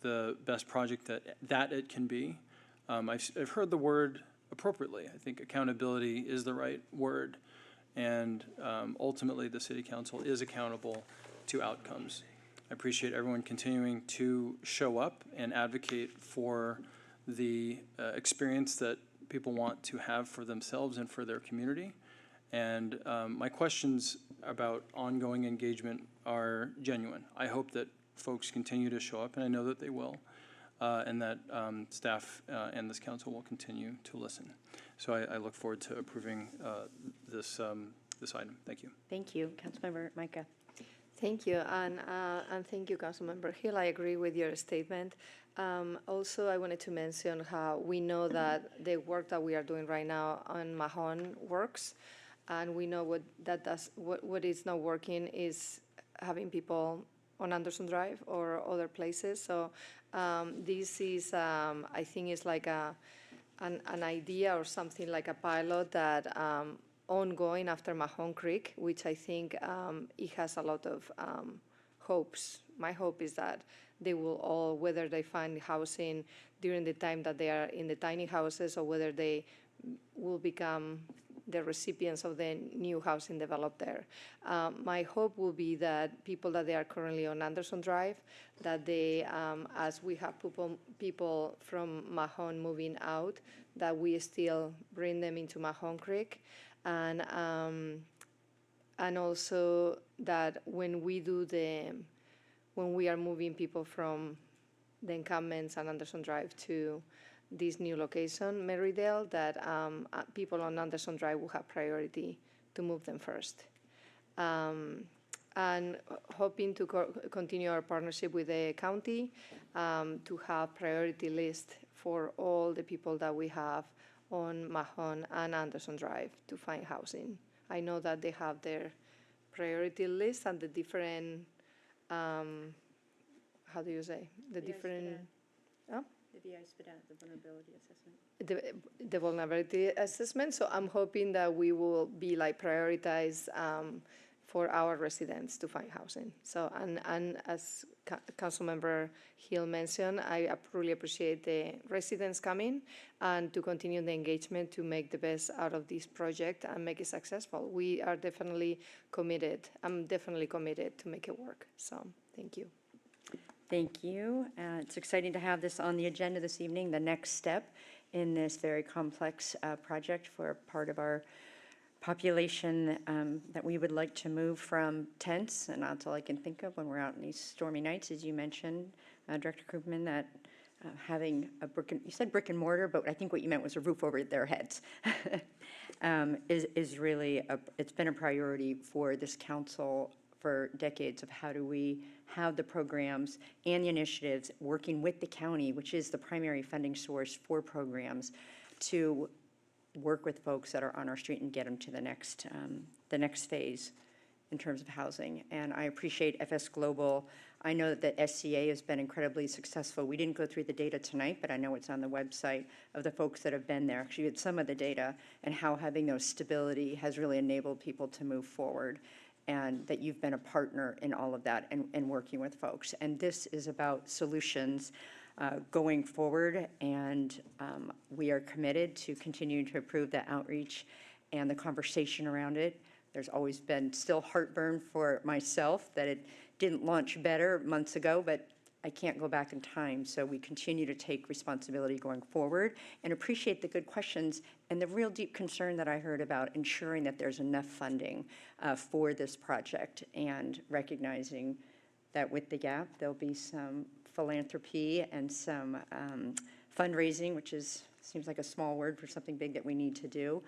the best project that it can be. I've heard the word appropriately. I think accountability is the right word, and ultimately the City Council is accountable to outcomes. I appreciate everyone continuing to show up and advocate for the experience that people want to have for themselves and for their community. And my questions about ongoing engagement are genuine. I hope that folks continue to show up, and I know that they will, and that staff and this council will continue to listen. So I look forward to approving this item. Thank you. Thank you. Councilmember Micah. Thank you, and thank you, Councilmember Hill. I agree with your statement. Also, I wanted to mention how we know that the work that we are doing right now on Mahone works, And we know what is not working is having people on Anderson Drive or other places. So this is, I think, is like an idea or something like a pilot that ongoing after Mahon Creek, which I think it has a lot of hopes. My hope is that they will all, whether they find housing during the time that they are in the tiny houses or whether they will become the recipients of the new housing developed there. My hope will be that people that they are currently on Anderson Drive, that they, as we have people from Mahon moving out, that we still bring them into Mahon Creek. And also that when we are moving people from the encampments and Anderson Drive to this new location, Marydale, that people on Anderson Drive will have priority to move them first. And hoping to continue our partnership with the county to have priority list for all the people that we have on Mahon and Anderson Drive to find housing. I know that they have their priority list and the different, how do you say, the different, The vulnerability assessment. the vulnerability assessment. So I'm hoping that we will be like prioritized for our residents to find housing. So, and as Councilmember Hill mentioned, I really appreciate the residents coming and to continue the engagement to make the best out of this project and make it successful. We are definitely committed. I'm definitely committed to make it work. So thank you. Thank you. It's exciting to have this on the agenda this evening, the next step in this very complex project for part of our population that we would like to move from tents, and that's all I can think of when we're out in these stormy nights, as you mentioned, Director Koopman, that having a you said brick and mortar, but I think what you meant was a roof over their heads, is really, it's been a priority for this council for decades of how do we have the programs and the initiatives working with the county, which is the primary funding source for programs, to work with folks that are on our street and get them to the next phase in terms of housing. And I appreciate FS Global. I know that the SCA has been incredibly successful. We didn't go through the data tonight, but I know it's on the website of the folks that have been there. Actually, it's some of the data and how having those stability has really enabled people to move forward, and that you've been a partner in all of that and working with folks. And this is about solutions going forward, and we are committed to continuing to improve the outreach and the conversation around it. There's always been still heartburn for myself that it didn't launch better months ago, but I can't go back in time, so we continue to take responsibility going forward and appreciate the good questions and the real deep concern that I heard about ensuring that there's enough funding for this project, and recognizing that with the gap, there'll be some philanthropy and some fundraising, which seems like a small word for something big that we need to do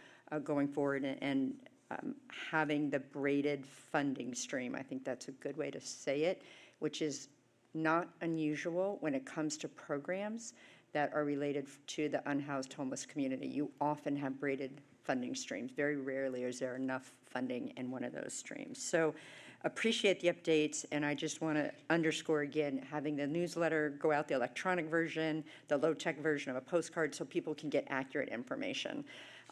going forward, and having the braided funding stream. I think that's a good way to say it, which is not unusual when it comes to programs that are related to the unhoused homeless community. You often have braided funding streams. Very rarely is there enough funding in one of those streams. So appreciate the updates, and I just want to underscore again, having the newsletter go out, the electronic version, the low-tech version of a postcard, so people can get accurate information.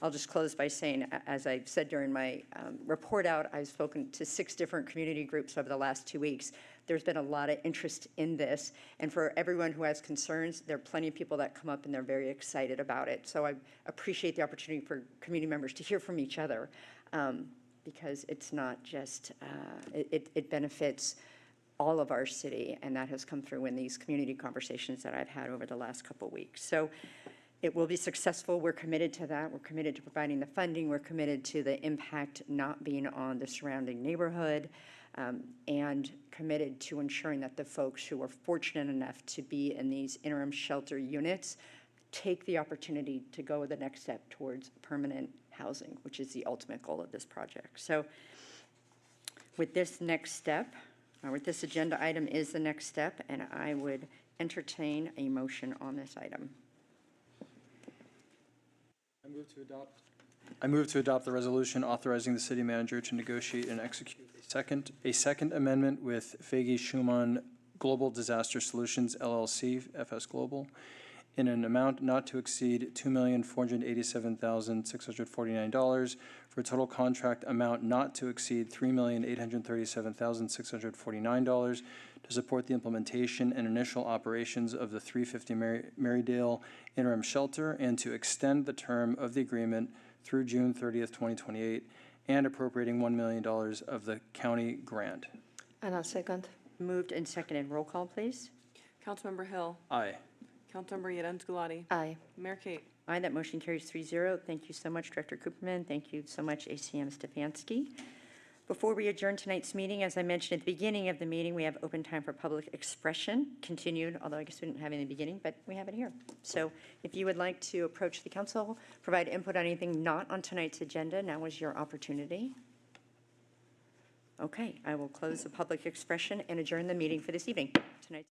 I'll just close by saying, as I said during my report out, I've spoken to 6 different community groups over the last 2 weeks. There's been a lot of interest in this, and for everyone who has concerns, there are plenty of people that come up and they're very excited about it. So I appreciate the opportunity for community members to hear from each other, because it's not just, it benefits all of our city, and that has come through in these community conversations that I've had over the last couple of weeks. So it will be successful. We're committed to that. We're committed to providing the funding. We're committed to the impact not being on the surrounding neighborhood, and committed to ensuring that the folks who are fortunate enough to be in these interim shelter units take the opportunity to go the next step towards permanent housing, which is the ultimate goal of this project. So with this next step, or with this agenda item is the next step, and I would entertain a motion on this item. I move to adopt I move to adopt the resolution authorizing the city manager to negotiate and execute a second amendment with Faggy Schumann Global Disaster Solutions LLC, FS Global, in an amount not to exceed $2,487,649 for a total contract amount not to exceed $3,837,649 to support the implementation and initial operations of the 350 Marydale Interim Shelter and to extend the term of the agreement through June 30th, 2028, and appropriating $1 million of the county grant. And I'll second. Moved and seconded. Roll call, please. Councilmember Hill. Aye. Councilmember Yeren's Gulati. Aye. Mayor Kate. Aye, that motion carries 3-0. Thank you so much, Director Cooperman. Thank you so much, ACM Stefanski. Before we adjourn tonight's meeting, as I mentioned at the beginning of the meeting, we have open time for public expression, continued, although I guess we didn't have it in the beginning, but we have it here. So if you would like to approach the council, provide input on anything not on tonight's agenda, now is your opportunity. Okay, I will close the public expression and adjourn the meeting for this evening. Tonight's